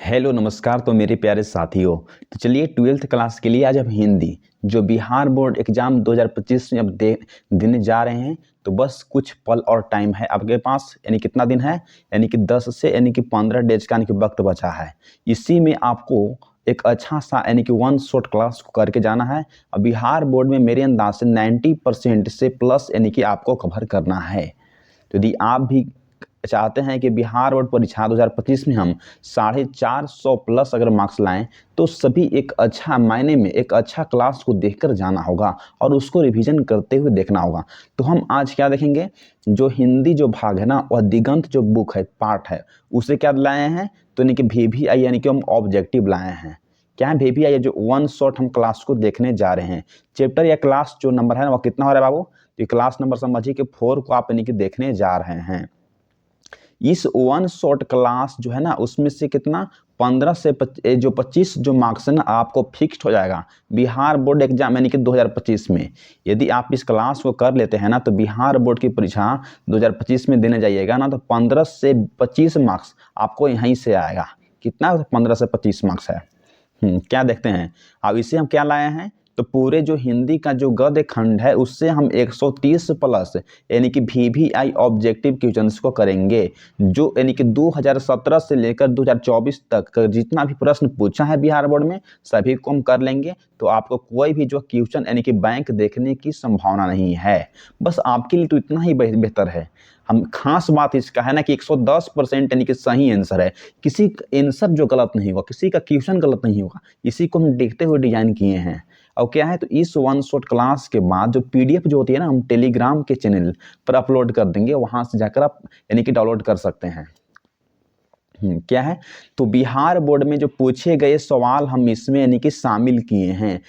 Hello नमस्कार। तो मेरे प्यारे साथियों, तो चलिए 12th क्लास के लिए आज हम हिंदी जो बिहार बोर्ड एग्जाम 2025 में अब देने जा रहे हैं। तो बस कुछ पल और टाइम है आपके पास, यानी कितना दिन है, यानी कि 10 से यानी कि 15 डेज का यानी कि वक्त बचा है। इसी में आपको एक अच्छा सा यानी कि वन शॉट क्लास को करके जाना है। अब बिहार बोर्ड में मेरे अंदाज से 90% से प्लस यानी कि आपको कवर करना है। तो यदि आप भी चाहते हैं कि बिहार बोर्ड परीक्षा 2025 में हम 450 प्लस अगर मार्क्स लाएं, तो सभी एक अच्छा मायने में एक अच्छा क्लास को देखकर जाना होगा और उसको रिवीजन करते हुए देखना होगा। तो हम आज क्या देखेंगे, जो हिंदी जो भाग है ना, वह दिगंत जो बुक है, पार्ट है, उसे क्या लाए हैं, तो यानी कि VVI यानी कि हम ऑब्जेक्टिव लाए हैं। क्या है VVI, जो वन शॉट हम क्लास को देखने जा रहे हैं। चैप्टर या क्लास जो नंबर है ना, वह कितना हो रहा है बाबू, तो क्लास नंबर समझिए कि 4 को आप यानी कि देखने जा रहे हैं। इस वन शॉट क्लास जो है ना, उसमें से कितना 15 से 25 जो मार्क्स है ना, आपको फिक्स्ड हो जाएगा बिहार बोर्ड एग्जाम यानी कि 2025 में। यदि आप इस क्लास को कर लेते हैं ना, तो बिहार बोर्ड की परीक्षा 2025 में देने जाइएगा ना, तो 15 से 25 मार्क्स आपको यहीं से आएगा। कितना 15 से 25 मार्क्स है। क्या देखते हैं अब इसे हम क्या लाए हैं, तो पूरे जो हिंदी का जो गद्य खंड है, उससे हम 130 प्लस यानी कि VVI ऑब्जेक्टिव क्वेश्चंस को करेंगे, जो यानी कि 2017 से लेकर 2024 तक का जितना भी प्रश्न पूछा है बिहार बोर्ड में, सभी को हम कर लेंगे। तो आपको कोई भी जो क्वेश्चन यानी कि बैंक देखने की संभावना नहीं है। बस आपके लिए तो इतना ही बेहतर है। हम खास बात इसका है ना कि 110% यानी कि सही आंसर है। किसी का आंसर जो गलत नहीं होगा, किसी का क्वेश्चन गलत नहीं होगा, इसी को हम देखते हुए डिजाइन किए हैं। और क्या है, तो इस वन शॉट क्लास के बाद जो PDF जो होती है ना, हम टेलीग्राम के चैनल पर अपलोड कर देंगे, वहां से जाकर आप यानी कि डाउनलोड कर सकते हैं। क्या है, तो बिहार बोर्ड में जो पूछे गए सवाल हम इसमें यानी कि शामिल किए हैं।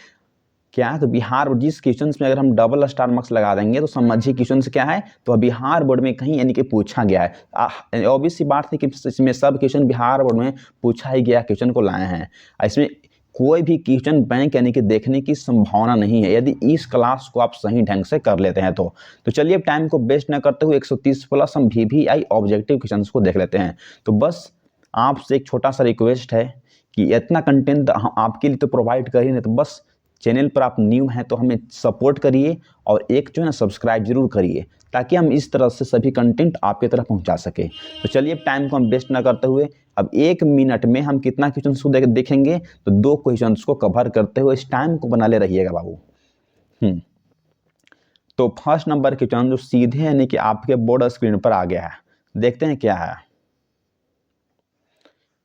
क्या है, तो बिहार बोर्ड जिस क्वेश्चन में अगर हम डबल स्टार मार्क्स लगा देंगे, तो समझिए क्वेश्चन क्या है, तो बिहार बोर्ड में कहीं यानी कि पूछा गया है। ऑब्वियस सी बात है कि इसमें सब क्वेश्चन बिहार बोर्ड में पूछा ही गया क्वेश्चन को लाए हैं। इसमें कोई भी क्वेश्चन बैंक यानी कि देखने की संभावना नहीं है, यदि इस क्लास को आप सही ढंग से कर लेते हैं तो चलिए अब टाइम को वेस्ट न करते हुए 130 प्लस हम VVI ऑब्जेक्टिव क्वेश्चन को देख लेते हैं। तो बस आपसे एक छोटा सा रिक्वेस्ट है कि इतना कंटेंट आपके लिए तो प्रोवाइड कर ही नहीं, तो बस चैनल पर आप न्यू हैं तो हमें सपोर्ट करिए और एक जो है ना सब्सक्राइब जरूर करिए, ताकि हम इस तरह से सभी कंटेंट आपके तरफ पहुंचा सके। तो चलिए टाइम को हम वेस्ट ना करते हुए अब 1 मिनट में हम कितना क्वेश्चन को देखेंगे, तो 2 क्वेश्चन को कवर करते हुए इस टाइम को बना ले रहिएगा बाबू। तो फर्स्ट नंबर क्वेश्चन जो सीधे यानी कि आपके बोर्ड स्क्रीन पर आ गया है, देखते हैं क्या है।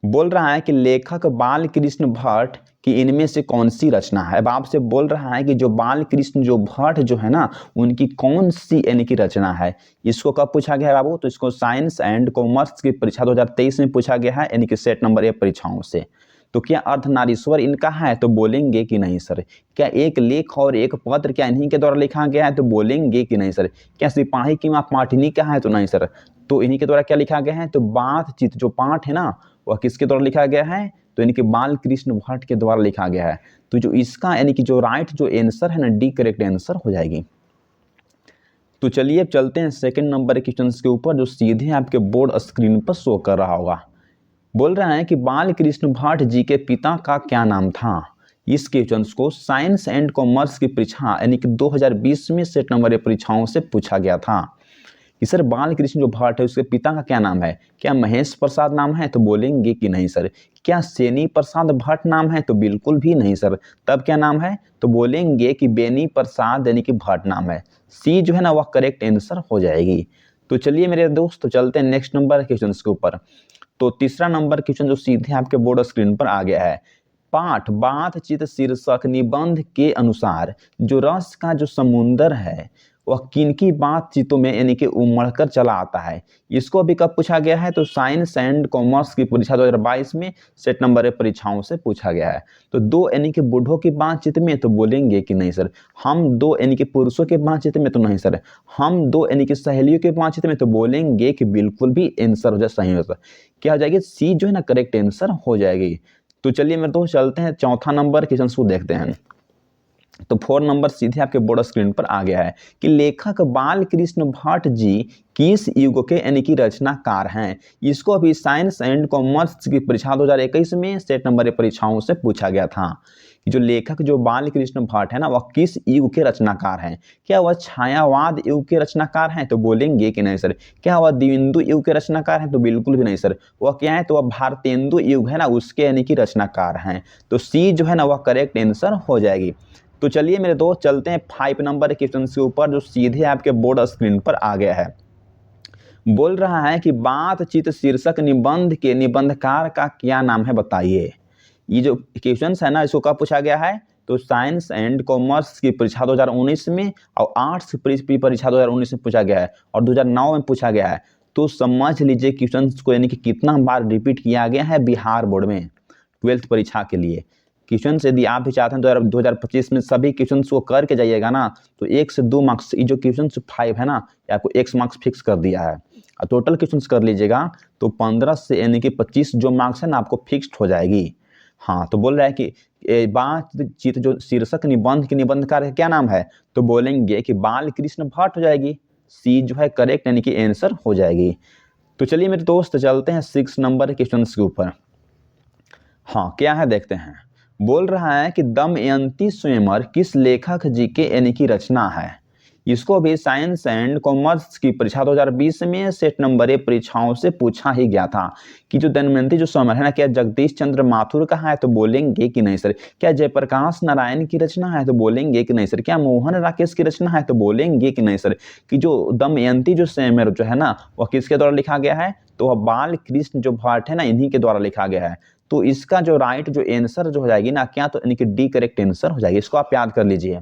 बोल रहा है कि लेखक बाल कृष्ण भट्ट की इनमें से कौन सी रचना है। अब आपसे बोल रहा है कि जो बाल कृष्ण जो भट्ट जो है ना, उनकी कौन सी यानी कि रचना है। इसको कब पूछा गया है बाबू, तो इसको साइंस एंड कॉमर्स की परीक्षा 2023 में पूछा गया है, यानी कि सेट नंबर 1 परीक्षाओं से। तो क्या अर्धनारीश्वर इनका है, तो बोलेंगे कि नहीं सर। क्या एक लेख और एक पत्र क्या इन्हीं के द्वारा लिखा गया है, तो बोलेंगे कि नहीं सर। क्या सिपाही की मां पाठिनी का है, तो नहीं सर। तो इन्हीं के द्वारा क्या लिखा गया है, तो बातचीत जो पाठ है ना, वह किसके द्वारा लिखा गया है, तो यानी कि बाल कृष्ण भट्ट के द्वारा लिखा गया है। तो जो इसका यानी कि जो राइट जो आंसर है ना, डी करेक्ट आंसर हो जाएगी। तो चलिए अब चलते हैं सेकंड नंबर के क्वेश्चन के ऊपर, जो सीधे आपके बोर्ड स्क्रीन पर शो कर रहा होगा। बोल रहा है कि बाल कृष्ण भट्ट जी के पिता का क्या नाम था। इस क्वेश्चन को साइंस एंड कॉमर्स की परीक्षा यानी कि 2020 में सेट नंबर 1 परीक्षाओं से पूछा गया था कि सर बाल कृष्ण जो भट्ट है उसके पिता का क्या नाम है। क्या महेश प्रसाद नाम है, तो बोलेंगे कि नहीं सर। क्या सेनी प्रसाद भट्ट नाम है, तो बिल्कुल भी नहीं सर। तब क्या नाम है, तो बोलेंगे कि बेनी प्रसाद यानी कि भट्ट नाम है। सी जो है ना, वह करेक्ट आंसर हो जाएगी। तो चलिए मेरे दोस्त, तो चलते हैं नेक्स्ट नंबर क्वेश्चन के ऊपर। तो तीसरा नंबर क्वेश्चन जो सीधे आपके बोर्ड स्क्रीन पर आ गया है। पाठ बातचीत शीर्षक निबंध के अनुसार जो रस का जो समुंदर है, वह किनकी बातचीतों में यानी कि उमड़कर चला आता है। इसको अभी कब पूछा गया है, तो साइंस एंड कॉमर्स की परीक्षा 2022 में सेट नंबर 1 परीक्षाओं से पूछा गया है। तो 2 यानी कि बूढ़ों की बातचीत में, तो बोलेंगे कि नहीं सर। हम 2 यानी कि पुरुषों की बातचीत में, तो नहीं सर। हम 2 यानी कि सहेलियों की बातचीत में, तो बोलेंगे कि बिल्कुल भी आंसर हो जाए सही हो जाए। क्या हो जाएगी, सी जो है ना करेक्ट आंसर हो जाएगी। तो चलिए मेरे दोस्त चलते हैं चौथा नंबर क्वेश्चन को देखते हैं। तो 4 नंबर सीधे आपके बोर्ड स्क्रीन पर आ गया है कि लेखक बाल कृष्ण भट्ट जी किस युग के यानी कि रचनाकार हैं। इसको अभी साइंस एंड कॉमर्स की परीक्षा 2021 में स्टेट नंबर एक परीक्षाओं से पूछा गया था कि जो लेखक जो बाल कृष्ण भट्ट है ना, वह किस युग के रचनाकार हैं। क्या वह छायावाद युग के रचनाकार हैं? तो बोलेंगे कि नहीं सर। क्या वह दिव्येंदु युग के रचनाकार हैं? तो बिल्कुल भी नहीं सर। वह क्या है? तो वह भारतेंदु युग है ना, उसके यानी कि रचनाकार हैं। तो सी जो है ना, वह करेक्ट आंसर हो जाएगी। तो चलिए मेरे दोस्त, चलते हैं 5 नंबर क्वेश्चन के ऊपर, जो सीधे आपके बोर्ड स्क्रीन पर आ गया है। बोल रहा है कि बातचीत शीर्षक निबंध के निबंधकार का क्या नाम है, बताइए। ये जो क्वेश्चन है ना, इसको कब पूछा गया है? तो साइंस एंड कॉमर्स की परीक्षा 2019 में और आर्ट्स की परीक्षा 2019 में पूछा गया है और 2009 में पूछा गया है। तो समझ लीजिए क्वेश्चन को यानी कि कितना बार रिपीट किया गया है बिहार बोर्ड में 12th परीक्षा के लिए। क्वेश्चन यदि आप भी चाहते हैं 2025 में सभी क्वेश्चन को करके जाइएगा ना, तो 1 से 2 मार्क्स, ये जो क्वेश्चन 5 है ना, ये आपको x मार्क्स फिक्स कर दिया है। और टोटल क्वेश्चन कर लीजिएगा तो 15 से यानी कि 25 जो मार्क्स है ना, आपको फिक्स्ड हो जाएगी। हाँ, तो बोल रहा है कि बातचीत जो शीर्षक निबंध के निबंधकार का क्या नाम है, तो बोलेंगे कि बाल कृष्ण भट्ट हो जाएगी। सी जो है करेक्ट यानी कि आंसर हो जाएगी। तो चलिए मेरे दोस्त, चलते हैं 6 नंबर क्वेश्चन के ऊपर। हाँ, क्या है देखते हैं। बोल रहा है कि दमयंती स्वयंवर किस लेखक जी के यानी कि रचना है। इसको भी साइंस एंड कॉमर्स की परीक्षा 2020 में सेट नंबर 1 परीक्षाओं से पूछा ही गया था कि जो दमयंती जो स्वयंवर है ना, क्या जगदीश चंद्र माथुर का है? तो बोलेंगे कि नहीं सर। क्या जयप्रकाश नारायण की रचना है? तो बोलेंगे कि नहीं सर। क्या मोहन राकेश की रचना है? तो बोलेंगे कि नहीं सर। कि जो दमयंती जो स्वयंवर जो है ना, वह किसके द्वारा लिखा गया है? तो वह बाल कृष्ण जो भट्ट है ना, इन्हीं के द्वारा लिखा गया है। तो इसका जो राइट जो आंसर जो हो जाएगी ना, क्या तो यानी कि डी करेक्ट आंसर हो जाएगी। इसको आप याद कर लीजिए।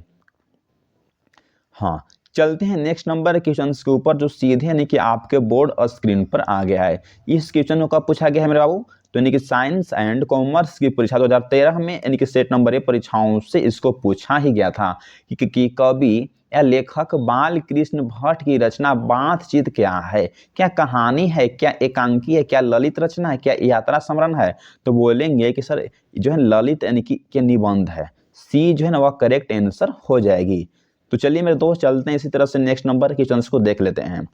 हाँ, चलते हैं नेक्स्ट नंबर क्वेश्चन के ऊपर, जो सीधे यानी कि आपके बोर्ड स्क्रीन पर आ गया है। इस क्वेश्चन को कब पूछा गया है मेरे बाबू? तो यानी कि साइंस एंड कॉमर्स की परीक्षा 2013 में यानी कि सेट नंबर 1 परीक्षाओं से इसको पूछा ही गया था कि कवि या लेखक बाल कृष्ण भट्ट की रचना बातचीत क्या है? क्या कहानी है? क्या एकांकी है? क्या ललित रचना है? क्या यात्रा स्मरण है? तो बोलेंगे कि सर जो है ललित यानी कि निबंध है। सी जो है ना, वह करेक्ट आंसर हो जाएगी। तो चलिए मेरे दोस्त, चलते हैं इसी तरह से नेक्स्ट नंबर क्वेश्चन को देख लेते हैं।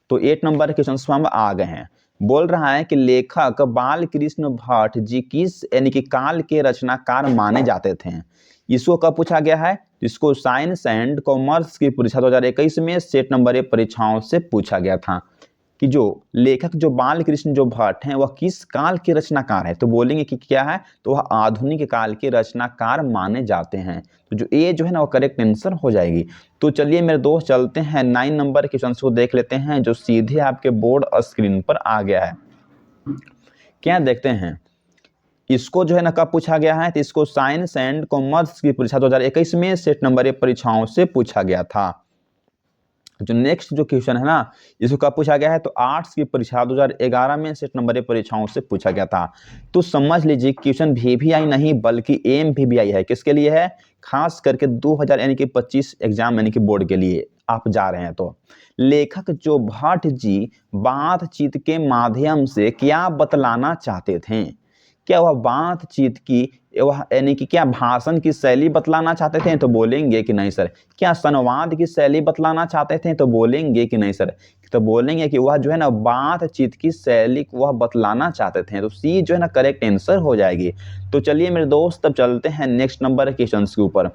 तो 8 नंबर क्वेश्चन हम आ गए हैं। बोल रहा है कि लेखक बाल कृष्ण भट्ट जी किस यानी कि काल के रचनाकार माने जाते थे। इसको कब पूछा गया है? इसको साइंस एंड कॉमर्स की परीक्षा 2021 में सेट नंबर 1 परीक्षाओं से पूछा गया था कि जो लेखक जो बाल कृष्ण जो भट्ट हैं, वह किस काल के रचनाकार है। तो बोलेंगे कि क्या है? तो वह आधुनिक काल के रचनाकार माने जाते हैं। तो जो ए जो है ना, वो करेक्ट आंसर हो जाएगी। तो चलिए मेरे दोस्त, चलते हैं 9 नंबर क्वेश्चन को देख लेते हैं, जो सीधे आपके बोर्ड स्क्रीन पर आ गया है। क्या देखते हैं। इसको जो है ना कब पूछा गया है? तो इसको साइंस एंड कॉमर्स की परीक्षा 2021 में सेट नंबर 1 परीक्षाओं से पूछा गया था। जो नेक्स्ट जो क्वेश्चन है ना, इसको कब पूछा गया है? तो आर्ट्स की परीक्षा 2011 में सेट नंबर 1 परीक्षाओं से पूछा गया था। तो समझ लीजिए क्वेश्चन भी आई नहीं, बल्कि एम भी आई है। किसके लिए है? खास करके 2000 यानी कि 25 एग्जाम यानी कि बोर्ड के लिए आप जा रहे हैं। तो लेखक जो भट्ट जी बातचीत के माध्यम से क्या बतलाना चाहते थे? क्या वह बातचीत की वह यानी कि क्या भाषण की शैली बतलाना चाहते थे? तो बोलेंगे कि नहीं सर। क्या संवाद की शैली बतलाना चाहते थे? तो बोलेंगे कि नहीं सर। तो बोलेंगे कि वह जो है ना बातचीत की शैली को वह बतलाना चाहते थे। तो सी जो है ना करेक्ट आंसर हो जाएगी। तो चलिए मेरे दोस्त, तब चलते हैं नेक्स्ट नंबर क्वेश्चन के ऊपर।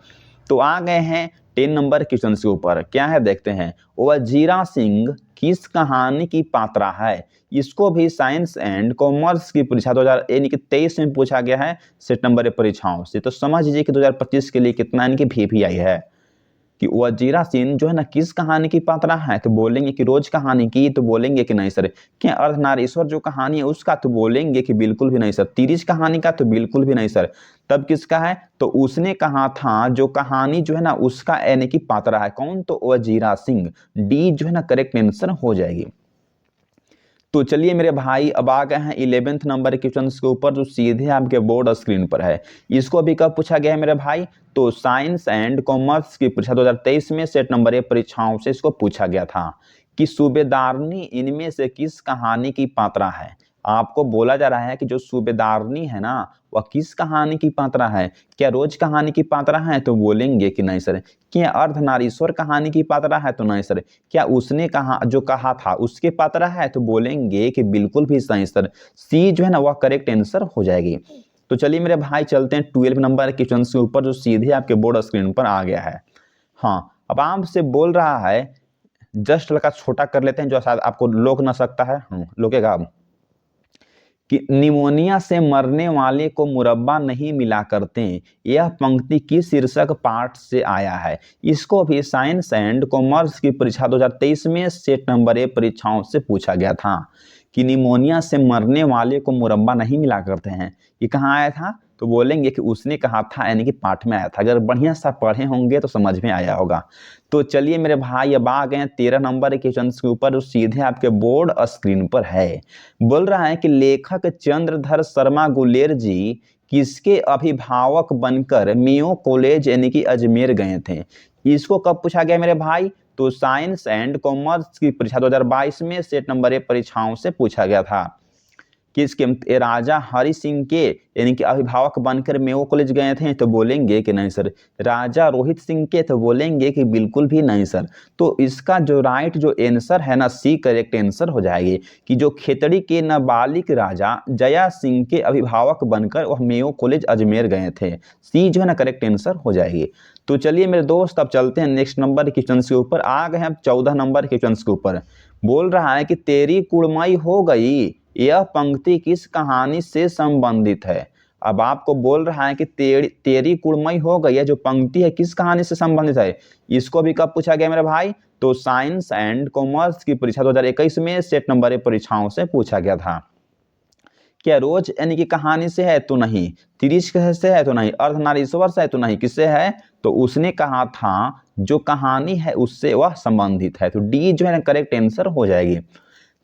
तो आ गए हैं 10 नंबर क्वेश्चन के ऊपर। क्या है देखते हैं। वजीरा सिंह किस कहानी की पात्रा है? इसको भी साइंस एंड कॉमर्स की परीक्षा 2023 में पूछा गया है सेट नंबर 1 परीक्षाओं से। तो समझ लीजिए कि 2025 के लिए कितना इनकी भी आई है कि वजीरा सिंह जो है ना किस कहानी की पात्रा है? तो बोलेंगे कि रोज कहानी की। तो बोलेंगे कि नहीं सर। क्या अर्धनारीश्वर जो कहानी है उसका? तो बोलेंगे कि बिल्कुल भी नहीं सर। तिरिच कहानी का? तो बिल्कुल भी नहीं सर। तब किसका है? तो उसने कहा था जो कहानी जो है ना उसका यानी कि पात्रा है। कौन? तो वजीरा सिंह। डी जो है ना करेक्ट आंसर हो जाएगी। तो चलिए मेरे भाई, अब आ गए हैं 11th नंबर क्वेश्चन के ऊपर, जो सीधे आपके बोर्ड स्क्रीन पर है। इसको अभी कब पूछा गया है मेरे भाई? तो साइंस एंड कॉमर्स की परीक्षा 2023 में सेट नंबर 1 परीक्षाओं से इसको पूछा गया था कि सूबेदारनी इनमें से किस कहानी की पात्रा है? आपको बोला जा रहा है कि जो सूबेदारनी है ना वह किस कहानी की पात्रा है, क्या रोज कहानी की पात्रा है, तो बोलेंगे कि नहीं सर। क्या अर्धनारीश्वर कहानी की पात्रा है, तो नहीं सर। क्या उसने कहा जो कहा था उसके पात्रा है, तो बोलेंगे कि बिल्कुल भी सही सर। सी जो है ना वह करेक्ट आंसर हो जाएगी। तो चलिए मेरे भाई चलते हैं 12 नंबर क्वेश्चन के ऊपर जो सीधे आपके बोर्ड स्क्रीन पर आ गया है। हाँ, अब आपसे बोल रहा है, जस्ट हल्का छोटा कर लेते हैं जो शायद आपको लोक ना सकता है, लोकेगा अब, कि निमोनिया से मरने वाले को मुरब्बा नहीं मिला करते। यह पंक्ति किस शीर्षक पाठ से आया है। इसको भी साइंस एंड कॉमर्स की परीक्षा 2023 में सेट नंबर ए परीक्षाओं से पूछा गया था कि निमोनिया से मरने वाले को मुरब्बा नहीं मिला करते हैं। ये कहाँ आया था, तो बोलेंगे कि उसने कहा था, यानी कि पाठ में आया था। अगर बढ़िया सा पढ़े होंगे तो समझ में आया होगा। तो चलिए मेरे भाई अब आ गए 13 नंबर के क्वेश्चन के ऊपर जो सीधे आपके बोर्ड स्क्रीन पर है। बोल रहा है कि लेखक चंद्रधर शर्मा गुलेर जी किसके अभिभावक बनकर मेयो कॉलेज यानी कि अजमेर गए थे। इसको कब पूछा गया मेरे भाई, तो साइंस एंड कॉमर्स की परीक्षा 2022 में सेट नंबर ए परीक्षाओं से पूछा गया था। किसके, राजा हरि सिंह के यानी कि अभिभावक बनकर मेयो कॉलेज गए थे, तो बोलेंगे कि नहीं सर। राजा रोहित सिंह के, तो बोलेंगे कि बिल्कुल भी नहीं सर। तो इसका जो राइट जो आंसर है ना, सी करेक्ट आंसर हो जाएगी कि जो खेतड़ी के नाबालिग राजा जया सिंह के अभिभावक बनकर वह मेयो कॉलेज अजमेर गए थे। सी जो है ना करेक्ट आंसर हो जाएगी। तो चलिए मेरे दोस्त अब चलते हैं नेक्स्ट नंबर क्वेश्चन के ऊपर। आ गए हैं अब 14 नंबर क्वेश्चन के ऊपर। बोल रहा है कि तेरी कुड़मई हो गई, यह पंक्ति किस कहानी से संबंधित है। अब आपको बोल रहा है कि तेरी कुड़मई हो गई, यह जो पंक्ति है किस कहानी से संबंधित है। इसको भी कब पूछा गया मेरे भाई, तो साइंस एंड कॉमर्स की परीक्षा 2021 में सेट नंबर ए परीक्षाओं से पूछा गया था। क्या रोज यानी कि कहानी से है, तो नहीं। तिरिश्क से है, तो नहीं। अर्धनारीश्वर से है, तो नहीं। किससे है, तो उसने कहा था जो कहानी है उससे वह संबंधित है। तो डी जो है ना करेक्ट आंसर हो जाएगी।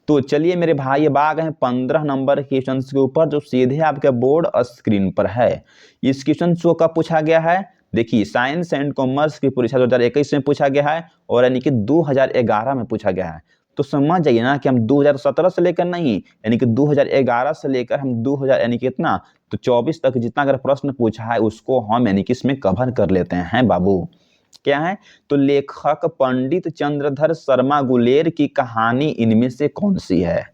तो चलिए मेरे भाई अब आ गए 15 नंबर क्वेश्चन के ऊपर जो सीधे आपके बोर्ड स्क्रीन पर है। इस क्वेश्चन को कब पूछा गया है, देखिए साइंस एंड कॉमर्स की परीक्षा 2021 में पूछा गया है और यानी कि 2011 में पूछा गया है। तो समझ जाइए ना कि हम 2017 से लेकर नहीं, यानी कि 2011 से लेकर हम 2000 यानी कि इतना तो 24 तक जितना अगर प्रश्न पूछा है उसको हम यानी कि इसमें कवर कर लेते हैं बाबू। क्या है, तो लेखक पंडित चंद्रधर शर्मा गुलेर की कहानी इनमें से कौन सी है।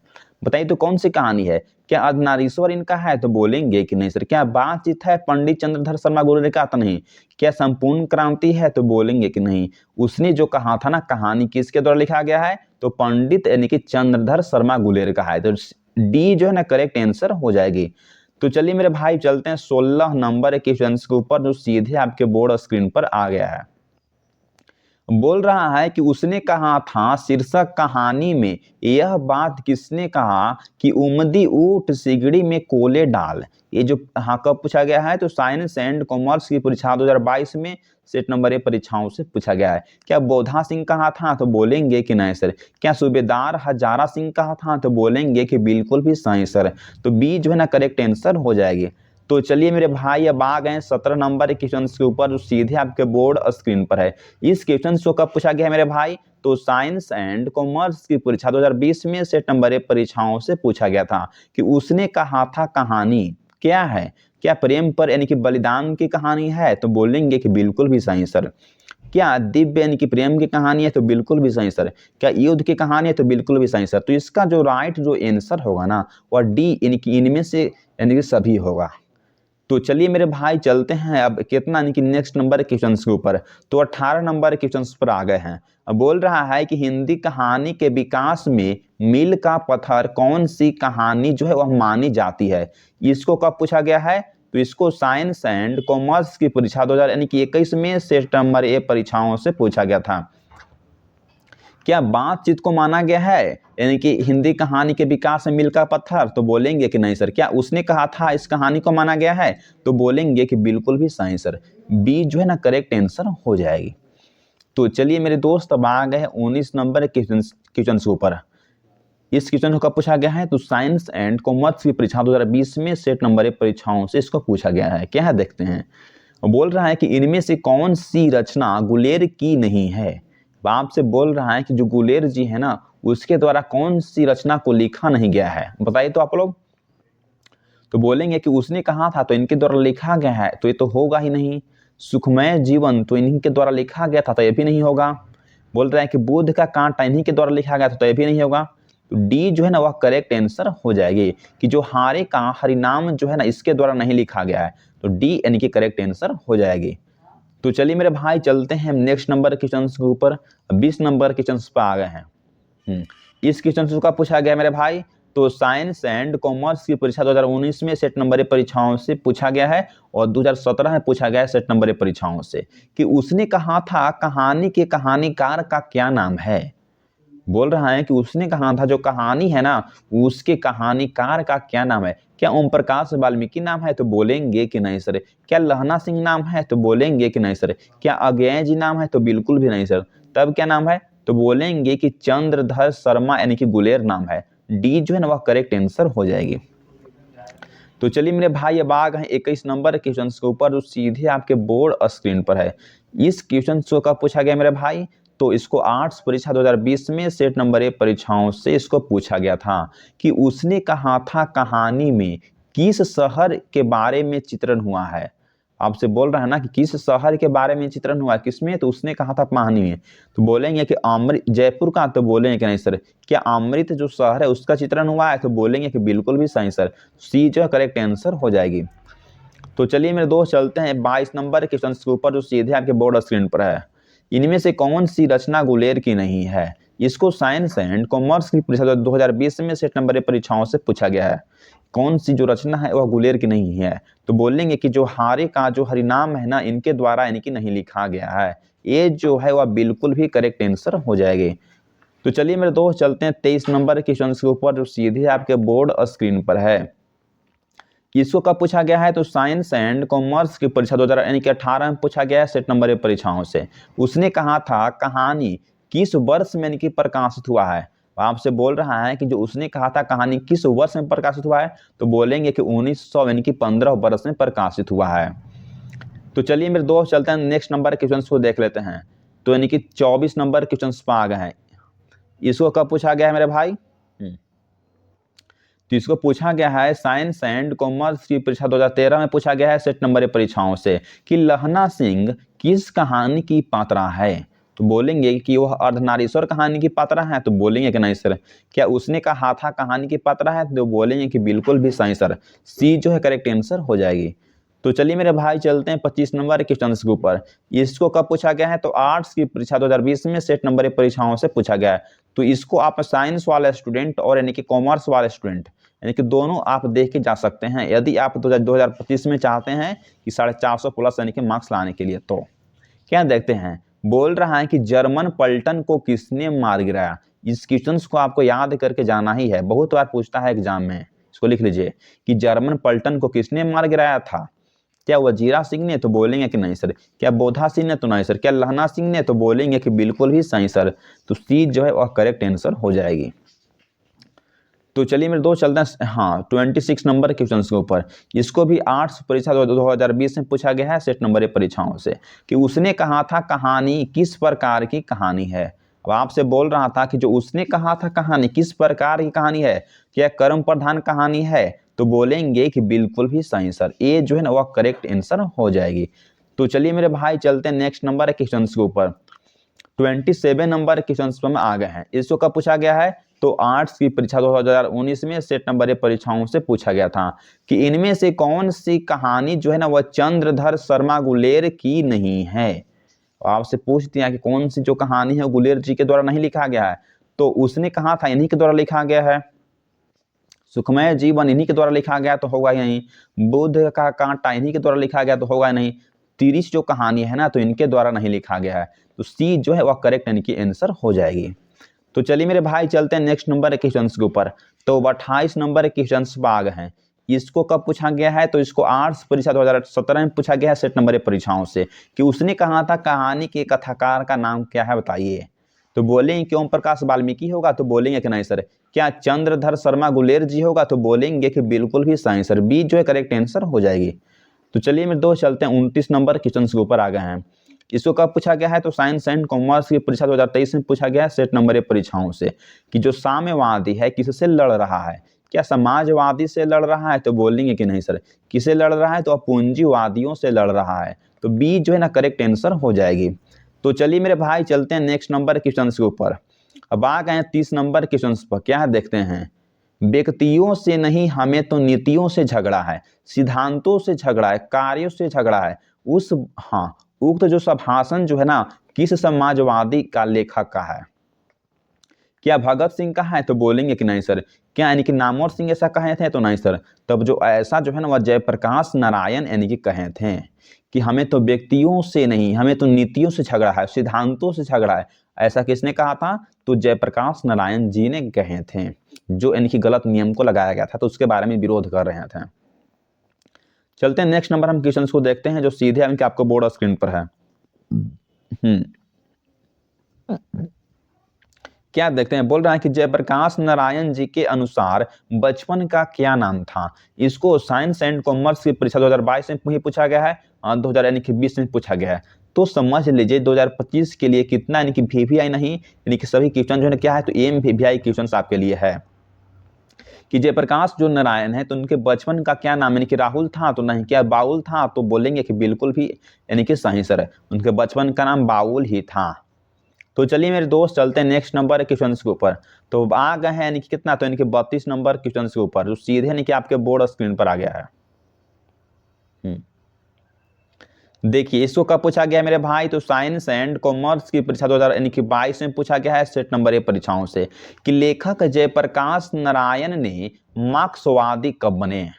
बताइए तो कौन सी कहानी है। क्या अर्धनारीश्वर इनका है, तो बोलेंगे कि नहीं सर। क्या बातचीत है पंडित चंद्रधर शर्मा गुलेर का, तो नहीं। क्या संपूर्ण क्रांति है, तो बोलेंगे कि नहीं। उसने जो कहा था ना कहानी किसके द्वारा लिखा गया है, तो पंडित यानी कि चंद्रधर शर्मा गुलेर का है। तो डी जो है ना करेक्ट आंसर हो जाएगी। तो चलिए मेरे भाई चलते हैं 16 नंबर के क्वेश्चन के ऊपर जो सीधे आपके बोर्ड स्क्रीन पर आ गया है। बोल रहा है कि उसने कहा था शीर्षक कहानी में यह बात किसने कहा कि उमदी ऊट सिगड़ी में कोले डाल। ये जो हाँ कब पूछा गया है, तो साइंस एंड कॉमर्स की परीक्षा 2022 में सेट नंबर ए परीक्षाओं से पूछा गया है। क्या बोधा सिंह कहा था, तो बोलेंगे कि नहीं सर। क्या सूबेदार हजारा सिंह कहा था, तो बोलेंगे कि बिल्कुल भी सही सर। तो बी जो है ना करेक्ट आंसर हो जाएगी। तो चलिए मेरे भाई अब आ गए 17 नंबर क्वेश्चन के ऊपर जो सीधे आपके बोर्ड स्क्रीन पर है। इस क्वेश्चन को कब पूछा गया है मेरे भाई, तो साइंस एंड कॉमर्स की परीक्षा 2020 में सेट नंबर ए परीक्षाओं से पूछा गया था कि उसने कहा था कहानी क्या है। क्या प्रेम पर यानी कि बलिदान की कहानी है, तो बोलेंगे कि बिल्कुल भी सही सर। क्या दिव्य यानी कि प्रेम की कहानी है, तो बिल्कुल भी सही सर। क्या युद्ध की कहानी है, तो बिल्कुल भी सही सर। तो इसका जो राइट जो आंसर होगा ना वह डी यानी कि इनमें से यानी कि सभी होगा। तो चलिए मेरे भाई चलते हैं अब कितना यानी कि नेक्स्ट नंबर क्वेश्चन के ऊपर। तो 18 नंबर क्वेश्चन पर आ गए हैं। अब बोल रहा है कि हिंदी कहानी के विकास में मील का पत्थर कौन सी कहानी जो है वह मानी जाती है। इसको कब पूछा गया है, तो इसको साइंस एंड कॉमर्स की परीक्षा 2021 में सेट नंबर ए परीक्षाओं से पूछा गया था। क्या बातचीत को माना गया है यानी कि हिंदी कहानी के विकास में मील का पत्थर, तो बोलेंगे कि नहीं सर। क्या उसने कहा था इस कहानी को माना गया है, तो बोलेंगे कि बिल्कुल भी सही सर। बी जो है ना करेक्ट आंसर हो जाएगी। तो चलिए मेरे दोस्त अब आ गए हैं 19 नंबर क्वेश्चन के ऊपर। इस क्वेश्चन को कब पूछा गया है, तो साइंस एंड कॉमर्स की परीक्षा 2020 में सेट नंबर ए परीक्षाओं से इसको पूछा गया है। क्या है देखते हैं। बोल रहा है कि इनमें से कौन सी रचना गुलेर की नहीं है। अब आपसे बोल रहा है कि जो गुलेर जी है ना उसके द्वारा कौन सी रचना को लिखा नहीं गया है, बताइए तो आप लोग। तो बोलेंगे कि उसने कहा था तो इनके द्वारा लिखा गया है, तो ये तो होगा ही नहीं। सुखमय जीवन तो इन्हीं के द्वारा लिखा गया था, तो ये भी नहीं होगा। बोल रहे हैं कि बुद्ध का कांटा इन्हीं के द्वारा लिखा गया था, तो ये भी नहीं होगा। तो डी जो है ना वह करेक्ट आंसर हो जाएगी कि जो हारे का हरिनाम जो है ना इसके द्वारा नहीं लिखा गया है, तो डी यानी कि करेक्ट आंसर हो जाएगी। तो चलिए मेरे भाई चलते हैं नेक्स्ट नंबर क्वेश्चन के ऊपर। 20 नंबर क्वेश्चन पर आ गए हैं। इस क्वेश्चन का पूछा गया मेरे भाई, तो साइंस एंड कॉमर्स की परीक्षा 2019 में सेट नंबर परीक्षाओं से पूछा गया है और 2017 में पूछा गया है सेट नंबर परीक्षाओं से कि उसने कहा था कहानी के कहानीकार का क्या नाम है। बोल रहा है कि उसने कहा था जो कहानी है ना उसके कहानीकार का क्या नाम है। क्या ओम प्रकाश वाल्मीकि नाम है, तो बोलेंगे कि नहीं सर। क्या लहना सिंह नाम है, तो बोलेंगे कि नहीं सर। क्या अज्ञेय जी नाम है, तो बिल्कुल भी नहीं सर। तब क्या नाम है, तो बोलेंगे कि चंद्रधर शर्मा यानी कि गुलेर नाम है। डी जो है ना वह करेक्ट आंसर हो जाएगी। तो चलिए मेरे भाई अब आ गए 21 नंबर क्वेश्चन के ऊपर जो सीधे आपके बोर्ड स्क्रीन पर है। इस क्वेश्चन का पूछा गया मेरे भाई, तो इसको आर्ट्स परीक्षा 2020 में सेट नंबर परीक्षाओं से इसको पूछा गया था कि उसने कहा था कहानी में किस शहर के बारे में चित्रण हुआ है। आपसे बोल रहा है ना कि किस शहर के बारे में चित्रण हुआ है, किसमें, तो उसने कहा था कहानी में। तो बोलेंगे कि अमृत जयपुर का, तो बोलेंगे कि नहीं सर। क्या अमृत जो शहर है उसका चित्रण हुआ है, तो बोलेंगे कि बिल्कुल भी सही सर। सी जो करेक्ट आंसर हो जाएगी। तो चलिए मेरे दोस्त चलते हैं 22 नंबर क्वेश्चन के ऊपर जो सीधे आपके बोर्ड स्क्रीन पर है। इनमें से कौन सी रचना गुलेर की नहीं है। इसको साइंस एंड कॉमर्स की परीक्षा 2020 में सेट नंबर परीक्षाओं से पूछा गया है। कौन सी जो रचना है वह गुलेर की नहीं है, तो बोलेंगे कि जो हारे का जो हरिनाम है ना इनके द्वारा यानी कि नहीं लिखा गया है। ये जो है वह बिल्कुल भी करेक्ट आंसर हो जाएगी। तो चलिए मेरे दोस्त चलते हैं 23 नंबर क्वेश्चन के ऊपर जो सीधे आपके बोर्ड स्क्रीन पर है। इसको कब पूछा गया है, तो साइंस एंड कॉमर्स की परीक्षा 2018 में पूछा गया है सेट नंबर परीक्षाओं से। उसने कहा था कहानी किस वर्ष में यानी कि प्रकाशित हुआ है। आपसे बोल रहा है कि जो उसने कहा था कहानी किस वर्ष में प्रकाशित हुआ है, तो बोलेंगे कि 1900 यानी कि 15 वर्ष में प्रकाशित हुआ है। तो चलिए मेरे दोस्त चलते हैं नेक्स्ट नंबर क्वेश्चन को देख लेते हैं। तो यानी कि 24 नंबर क्वेश्चन पर आ गए हैं। इसको कब पूछा गया है मेरे भाई, तो इसको पूछा गया है साइंस एंड कॉमर्स की परीक्षा 2013 में पूछा गया है सेट नंबर परीक्षाओं से कि लहना सिंह किस कहानी की पात्रा है। तो बोलेंगे कि वह अर्धनारीश्वर कहानी की पात्रा है, तो बोलेंगे कि नहीं सर। क्या उसने कहा था कहानी की पात्रा है, तो बोलेंगे कि बिल्कुल भी सही सर। सी जो है करेक्ट आंसर हो जाएगी। तो चलिए मेरे भाई चलते हैं 25 नंबर क्वेश्चन के ऊपर। इसको कब पूछा गया है, तो आर्ट्स की परीक्षा 2020 में सेट नंबर परीक्षाओं से पूछा गया है। तो इसको आप साइंस वाले स्टूडेंट और यानी कि कॉमर्स वाले स्टूडेंट यानी कि दोनों आप देख के जा सकते हैं, यदि आप 2025 में चाहते हैं कि 450 प्लस यानी कि मार्क्स लाने के लिए। तो क्या देखते हैं, बोल रहा है कि जर्मन पलटन को किसने मार गिराया। इस क्वेश्चन को आपको याद करके जाना ही है, बहुत बार पूछता है एग्जाम में। इसको लिख लीजिए कि जर्मन पलटन को किसने मार गिराया था। क्या वजीरा सिंह ने, तो बोलेंगे कि नहीं सर। क्या बोधा सिंह ने, तो नहीं सर। क्या लहना सिंह ने, तो बोलेंगे कि बिल्कुल भी सही सर। तो सी जो है वह करेक्ट आंसर हो जाएगी। तो चलिए मेरे दोस्त चलते हैं 26 नंबर क्वेश्चन के ऊपर। इसको भी आर्ट्स परीक्षा 2020 में पूछा गया है सेट नंबर परीक्षाओं से कि उसने कहा था कहानी किस प्रकार की कहानी है। अब आपसे बोल रहा था कि जो उसने कहा था कहानी किस प्रकार की कहानी है, क्या कर्म प्रधान कहानी है, तो बोलेंगे कि बिल्कुल भी सही सर। ए जो है ना वह करेक्ट आंसर हो जाएगी। तो चलिए मेरे भाई चलते हैं नेक्स्ट नंबर क्वेश्चन के ऊपर। 27 नंबर क्वेश्चन में आ गए हैं। इसको कब पूछा गया है, तो आर्ट्स की परीक्षा 2019 में सेट नंबर परीक्षाओं से पूछा गया था कि इनमें से कौन सी कहानी जो है ना वह चंद्रधर शर्मा गुलेर की नहीं है। आपसे पूछ दिया कि कौन सी जो कहानी है गुलेर जी के द्वारा नहीं लिखा गया है, तो उसने कहा था इन्हीं के द्वारा लिखा गया है। सुखमय जीवन इन्हीं के द्वारा लिखा गया तो होगा ही नहीं। बुद्ध का कांटा इन्हीं के द्वारा लिखा गया तो होगा ही नहीं। तिरिश जो कहानी है ना तो इनके द्वारा नहीं लिखा गया है। तो सी जो है वह करेक्ट यानी कि आंसर हो जाएगी। तो चलिए मेरे भाई चलते हैं नेक्स्ट नंबर क्वेश्चन के ऊपर। तो 28 नंबर क्वेश्चन पर आ गए हैं। इसको कब पूछा गया है, तो इसको आर्ट्स परीक्षा 2017 में पूछा गया है सेट नंबर परीक्षाओं से कि उसने कहा था कहानी के कथाकार का नाम क्या है बताइए। तो बोलेंगे कि ओम प्रकाश वाल्मीकि होगा, तो बोलेंगे कि नहीं सर। क्या चंद्रधर शर्मा गुलेर जी होगा, तो बोलेंगे कि बिल्कुल भी सही सर। बी जो है करेक्ट आंसर हो जाएगी। तो चलिए मेरे दोस्त चलते हैं 29 नंबर क्वेश्चन के ऊपर आ गए हैं। इसको कब पूछा गया है? तो साइंस एंड कॉमर्स की परीक्षा 2023 में पूछा गया है सेट नंबर 1 परीक्षाओं से, कि जो साम्यवादी है किससे लड़ रहा है? क्या समाजवादी से लड़ रहा है? तो बोलेंगे कि नहीं सर। किसे लड़ रहा है? तो पूंजीवादियों से लड़ रहा है। तो बी जो है ना करेक्ट आंसर हो जाएगी। तो चलिए मेरे भाई चलते हैं नेक्स्ट नंबर क्वेश्चन के ऊपर। अब आ गए 30 नंबर क्वेश्चन पर। क्या है देखते हैं। व्यक्तियों से नहीं, हमें तो नीतियों से झगड़ा है, सिद्धांतों से झगड़ा है, कार्यों से झगड़ा है। उक्त जो संभाषण जो है ना किस समाजवादी का लेखक का है? क्या भगत सिंह का है? तो बोलेंगे कि नहीं सर। क्या यानी कि नामवर सिंह ऐसा कहे थे? तो नहीं सर। तब जो ऐसा जो है ना वह जयप्रकाश नारायण यानी कि कहे थे कि हमें तो व्यक्तियों से नहीं, हमें तो नीतियों से झगड़ा है, सिद्धांतों से झगड़ा है। ऐसा किसने कहा था? तो जयप्रकाश नारायण जी ने कहे थे, जो यानी कि गलत नियम को लगाया गया था, तो उसके बारे में विरोध कर रहे थे। चलते हैं नेक्स्ट नंबर हम क्वेश्चन को देखते हैं जो सीधे इनके आपको बोर्ड स्क्रीन पर है। क्या देखते हैं। बोल रहा है कि जयप्रकाश नारायण जी के अनुसार बचपन का क्या नाम था? इसको साइंस एंड कॉमर्स की परीक्षा 2022 में पूछा गया है, 2020 में पूछा गया है। तो समझ लीजिए 2025 के लिए कितना यानी कि वीवीआई नहीं, यानी कि सभी क्वेश्चन जो है क्या है तो एम वीवीआई क्वेश्चन आपके लिए है कि जयप्रकाश जो नारायण है तो उनके बचपन का क्या नाम, यानी कि राहुल था तो नहीं, क्या बाउल था? तो बोलेंगे कि बिल्कुल भी यानी कि सही सर, उनके बचपन का नाम बाउल ही था। तो चलिए मेरे दोस्त चलते हैं नेक्स्ट नंबर क्वेश्चन के ऊपर। तो आ गए हैं यानी कि कितना, तो यानी कि 32 नंबर क्वेश्चन के ऊपर जो सीधे यानी कि आपके बोर्ड स्क्रीन पर आ गया है। देखिए इसको कब पूछा गया मेरे भाई? तो साइंस एंड कॉमर्स की परीक्षा 2022 में पूछा गया है सेट नंबर 1 परीक्षाओं से, कि लेखक जयप्रकाश नारायण ने मार्क्सवादी कब बने?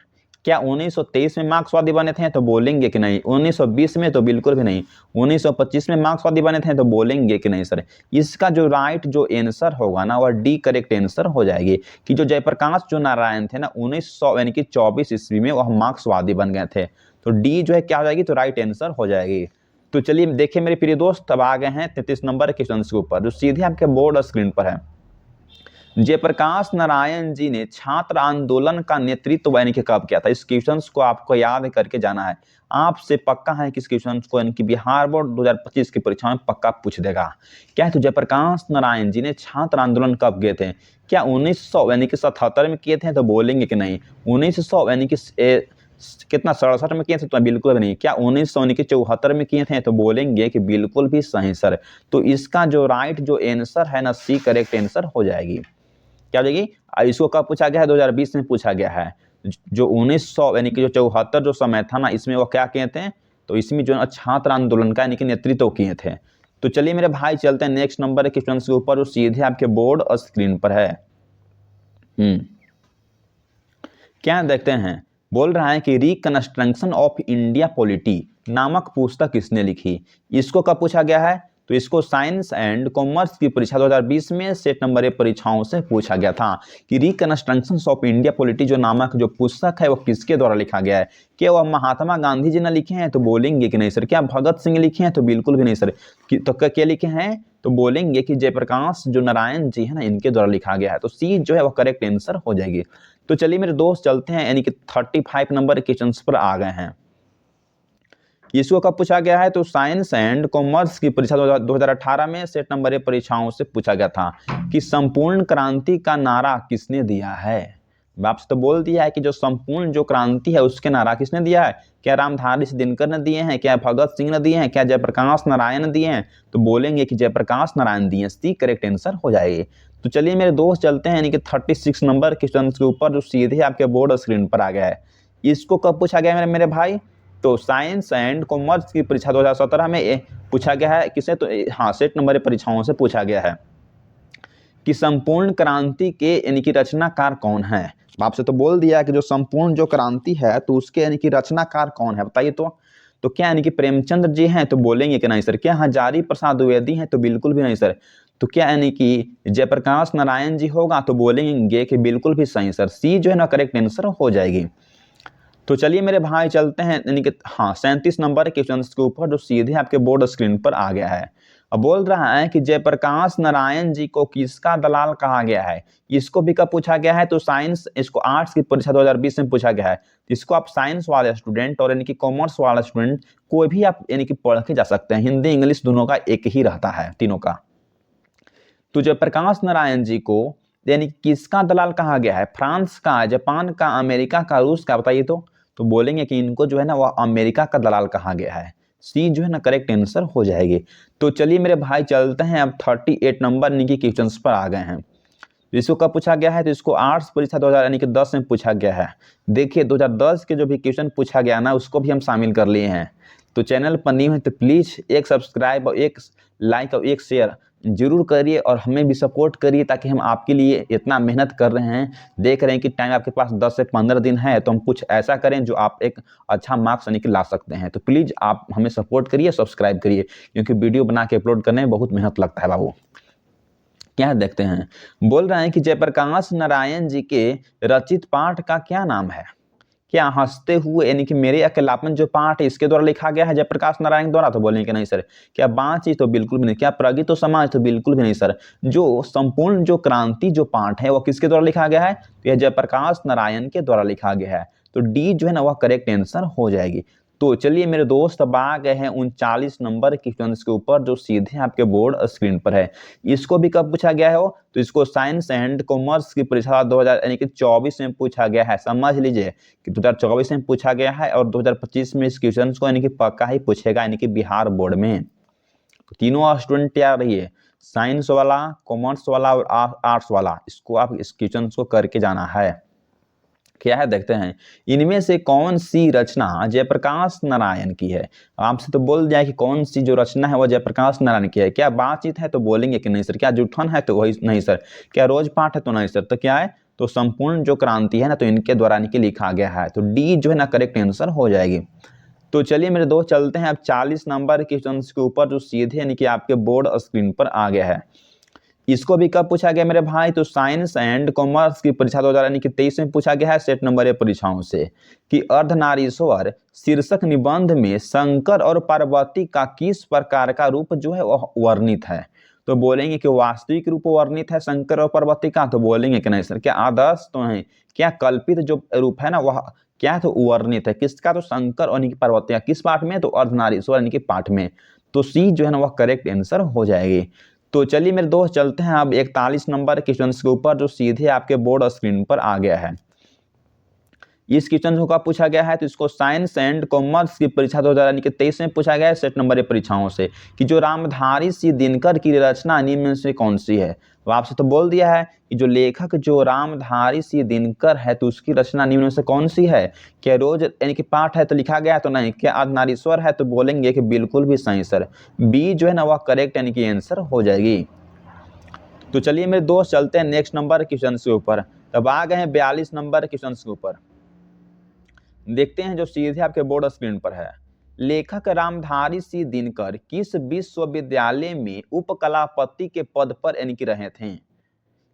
क्या 1923 में मार्क्सवादी बने थे? तो बोलेंगे कि नहीं। 1920 में? तो बिल्कुल भी नहीं। 1925 में मार्क्सवादी बने थे? तो बोलेंगे कि नहीं सर। इसका जो राइट जो आंसर होगा ना वह डी करेक्ट आंसर हो जाएगी, कि जो जयप्रकाश जो नारायण थे ना 1900 यानी कि 24 ईस्वी में वह मार्क्सवादी बन गए थे। तो डी जो है क्या हो जाएगी? तो राइट आंसर हो जाएगी। तो चलिए देखिए मेरे प्रिय दोस्त अब आ गए हैं 33 नंबर क्वेश्चन के ऊपर जो सीधे आपके बोर्ड स्क्रीन पर है। जयप्रकाश नारायण जी ने छात्र आंदोलन का नेतृत्व यानी कि कब किया था? इस क्वेश्चन को आपको याद करके जाना है। आपसे पक्का है कि इस क्वेश्चन को यानी कि बिहार बोर्ड 2025 की परीक्षा में पक्का पूछ देगा। क्या है? तो जयप्रकाश नारायण जी ने छात्र आंदोलन कब किए थे? क्या 1900 यानी कि 77 में किए थे? तो बोलेंगे कि नहीं। 1900 यानी कि कितना 67 में किए थे? तो बिल्कुल भी नहीं। क्या 1900 यानी कि 74 में किए थे? तो बोलेंगे कि बिल्कुल भी सही सर। तो इसका जो राइट जो आंसर है ना सी करेक्ट आंसर हो जाएगी। क्या हो जाएगी? इसको कब पूछा गया है? 2020 में पूछा गया है। जो 1900 यानी कि जो 74 जो समय था ना इसमें वो क्या किए थे? तो इसमें जो छात्र आंदोलन का यानी कि नेतृत्व किए थे। तो चलिए मेरे भाई चलते हैं नेक्स्ट नंबर के क्वेश्चन के ऊपर जो सीधे आपके बोर्ड और स्क्रीन पर है। क्या देखते हैं। बोल रहा है कि रिकंस्ट्रक्शन ऑफ इंडिया पॉलिटी नामक पुस्तक किसने लिखी? इसको कब पूछा गया है? तो इसको साइंस एंड कॉमर्स की परीक्षा 2020 में सेट नंबर 1 परीक्षाओं से पूछा गया था कि रिकंस्ट्रक्शन ऑफ इंडिया पॉलिटी जो नामक जो पुस्तक है वो किसके द्वारा लिखा गया है? क्या वह महात्मा गांधी जी ने लिखे हैं? तो बोलेंगे कि नहीं सर। क्या भगत सिंह लिखे हैं? तो बिल्कुल भी नहीं सर। तो क्या लिखे हैं? तो बोलेंगे कि जयप्रकाश जो नारायण जी है ना इनके द्वारा लिखा गया है। तो सी जो है वो करेक्ट आंसर हो जाएगी। तो चलिए मेरे दोस्त चलते हैं यानी कि 35 नंबर क्वेश्चन पर आ गए हैं। इसको कब पूछा गया है? तो साइंस एंड कॉमर्स की परीक्षा 2018 में सेट नंबर 1 परीक्षाओं से पूछा गया था कि संपूर्ण क्रांति का नारा किसने दिया है? आपसे तो बोल दिया है कि जो संपूर्ण जो क्रांति है उसके नारा किसने दिया है? क्या रामधारी दिनकर ने दिए हैं? क्या भगत सिंह ने दिए हैं? क्या जयप्रकाश नारायण दिए हैं? तो बोलेंगे कि जयप्रकाश नारायण दिए। सी करेक्ट आंसर हो जाएगी। तो चलिए मेरे दोस्त चलते हैं यानी कि 36 नंबर क्वेश्चन के ऊपर जो सीधे आपके बोर्ड स्क्रीन पर आ गया है। इसको कब पूछा गया है मेरे भाई? तो साइंस एंड कॉमर्स की परीक्षा 2017 में पूछा गया है। किसे? तो सेट नंबर परीक्षाओं से पूछा गया है कि संपूर्ण क्रांति के यानी कि रचनाकार कौन है? आपसे तो बोल दिया है कि जो संपूर्ण जो क्रांति है तो उसके यानी कि रचनाकार कौन है बताइए। तो क्या यानी कि प्रेमचंद्र जी हैं? तो बोलेंगे कि नहीं सर। क्या हजारी प्रसाद द्विवेदी हैं? तो बिल्कुल भी नहीं सर। तो क्या यानी कि जयप्रकाश नारायण जी होगा? तो बोलेंगे कि बिल्कुल भी सही सर। सी जो है ना करेक्ट आंसर हो जाएगी। तो चलिए मेरे भाई चलते हैं यानी कि 37 नंबर क्वेश्चन के ऊपर जो सीधे आपके बोर्ड स्क्रीन पर आ गया है। अब बोल रहा है कि जयप्रकाश नारायण जी को किसका दलाल कहा गया है। इसको भी कब पूछा गया है, तो साइंस, इसको आर्ट्स की परीक्षा 2020 में पूछा गया है। इसको आप साइंस वाले स्टूडेंट और यानी कि कॉमर्स वाला स्टूडेंट कोई भी आप यानी कि पढ़ के जा सकते हैं। हिंदी इंग्लिश दोनों का एक ही रहता है, तीनों का। तो जयप्रकाश नारायण जी को यानी किसका दलाल कहा गया है, फ्रांस का, जापान का, अमेरिका का, रूस का, बताइए। तो बोलेंगे कि इनको जो है ना वह अमेरिका का दलाल कहा गया है। सी जो है ना करेक्ट आंसर हो जाएगी। तो चलिए मेरे भाई चलते हैं अब 38 नंबर निकी क्वेश्चंस पर आ गए हैं। इसको कब पूछा गया है, तो इसको आर्ट्स परीक्षा 2010 में पूछा गया है। देखिए 2010 के जो भी क्वेश्चन पूछा गया ना उसको भी हम शामिल कर लिए हैं। तो चैनल पर न्यू है तो प्लीज एक सब्सक्राइब और एक लाइक और एक शेयर जरूर करिए और हमें भी सपोर्ट करिए, ताकि हम आपके लिए इतना मेहनत कर रहे हैं। देख रहे हैं कि टाइम आपके पास 10 से 15 दिन है, तो हम कुछ ऐसा करें जो आप एक अच्छा मार्क्स यानी कि ला सकते हैं। तो प्लीज आप हमें सपोर्ट करिए, सब्सक्राइब करिए, क्योंकि वीडियो बना के अपलोड करने में बहुत मेहनत लगता है बाबू। क्या देखते हैं, बोल रहे हैं कि जयप्रकाश नारायण जी के रचित पाठ का क्या नाम है। क्या हंसते हुए यानी कि मेरे अकेलापन जो पाठ है इसके द्वारा लिखा गया है जयप्रकाश नारायण द्वारा, तो बोलेंगे नहीं सर। क्या बाँची, तो बिल्कुल भी नहीं। क्या प्रगति तो समाज, तो बिल्कुल भी नहीं सर। जो संपूर्ण जो क्रांति जो पाठ है वो किसके द्वारा लिखा गया है, तो यह जयप्रकाश नारायण के द्वारा लिखा गया है। तो डी जो है ना वह करेक्ट आंसर हो जाएगी। तो चलिए मेरे दोस्त अब आ गए हैं 39 नंबर क्वेश्चन के ऊपर, जो सीधे आपके बोर्ड स्क्रीन पर है। इसको भी कब पूछा गया है हो, तो इसको साइंस एंड कॉमर्स की परीक्षा 2000 यानी कि 24 में पूछा गया है। समझ लीजिए कि 2024 में पूछा गया है और 2025 में इस क्वेश्चन को यानी कि पक्का ही पूछेगा, यानी कि बिहार बोर्ड में। तो तीनों स्टूडेंट तैयार रहिए, साइंस वाला, कॉमर्स वाला और आर्ट्स वाला, इसको आप इस क्वेश्चन को करके जाना है। क्या है देखते हैं, इनमें से कौन सी रचना जयप्रकाश नारायण की है। आपसे तो बोल दिया कि कौन सी जो रचना है वो जयप्रकाश नारायण की है। क्या बातचीत है, तो बोलेंगे कि नहीं सर। क्या जूठन है, तो वही नहीं सर। क्या रोज पाठ है, तो नहीं सर। तो क्या है, तो संपूर्ण जो क्रांति है ना तो इनके द्वारा लिखा गया है। तो डी जो है ना करेक्ट आंसर हो जाएगी। तो चलिए मेरे दोस्त चलते हैं अब 40 नंबर क्वेश्चन के ऊपर, जो सीधे यानी कि आपके बोर्ड स्क्रीन पर आ गया है। इसको भी कब पूछा गया मेरे भाई, तो साइंस एंड कॉमर्स की परीक्षा 2023 में पूछा गया है, सेट नंबर 1 परीक्षाओं से, कि अर्धनारीश्वर शीर्षक निबंध में शंकर और पार्वती का किस प्रकार का रूप जो है वह वर्णित है। तो बोलेंगे कि वास्तविक रूप वर्णित है शंकर और पार्वती का, तो बोलेंगे कि नहीं सर। क्या आदर्श तो है, क्या कल्पित जो रूप है ना वह क्या तो वर्णित है किसका, तो शंकर और पार्वती का। किस पाठ में, तो अर्धनारीश्वर यानी कि पाठ में। तो सी जो है ना वह करेक्ट आंसर हो जाएगी। तो चलिए मेरे दोस्त चलते हैं अब 41 नंबर क्वेश्चन के ऊपर, जो सीधे आपके बोर्ड स्क्रीन पर आ गया है। इस क्वेश्चन को कब पूछा गया है, तो इसको साइंस एंड कॉमर्स की परीक्षा 2023 में पूछा गया है, सेट नंबर 1 परीक्षाओं से, कि जो रामधारी सी दिनकर की रचना निम्न में से कौन सी है। तो आपसे तो बोल दिया है कि जो लेखक जो रामधारी सी दिनकर है तो उसकी रचना निम्न में से कौन सी है। क्या रोज यानी कि पाठ है, तो लिखा गया, तो नहीं। क्या अर्धनारीश्वर है, तो बोलेंगे कि बिल्कुल भी सही सर। बी जो है ना वह करेक्ट यानी कि आंसर हो जाएगी। तो चलिए मेरे दोस्त चलते हैं नेक्स्ट नंबर क्वेश्चन के ऊपर। तब आ गए हैं 42 नंबर क्वेश्चन के ऊपर। देखते हैं जो सीधे आपके बोर्ड स्क्रीन पर है। लेखक रामधारी सी दिनकर किस विश्वविद्यालय में उपकलापति के पद पर यानी कि रहे थे।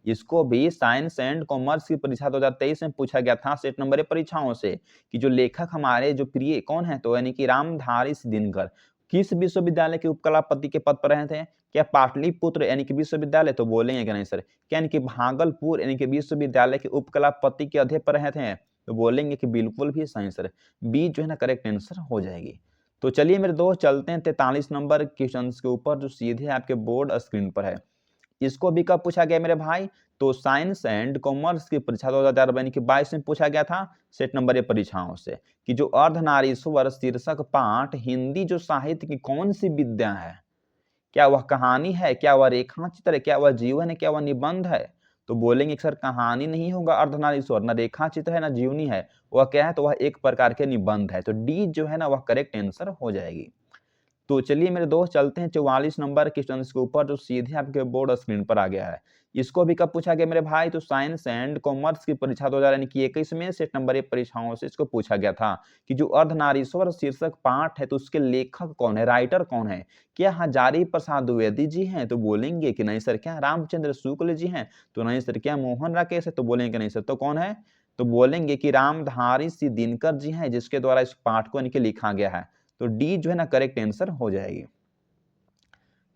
इसको भी साइंस एंड कॉमर्स की परीक्षा 2023 में पूछा गया था, सेट नंबर 1 परीक्षाओं से, कि जो लेखक हमारे जो प्रिय कौन है, तो यानी कि रामधारी सी दिनकर किस विश्वविद्यालय के उपकलापति के पद पर रहे थे। क्या पाटलिपुत्र यानी कि विश्वविद्यालय, तो बोलेंगे कि नहीं सर। क्या यानी कि भागलपुर यानी कि विश्वविद्यालय के उपकलापति के अध्यक्ष पर रहे थे, तो बोलेंगे कि बिल्कुल भी सही सर। बी जो है ना करेक्ट आंसर हो जाएगी। तो चलिए मेरे दोस्त चलते हैं 43 नंबर क्वेश्चन के ऊपर, जो सीधे आपके बोर्ड स्क्रीन पर है। इसको भी कब पूछा गया मेरे भाई, तो साइंस एंड कॉमर्स की परीक्षा 2022 में पूछा गया था, सेट नंबर 1 परीक्षाओं से, कि जो अर्धनारीश्वर शीर्षक पाठ हिंदी जो साहित्य की कौन सी विद्या है। क्या वह कहानी है, क्या वह रेखा चित्र है, क्या वह जीवन है, क्या वह निबंध है। तो बोलेंगे सर कहानी नहीं होगा अर्धनारीश्वर, ना रेखा चित्र है ना जीवनी है। वह क्या है, तो वह एक प्रकार के निबंध है। तो डी जो है ना वह करेक्ट आंसर हो जाएगी। तो चलिए मेरे दोस्त चलते हैं 44 नंबर क्वेश्चन के ऊपर, जो सीधे आपके बोर्ड स्क्रीन पर आ गया है। इसको भी कब पूछा गया मेरे भाई, तो साइंस एंड कॉमर्स की परीक्षा 2021 में सेट नंबर 1 परीक्षाओं से इसको पूछा गया था, कि जो अर्धनारीश्वर शीर्षक पाठ है तो उसके लेखक कौन है, राइटर कौन है। क्या हजारी प्रसाद द्विवेदी जी हैं, तो बोलेंगे कि नहीं सर। क्या रामचंद्र शुक्ल जी हैं, तो नहीं सर। क्या मोहन राकेश है, तो बोलेंगे नहीं सर। तो कौन है, तो बोलेंगे कि रामधारी सी दिनकर जी हैं, जिसके द्वारा इस पाठ को लिखा गया है। तो डी जो है ना करेक्ट आंसर हो जाएगी।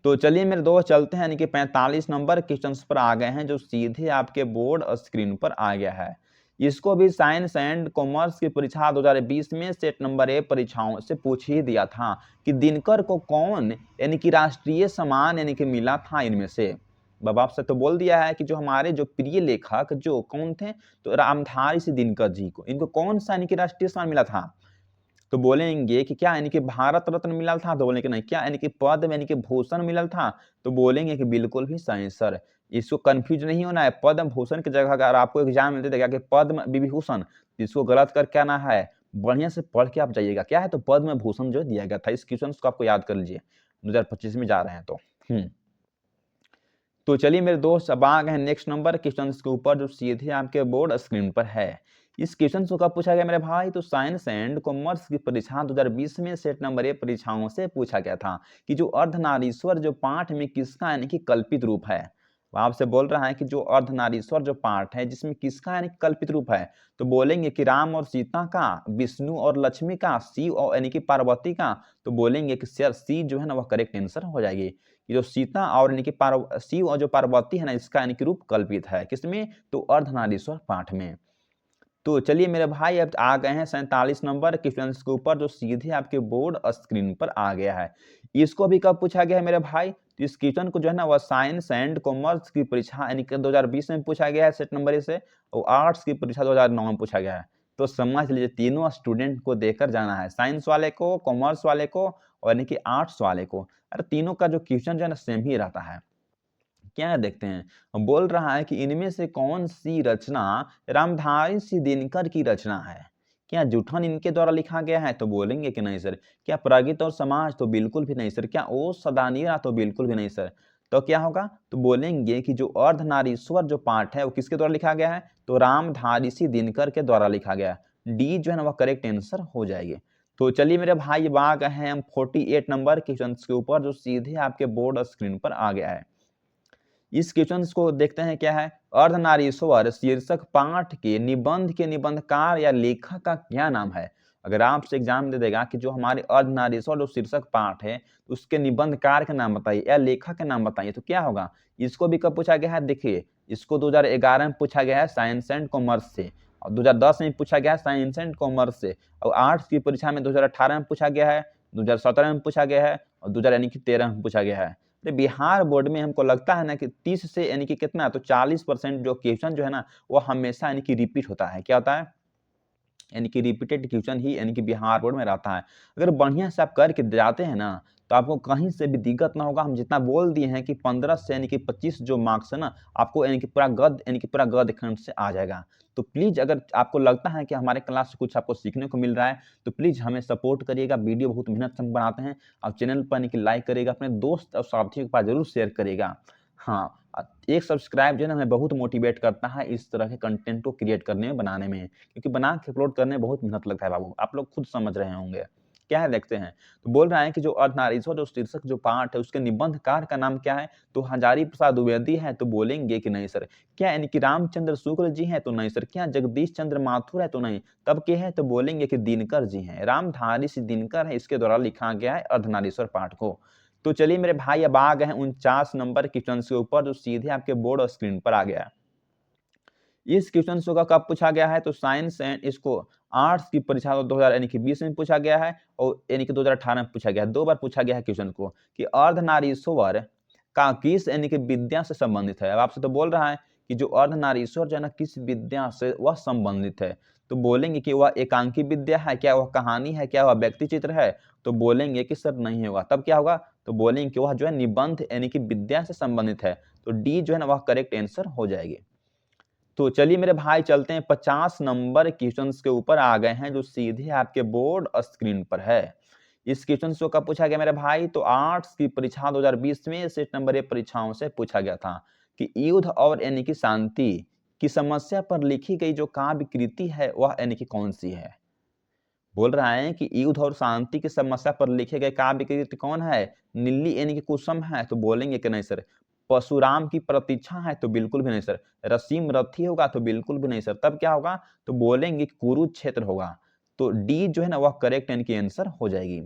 तो चलिए मेरे दोस्त चलते हैं यानी कि 45 नंबर क्वेश्चंस पर आ गए हैं जो सीधे आपके बोर्ड स्क्रीन पर आ गया है। इसको भी साइंस एंड कॉमर्स की परीक्षा 2020 में सेट नंबर ए परीक्षाओं से पूछ ही दिया था कि दिनकर को कौन यानी कि राष्ट्रीय सम्मान यानी कि मिला था इनमें से। बाप से तो बोल दिया है कि जो हमारे जो प्रिय लेखक जो कौन थे, तो रामधारी सिंह दिनकर जी को, इनको कौन सा यानी कि राष्ट्रीय सम्मान मिला था। तो बोलेंगे कि क्या यानी कि भारत रत्न मिला था, तो बोलेंगे कि नहीं। क्या यानी कि पद्म यानी कि भूषण मिला था, तो बोलेंगे कि बिल्कुल भी सही सर। इसको कंफ्यूज नहीं होना है। पद्म भूषण की जगह अगर आपको एग्जाम में दे देगा कि पद्म विभूषण, इसको गलत कर क्या ना है, बढ़िया से पढ़ के आप जाइएगा क्या है, तो पद्म भूषण जो दिया गया था। इस क्वेश्चन को आपको याद कर लीजिए, 2025 में जा रहे हैं तो। तो चलिए मेरे दोस्त अब आ गए हैं नेक्स्ट नंबर क्वेश्चन के ऊपर जो सीधे आपके बोर्ड स्क्रीन पर है। इस क्वेश्चन को कब पूछा गया मेरे भाई, तो साइंस एंड कॉमर्स की परीक्षा 2020 में सेट नंबर ए परीक्षाओं से पूछा गया था कि जो अर्धनारीश्वर जो पाठ में किसका यानी कि कल्पित रूप है। आपसे बोल रहा है कि जो अर्धनारीश्वर जो पाठ है जिसमें किसका यानी कि कल्पित रूप है, तो बोलेंगे कि राम और सीता का, विष्णु और लक्ष्मी का, शिव और यानी कि पार्वती का, तो बोलेंगे कि सर सी जो है ना वह करेक्ट आंसर हो जाएगी। ये जो सीता और यानी कि शिव और जो पार्वती है ना, इसका यानी कि रूप कल्पित है किसमें, तो अर्धनारीश्वर पाठ में। तो चलिए मेरे भाई अब आ गए हैं 47 नंबर क्वेश्चन के ऊपर जो सीधे आपके बोर्ड स्क्रीन पर आ गया है। इसको भी कब पूछा गया है मेरे भाई, तो इस क्वेश्चन को जो है ना वह साइंस एंड कॉमर्स की परीक्षा यानी कि 2020 में पूछा गया है सेट नंबर ए से, और आर्ट्स की परीक्षा 2009 में पूछा गया है। तो समझ लीजिए तीनों स्टूडेंट को देकर जाना है, साइंस वाले को, कॉमर्स वाले को और यानी कि आर्ट्स वाले को। अरे तीनों का जो क्वेश्चन जो है ना सेम ही रहता है। क्या देखते हैं, बोल रहा है कि इनमें से कौन सी रचना रामधारी सिंह दिनकर की रचना है। क्या जूठन इनके द्वारा लिखा गया है, तो बोलेंगे कि नहीं सर। क्या प्रागित और समाज, तो बिल्कुल भी नहीं सर। क्या ओ सदानीरा, तो बिल्कुल भी नहीं सर। तो क्या होगा, तो बोलेंगे कि जो अर्धनारीश्वर जो पाठ है वो किसके द्वारा लिखा गया है, तो रामधारी सिंह दिनकर के द्वारा लिखा गया है। डी जो है ना वह करेक्ट आंसर हो जाएगी। तो चलिए मेरे भाई अब आ गए हैं हम 48 नंबर क्वेश्चन के ऊपर जो सीधे आपके बोर्ड स्क्रीन पर आ गया है। इस क्वेश्चन को देखते हैं क्या है, अर्धनारीश्वर शीर्षक पाठ के निबंधकार या लेखक का क्या नाम है। अगर आपसे एग्जाम दे देगा कि जो हमारे अर्धनारीश्वर जो शीर्षक पाठ है उसके निबंधकार का नाम बताइए या लेखक का नाम बताइए, तो क्या होगा। इसको भी कब पूछा गया है, देखिए इसको 2011 में पूछा गया है साइंस एंड कॉमर्स से, और 2010 में पूछा गया है साइंस एंड कॉमर्स से, और आर्ट्स की परीक्षा में 2018 में पूछा गया है, 2017 में पूछा गया है और 2013 में पूछा गया है। तो बिहार बोर्ड में हमको लगता है ना कि 30 से यानी कि कितना, तो 40% जो क्वेश्चन जो है ना वो हमेशा यानी कि रिपीट होता है। क्या होता है, यानी कि रिपीटेड क्वेश्चन ही यानी कि बिहार बोर्ड में रहता है। अगर बढ़िया से आप करके जाते हैं ना तो आपको कहीं से भी दिक्कत ना होगा। हम जितना बोल दिए हैं कि 15 से यानी कि 25 जो मार्क्स है ना आपको यानी कि पूरा गद्य यानी कि पूरा गद्य खंड से आ जाएगा। तो प्लीज अगर आपको लगता है कि हमारे क्लास से कुछ आपको सीखने को मिल रहा है तो प्लीज हमें सपोर्ट करिएगा। वीडियो बहुत मेहनत से हम बनाते हैं। आप चैनल पर यानी कि लाइक करिएगा, अपने दोस्त और साथियों के पास जरूर शेयर करिएगा। हाँ, एक सब्सक्राइब जो है ना हमें बहुत मोटिवेट करता है इस तरह के कंटेंट को क्रिएट करने में, बनाने में, क्योंकि बना के अपलोड करने में बहुत मेहनत लगता है बाबू, आप लोग खुद समझ रहे होंगे। क्या है देखते हैं, तो बोल रहा है कि जो अर्धनारीश्वर जो शीर्षक जो पाठ है उसके निबंधकार का नाम क्या है, तो हजारी प्रसाद द्विवेदी है, तो बोलेंगे कि नहीं सर। क्या यानी कि रामचंद्र शुक्ल जी हैं, तो नहीं सर। क्या जगदीश चंद्र माथुर है, तो नहीं। तब के है, तो बोलेंगे कि दिनकर जी हैं, रामधारी सिंह दिनकर है, इसके द्वारा लिखा गया है अर्धनारीश्वर पाठ को। तो चलिए मेरे भाई अब आ गए हैं 49 नंबर क्वेश्चन के ऊपर जो सीधे आपके बोर्ड और स्क्रीन पर आ गया है। इस क्वेश्चन का कब पूछा गया है, तो साइंस एंड इसको आर्ट्स की परीक्षा 2000 यानी कि 20 में पूछा गया है और यानी कि 2018 में पूछा गया है। 2 बार पूछा गया है क्वेश्चन को कि अर्धनारीश्वर का किस यानी कि विद्या से संबंधित है। अब आपसे तो बोल रहा है कि जो अर्धनारीश्वर जो है ना किस विद्या से वह संबंधित है, तो बोलेंगे कि वह एकांकी विद्या है, क्या वह कहानी है, क्या वह व्यक्ति चित्र है, तो बोलेंगे कि सर नहीं होगा। तब क्या होगा, तो बोलेंगे कि वह जो है निबंध यानी कि विद्या से संबंधित है, तो डी जो है ना वह करेक्ट आंसर हो जाएगी। तो चलिए मेरे भाई चलते हैं 50 नंबर क्वेश्चंस के ऊपर आ गए हैं जो सीधे आपके बोर्ड स्क्रीन पर है। इस क्वेश्चन को कब पूछा गया मेरे भाई, तो आर्ट्स की परीक्षा 2020 में सेट नंबर ए परीक्षाओं से पूछा गया था कि युद्ध और यानी कि शांति की समस्या पर लिखी गई जो काव्य कृति है वह यानी कि कौन सी है। बोल रहा है कि युद्ध और शांति की समस्या पर लिखे गए काव्य कृति कौन है, नीली यानी कि कुसुम है, तो बोलेंगे कि नहीं सर। परशुराम की प्रतीक्षा है, तो बिल्कुल भी नहीं सर। रसीम रथी होगा, तो बिल्कुल भी नहीं सर। तब क्या होगा, तो बोलेंगे कुरुक्षेत्र होगा। तो डी जो है ना वह करेक्ट यानी कि आंसर हो जाएगी।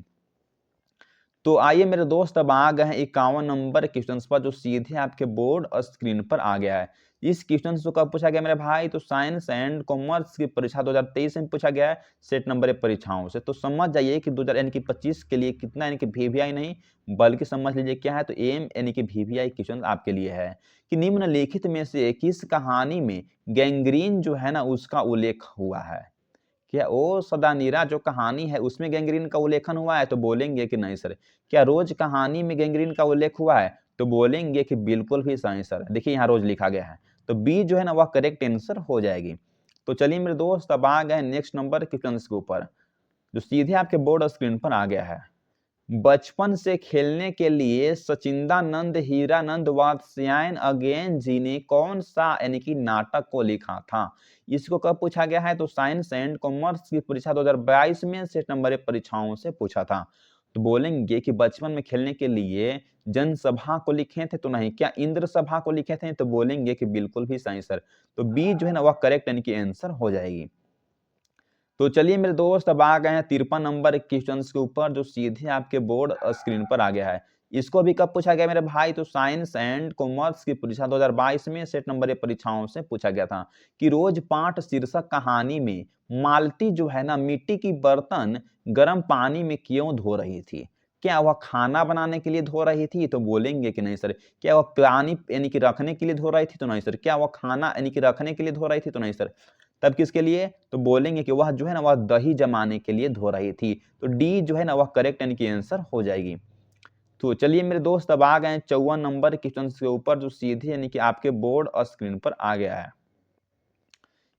तो आइए मेरे दोस्त अब आ गए हैं 51 नंबर क्वेश्चन पर, जो सीधे आपके बोर्ड और स्क्रीन पर आ गया है। इस क्वेश्चन को कब पूछा गया मेरे भाई? तो साइंस एंड कॉमर्स की परीक्षा 2023 में पूछा गया है, सेट नंबर परीक्षाओं से। तो समझ जाइए कि 2000 यानी कि 25 के लिए कितना, यानी कि वीवीआई नहीं बल्कि समझ लीजिए क्या है, तो एम यानी कि वीवीआई क्वेश्चन आपके लिए है कि निम्नलिखित में से किस कहानी में गैंग्रीन जो है ना उसका उल्लेख हुआ है? क्या ओ सदानीरा जो कहानी है उसमें गैंग्रीन का उल्लेखन हुआ है? तो बोलेंगे कि नहीं सर। क्या रोज कहानी में गैंग्रीन का उल्लेख हुआ है? तो बोलेंगे कि बिल्कुल भी सही सर। देखिए यहाँ रोज लिखा गया है, तो बी जो है ना वह करेक्ट आंसर हो जाएगी। तो चलिए मेरे दोस्त अब आ गए नेक्स्ट नंबर क्वेश्चन के ऊपर, जो सीधे आपके बोर्ड और स्क्रीन पर आ गया है। बचपन से खेलने के लिए सचिंदानंद हीरानंद वात्स्यायन अगेन जी ने कौन सा यानी कि नाटक को लिखा था? इसको कब पूछा गया है? तो साइंस एंड कॉमर्स की परीक्षा 2022 में सेट नंबर परीक्षाओं से पूछा था। तो बोलेंगे कि बचपन में खेलने के लिए जनसभा को लिखे थे, तो नहीं। क्या इंद्र सभा को लिखे थे? तो बोलेंगे कि बिल्कुल भी सही सर। तो बी जो है ना वह करेक्ट यानी कि आंसर हो जाएगी। तो चलिए मेरे दोस्त अब आ गए हैं 53 नंबर क्वेश्चन के ऊपर, जो सीधे आपके बोर्ड और स्क्रीन पर आ गया है। इसको भी कब पूछा गया मेरे भाई? तो साइंस एंड कॉमर्स की परीक्षा 2022 में सेट नंबर परीक्षाओं से पूछा गया था कि रोज पाठ शीर्षक कहानी में मालती जो है ना मिट्टी की बर्तन गर्म पानी में क्यों धो रही थी? क्या वह खाना बनाने के लिए धो रही थी? तो बोलेंगे कि नहीं सर। क्या वह पानी यानी कि रखने के लिए धो रही थी? तो नहीं सर। क्या वह खाना यानी कि रखने के लिए धो रही थी? तो नहीं सर। तब किसके लिए? तो बोलेंगे कि वह जो है ना वह दही जमाने के लिए धो रही थी। तो डी जो है ना वह करेक्ट यानी कि आंसर हो जाएगी। तो चलिए मेरे दोस्त अब आ गए 54 नंबर क्वेश्चन के ऊपर, जो सीधे यानी कि आपके बोर्ड और स्क्रीन पर आ गया है।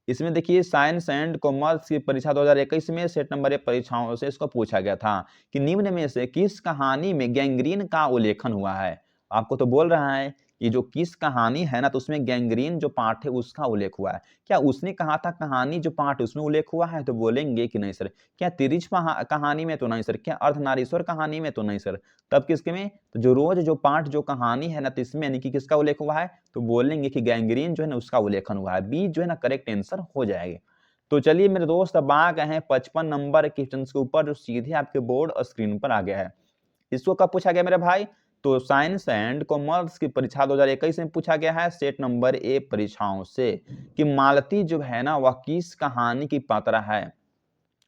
इसमें देखिए साइंस एंड कॉमर्स की परीक्षा 2021 में सेट नंबर परीक्षाओं से इसको पूछा गया था कि निम्न में से किस कहानी में गैंग्रीन का उल्लेखन हुआ है? आपको तो बोल रहा है कि जो किस कहानी है ना, तो उसमें गैंग्रीन जो पार्ट है उसका उल्लेख हुआ है। क्या उसने कहा था कहानी जो पार्ट उसमें उल्लेख हुआ है? तो बोलेंगे कि नहीं सर। क्या तिरिच कहानी में? तो नहीं सर। क्या अर्धनारीश्वर कहानी में? तो नहीं सर। तब किसके में? तो जो रोज जो पार्ट जो कहानी है ना, तो इसमें यानी कि किसका उल्लेख हुआ है? तो बोलेंगे कि गैंग्रीन जो है ना उसका उल्लेखन हुआ है। बी जो है ना करेक्ट आंसर हो जाएगा। तो चलिए मेरे दोस्त अब आ गए हैं 55 नंबर क्वेश्चन के ऊपर, जो सीधे आपके बोर्ड और स्क्रीन पर आ गया है। इसको कब पूछा गया मेरे भाई? तो साइंस एंड कॉमर्स की परीक्षा 2021 में पूछा गया है सेट नंबर ए परीक्षाओं से कि मालती जो है ना वह किस कहानी की पात्रा है?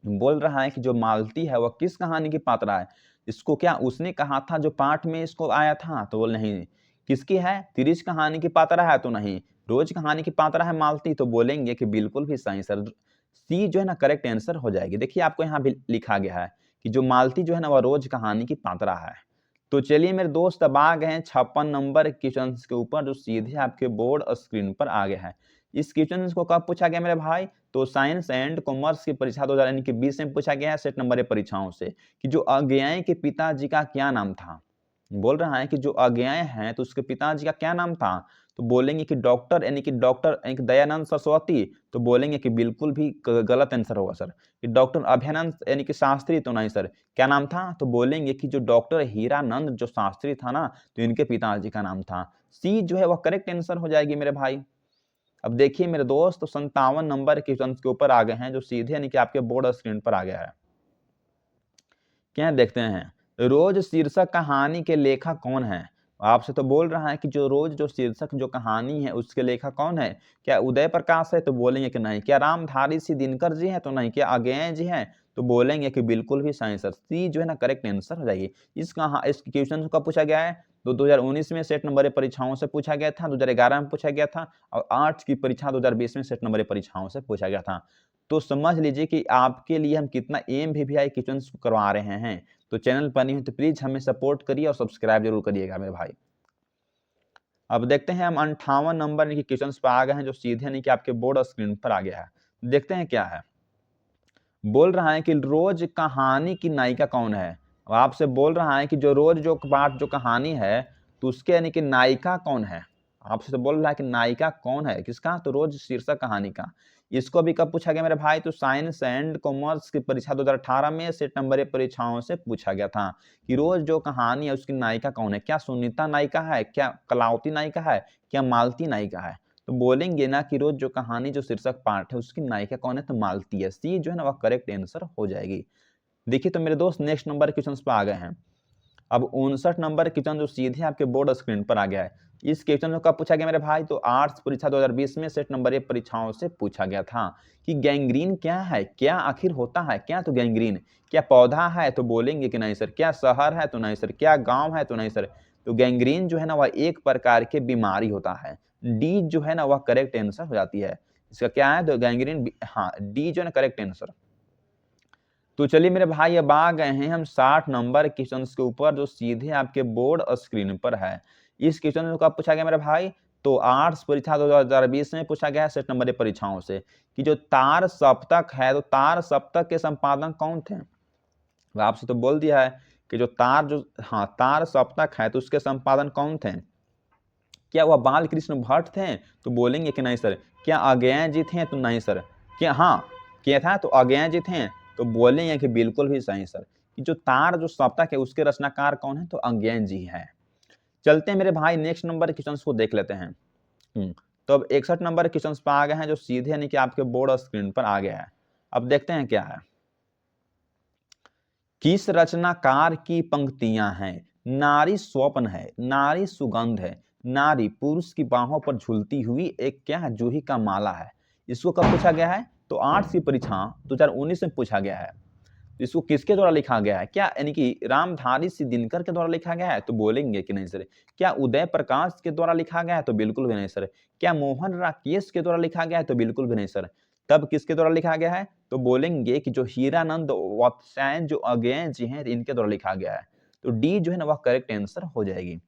बोल रहा है कि जो मालती है वह किस कहानी की पात्रा है? इसको क्या उसने कहा था जो पाठ में इसको आया था? तो बोल नहीं। किसकी है? तिरिच कहानी की पात्रा है? तो नहीं। रोज कहानी की पात्रा है मालती? तो बोलेंगे कि बिल्कुल भी सही सर। सी जो है ना करेक्ट आंसर हो जाएगी। देखिए आपको यहाँ भी लिखा गया है कि जो मालती जो है ना वह रोज कहानी की पात्रा है। तो चलिए मेरे दोस्त अब आ गए हैं 56 नंबर क्वेश्चन के ऊपर, जो सीधे आपके बोर्ड और स्क्रीन पर आ गया है। इस क्वेश्चन को कब पूछा गया मेरे भाई? तो साइंस एंड कॉमर्स की परीक्षा 2020 में पूछा गया है सेट नंबर परीक्षाओं से कि जो अज्ञेय के पिताजी का क्या नाम था? बोल रहा है कि जो अज्ञेय हैं तो उसके पिताजी का क्या नाम था? तो बोलेंगे कि डॉक्टर यानी कि दयानंद सरस्वती। तो बोलेंगे कि बिल्कुल भी गलत आंसर होगा सर। कि डॉक्टर अभ्यानंद यानी कि शास्त्री? तो नहीं सर। क्या नाम था? तो बोलेंगे कि जो डॉक्टर हीरानंद जो शास्त्री था ना, तो इनके पिताजी का नाम था। सी जो है वह करेक्ट आंसर हो जाएगी मेरे भाई। अब देखिए मेरे दोस्त, तो 57 नंबर क्वेश्चन के ऊपर आ गए हैं, जो सीधे यानी कि आपके बोर्ड और स्क्रीन पर आ गया है। क्या देखते हैं? रोज शीर्षक कहानी के लेखक कौन है? आपसे तो बोल रहा है कि जो रोज जो शीर्षक जो कहानी है उसके लेखक कौन है? क्या उदय प्रकाश है? तो बोलेंगे कि नहीं। क्या रामधारी सिंह दिनकर जी है? तो नहीं। क्या अज्ञेय जी हैं? तो बोलेंगे कि बिल्कुल भी सही सर। सी जो है ना करेक्ट आंसर हो जाएगी। इस क्वेश्चन को पूछा गया है तो 2019 में सेट नंबर परीक्षाओं से पूछा गया था, 2011 में पूछा गया था, और आर्ट्स की परीक्षा 2020 में सेट नंबर परीक्षाओं से पूछा गया था। तो समझ लीजिए कि आपके लिए हम कितना एमवीवीआई क्वेश्चंस करवा रहे हैं। तो चैनल पर नहीं हो तो प्लीज हमें सपोर्ट करिए और सब्सक्राइब जरूर करिएगा मेरे भाई। अब देखते हैं हम 58 नंबर के क्वेश्चंस पर आ गए हैं, जो सीधे नहीं कि आपके बोर्ड और स्क्रीन पर आ गया है। देखते हैं क्या है। बोल रहा है कि रोज कहानी की नायिका कौन है? अब आपसे बोल रहा है कि जो रोज जो पाठ जो कहानी है तो उसके यानी कि नायिका कौन है? आपसे तो बोल रहा है कि नायिका कौन है किसका? तो रोज शीर्षक कहानी का। इसको भी कब पूछा गया मेरे भाई? तो साइंस एंड कॉमर्स की परीक्षा 2018 में सेट नंबर परीक्षाओं से पूछा गया था कि रोज जो कहानी है उसकी नायिका कौन है? क्या सुनीता नायिका है? क्या कलावती नायिका है? क्या मालती नायिका है? तो बोलेंगे ना कि रोज जो कहानी जो शीर्षक पाठ है उसकी नायिका कौन है? तो मालती है। सी जो है ना वह करेक्ट आंसर हो जाएगी। देखिए तो मेरे दोस्त नेक्स्ट नंबर क्वेश्चन पे आ गए हैं। अब 59 नंबर क्वेश्चन जो सीधे आपके बोर्ड स्क्रीन पर आ गया है। इस क्वेश्चन को कब पूछा गया मेरे भाई? तो आर्ट्स परीक्षा 2020 में सेट नंबर 1 परीक्षाओं से पूछा गया था कि गैंग्रीन क्या है, क्या आखिर होता है क्या? तो गैंग्रीन क्या पौधा है? तो बोलेंगे कि नहीं सर। क्या शहर है? तो नहीं सर। क्या गांव है? तो नहीं सर। तो गैंग्रीन जो है ना वह एक प्रकार के बीमारी होता है। डी जो है ना वह करेक्ट आंसर हो जाती है। इसका क्या है? तो गैंग्रीन, हाँ डी जो है ना करेक्ट आंसर। तो चलिए मेरे भाई अब आ गए हैं हम 60 नंबर क्वेश्चन के ऊपर जो सीधे आपके बोर्ड स्क्रीन पर है। इस क्वेश्चन को कब पूछा गया मेरे भाई? तो आर्ट्स परीक्षा 2020 में पूछा गया है सेट नंबर 1 परीक्षाओं से कि जो तार सप्तक है, तो तार सप्तक के संपादक कौन थे? आपसे तो बोल दिया है कि जो तार सप्तक है तो उसके संपादन कौन थे? क्या वह बालकृष्ण भट्ट थे? तो बोलेंगे कि नहीं सर। क्या अज्ञेय जी थे? तो नहीं सर। क्या था? तो अज्ञेय जी थे। तो बोलेंगे कि बिल्कुल भी सही सर। कि जो तार जो सप्तक है उसके रचनाकार कौन है? तो अज्ञेय जी है। चलते हैं मेरे भाई नेक्स्ट नंबर क्वेश्चन को देख लेते हैं। तो अब 61 नंबर क्वेश्चन पर आ गए हैं जो सीधे यानी कि आपके बोर्ड स्क्रीन पर आ गया है। अब देखते हैं क्या है। किस रचनाकार की पंक्तियां हैं? नारी स्वप्न है, नारी सुगंध है, नारी पुरुष की बाहों पर झूलती हुई एक क्या है? जूही का माला है। इसको कब पूछा गया है? तो आर्ट्स की परीक्षा 2019 में पूछा गया है। तो इसको किसके द्वारा लिखा गया है? क्या यानी कि रामधारी सिंह दिनकर के द्वारा लिखा गया है? तो बोलेंगे कि नहीं सर। क्या उदय प्रकाश के द्वारा लिखा गया है? तो बिल्कुल भी नहीं सर। क्या मोहन राकेश के द्वारा लिखा गया है? तो बिल्कुल भी नहीं सर। तब किसके द्वारा लिखा गया है? तो बोलेंगे कि जो हीरानंद वात्स्यायन जो अज्ञेय जी हैं इनके द्वारा लिखा गया है। तो डी जो है ना वह करेक्ट आंसर हो जाएगी।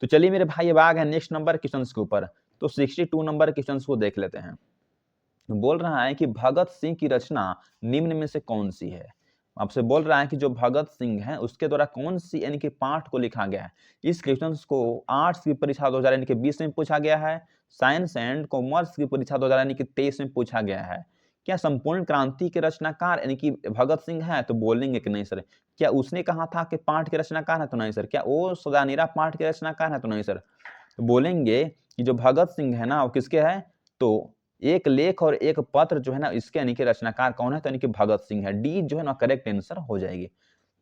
तो चलिए मेरे भाई अब आ गए नेक्स्ट नंबर क्वेश्चन के ऊपर। तो 62 नंबर क्वेश्चन को देख लेते हैं। बोल रहा है कि भगत सिंह की रचना निम्न में से कौन सी है? आपसे बोल रहा है कि जो भगत सिंह है उसके द्वारा कौन सी यानी कि पाठ को लिखा गया है। इस क्वेश्चन को आर्ट्स की परीक्षा 2020 में पूछा गया है। साइंस एंड कॉमर्स की परीक्षा 2023 में पूछा गया है। क्या संपूर्ण क्रांति के रचनाकार यानी कि भगत सिंह है? तो बोलेंगे कि नहीं सर। क्या उसने कहा था कि पाठ के रचनाकार है? तो नहीं सर। क्या वो सदानीरा पाठ के रचनाकार है? तो नहीं सर। तो बोलेंगे कि जो भगत सिंह है ना वो किसके है? तो एक लेख और एक पत्र जो है ना इसके यानी कि रचनाकार कौन है? तो यानी कि भगत सिंह है। डी जो है ना करेक्ट आंसर हो जाएगी।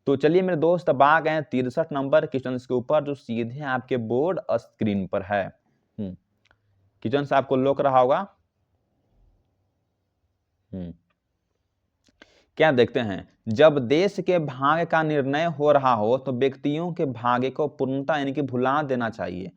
तो चलिए मेरे दोस्त अब आ गए 63 नंबर क्वेश्चन के ऊपर जो सीधे आपके बोर्ड स्क्रीन पर है। क्वेश्चन से आपको लोक रहा होगा। क्या देखते हैं? जब देश के भाग्य का निर्णय हो रहा हो तो व्यक्तियों के भाग्य को पूर्णता यानी कि भुला देना चाहिए।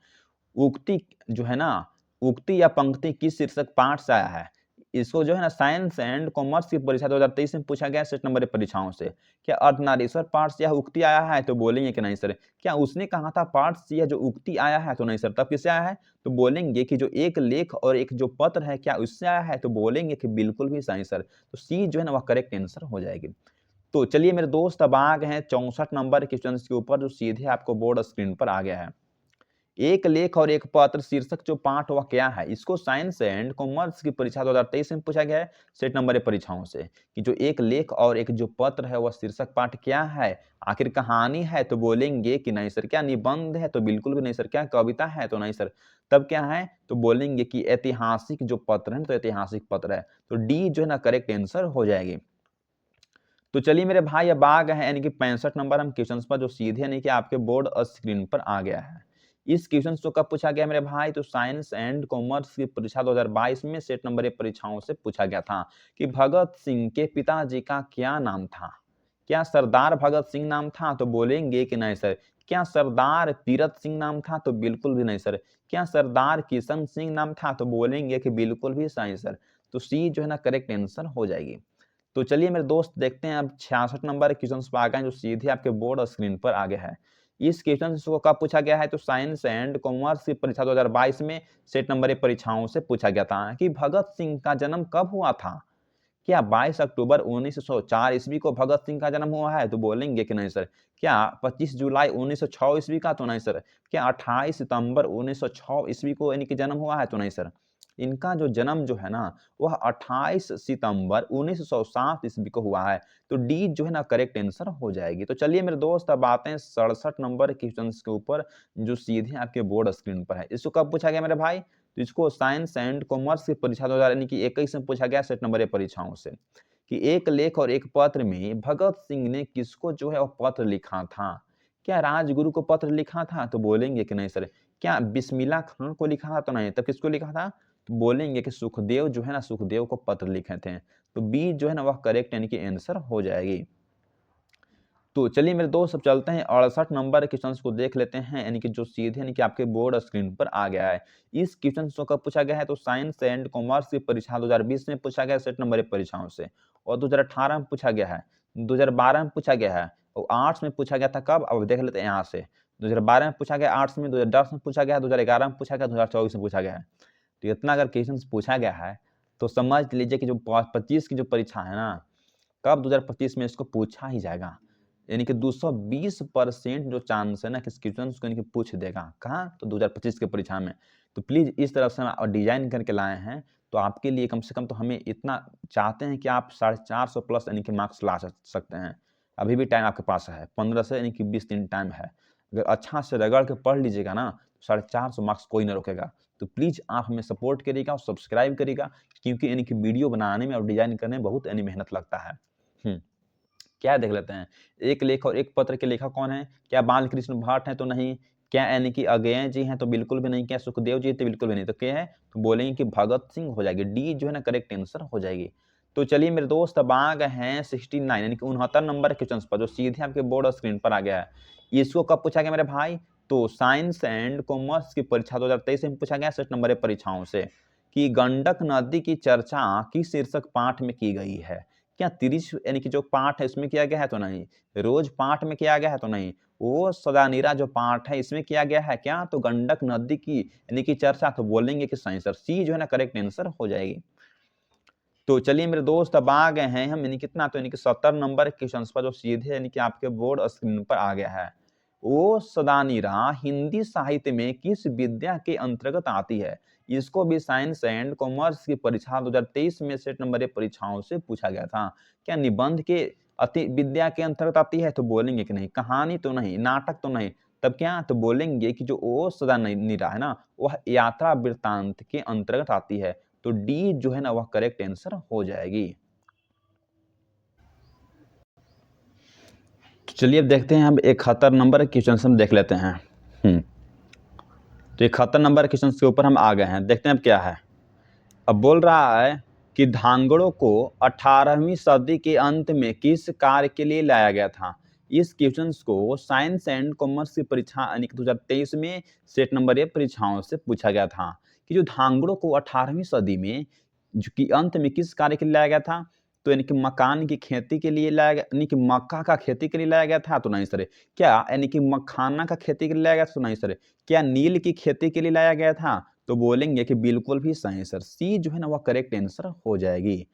उक्ति जो है ना, उक्ति या पंक्ति किस शीर्षक पाठ से आया है? इसको जो है ना साइंस एंड कॉमर्स की परीक्षा 2023 में पूछा गया सेट नंबर 1 परीक्षाओं से। क्या अर्धनारीश्वर पाठ से यह उक्ति आया है? तो बोलेंगे कि नहीं सर। क्या उसने कहा था पाठ से यह जो उक्ति आया है? तो नहीं सर। तब किससे आया है? तो बोलेंगे कि जो एक लेख और एक जो पत्र है क्या उससे आया है? तो बोलेंगे कि बिल्कुल भी सही सर। तो सी जो है ना वह करेक्ट आंसर हो जाएगी। तो चलिए मेरे दोस्त अब आ गए हैं 64 नंबर क्वेश्चन के ऊपर जो सीधे आपको बोर्ड स्क्रीन पर आ गया है। एक लेख और एक पत्र शीर्षक जो पाठ वह क्या है? इसको साइंस एंड कॉमर्स की परीक्षा 2023 में पूछा गया है सेट नंबर 1 परीक्षाओं से कि जो एक लेख और एक जो पत्र है वह शीर्षक पाठ क्या है? आखिर कहानी है? तो बोलेंगे कि नहीं सर। क्या निबंध है? तो बिल्कुल भी नहीं सर। क्या कविता है? तो नहीं सर। तब क्या है? तो बोलेंगे कि ऐतिहासिक जो पत्र है तो ऐतिहासिक पत्र है। तो डी जो है ना करेक्ट आंसर हो जाएगी। तो चलिए मेरे भाई अब आ गए हैं यानी कि 65 नंबर हम क्वेश्चन पर जो सीधे यानी कि आपके बोर्ड स्क्रीन पर आ गया है। इस क्वेश्चन को कब पूछा गया मेरे भाई? तो साइंस एंड कॉमर्स की परीक्षा 2022 में सेट नंबर 1 परीक्षाओं से पूछा गया था कि भगत सिंह के पिताजी का क्या नाम था? क्या सरदार भगत सिंह नाम था? तो बोलेंगे कि नहीं सर। क्या सरदार तीरथ सिंह नाम था? तो बिल्कुल भी नहीं सर। क्या सरदार किशन सिंह नाम था? तो बोलेंगे कि बिल्कुल भी सही सर। तो सी जो है ना करेक्ट आंसर हो जाएगी। तो चलिए मेरे दोस्त देखते हैं अब 66 नंबर क्वेश्चन पर आ गए हैं जो सीधे आपके बोर्ड स्क्रीन पर आ गया है। इस क्वेश्चन को कब पूछा गया है? तो साइंस एंड कॉमर्स की परीक्षा 2022 में सेट नंबर 1 परीक्षाओं से पूछा गया था कि भगत सिंह का जन्म कब हुआ था? क्या 22 अक्टूबर 1904 ईस्वी को भगत सिंह का जन्म हुआ है? तो बोलेंगे कि नहीं सर। क्या 25 जुलाई 1906 ईस्वी का? तो नहीं सर। क्या 28 सितंबर 1906 ईस्वी को यानी कि जन्म हुआ है? तो नहीं सर। इनका जो जन्म जो है ना वह 28 सितंबर 1907 ईस्वी को हुआ है। तो डी जो है ना करेक्ट आंसर हो जाएगी। तो चलिए मेरे दोस्त अब आते हैं 67 नंबर क्वेश्चन के ऊपर जो सीधे आपके बोर्ड स्क्रीन पर है। इसको कब पूछा गया मेरे भाई? तो इसको साइंस एंड कॉमर्स की परीक्षा 2000 यानी कि 21 में पूछा गया सेट नंबर 1 परीक्षाओं से कि एक लेख और एक पत्र में भगत सिंह ने किसको जो है वो पत्र लिखा था? क्या राजगुरु को पत्र लिखा था? तो बोलेंगे कि नहीं सर। क्या बिस्मिल्लाह खां को लिखा था? तो नहीं। तब किसको लिखा था? तो बोलेंगे कि सुखदेव जो है ना, सुखदेव को पत्र लिखे थे। तो बी जो है ना वह करेक्ट यानी कि आंसर हो जाएगी। तो चलिए मेरे दोस्त अब चलते हैं 68 नंबर क्वेश्चंस को देख लेते हैं, यानी कि जो सीधे यानी कि आपके बोर्ड स्क्रीन पर आ गया है। इस क्वेश्चन को कब पूछा गया है? तो साइंस एंड कॉमर्स की परीक्षा 2020 में पूछा गया सेट नंबर परीक्षाओं से, और 2018 में पूछा गया है, 2012 में पूछा गया है, और आर्ट्स में पूछा गया था। कब? अब देख लेते हैं यहाँ से। 2012 में पूछा गया आर्ट्स में, 2010 में पूछा गया, 2011 में पूछा गया, 2024 में पूछा गया है। तो इतना अगर क्वेश्चन पूछा गया है तो समझ लीजिए कि जो 25 की जो परीक्षा है ना, कब 2025 में इसको पूछा ही जाएगा। यानी कि 220% जो चांस है ना कि क्वेश्चन को यानी कि पूछ देगा। कहाँ? तो 2025 के परीक्षा में। तो प्लीज इस तरह से हम डिजाइन करके लाए हैं, तो आपके लिए कम से कम तो हमें इतना चाहते हैं कि आप 450 प्लस यानी कि मार्क्स ला सकते हैं। अभी भी टाइम आपके पास है, 15 से यानी कि 20 दिन टाइम है। अगर अच्छा से रगड़ के पढ़ लीजिएगा ना, तो 450 मार्क्स कोई ना रोकेगा। तो प्लीज आप हमें सपोर्ट करिएगा और सब्सक्राइब करिएगा, क्योंकि यानी कि वीडियो बनाने में और डिजाइन करने में बहुत यानी मेहनत लगता है। क्या देख लेते हैं? एक लेख और एक पत्र के लेखक कौन है? क्या बालकृष्ण भाट हैं? तो नहीं। क्या यानी कि अगेय जी हैं? तो बिल्कुल भी नहीं। क्या सुखदेव जी? तो बिल्कुल भी नहीं। तो क्या है? तो बोलेंगे कि भगत सिंह हो जाएगी। डी जो है ना करेक्ट आंसर हो जाएगी। तो चलिए मेरे दोस्त अब आ गए हैं 69 यानी कि 69 नंबर क्वेश्चन पर, जो सीधे आपके बोर्ड स्क्रीन पर आ गया है। इसको कब पूछा गया मेरे भाई? तो साइंस एंड कॉमर्स की परीक्षा 2023 में पूछा गया सेट नंबर परीक्षाओं से, कि गंडक नदी की चर्चा किस शीर्षक पाठ में की गई है? क्या तिरिश यानी कि जो पाठ है इसमें किया गया है? तो नहीं। रोज पाठ में किया गया है? तो नहीं। वो सदानीरा जो पाठ है इसमें किया गया है क्या? तो गंडक नदी की यानी कि चर्चा। तो बोलेंगे कि सही सर, सी जो है ना करेक्ट आंसर हो जाएगी। तो चलिए मेरे दोस्त अब आ गए हैं हम यानी कितना, तो यानी कि 70 नंबर क्वेश्चन पर, जो सीधे यानी कि आपके बोर्ड स्क्रीन पर आ गया है। ओ सदानीरा हिंदी साहित्य में किस विद्या के अंतर्गत आती है? इसको भी साइंस एंड कॉमर्स की परीक्षा 2023 में सेट नंबर परीक्षाओं से पूछा गया था। क्या निबंध के अति विद्या के अंतर्गत आती है? तो बोलेंगे कि नहीं। कहानी तो नहीं, नाटक तो नहीं। तब क्या? तो बोलेंगे कि जो ओ सदानीरा है ना, वह यात्रा वृत्तांत के अंतर्गत आती है। तो डी जो है ना वह करेक्ट आंसर हो जाएगी। तो चलिए अब देखते हैं, हम 71 नंबर क्वेश्चन हम देख लेते हैं। तो 71 नंबर क्वेश्चन के ऊपर हम आ गए हैं, देखते हैं अब क्या है। अब बोल रहा है कि धांगड़ों को 18वीं सदी के अंत में किस कार्य के लिए लाया गया था? इस क्वेश्चन को साइंस एंड कॉमर्स की परीक्षा यानी कि 2023 में सेट नंबर ए परीक्षाओं से पूछा गया था, कि जो धांगड़ों को 18वीं सदी में जो कि अंत में किस कार्य के लिए लाया गया था? तो यानी कि मकान की खेती के लिए लाया गया, यानी कि मक्का का खेती के लिए लाया गया था? तो नहीं सर। क्या यानी कि मखाना का खेती के लिए लाया गया था? तो नहीं सर। क्या नील की खेती के लिए लाया गया था? तो बोलेंगे कि बिल्कुल भी सही सर, सी जो है ना वह करेक्ट आंसर हो जाएगी।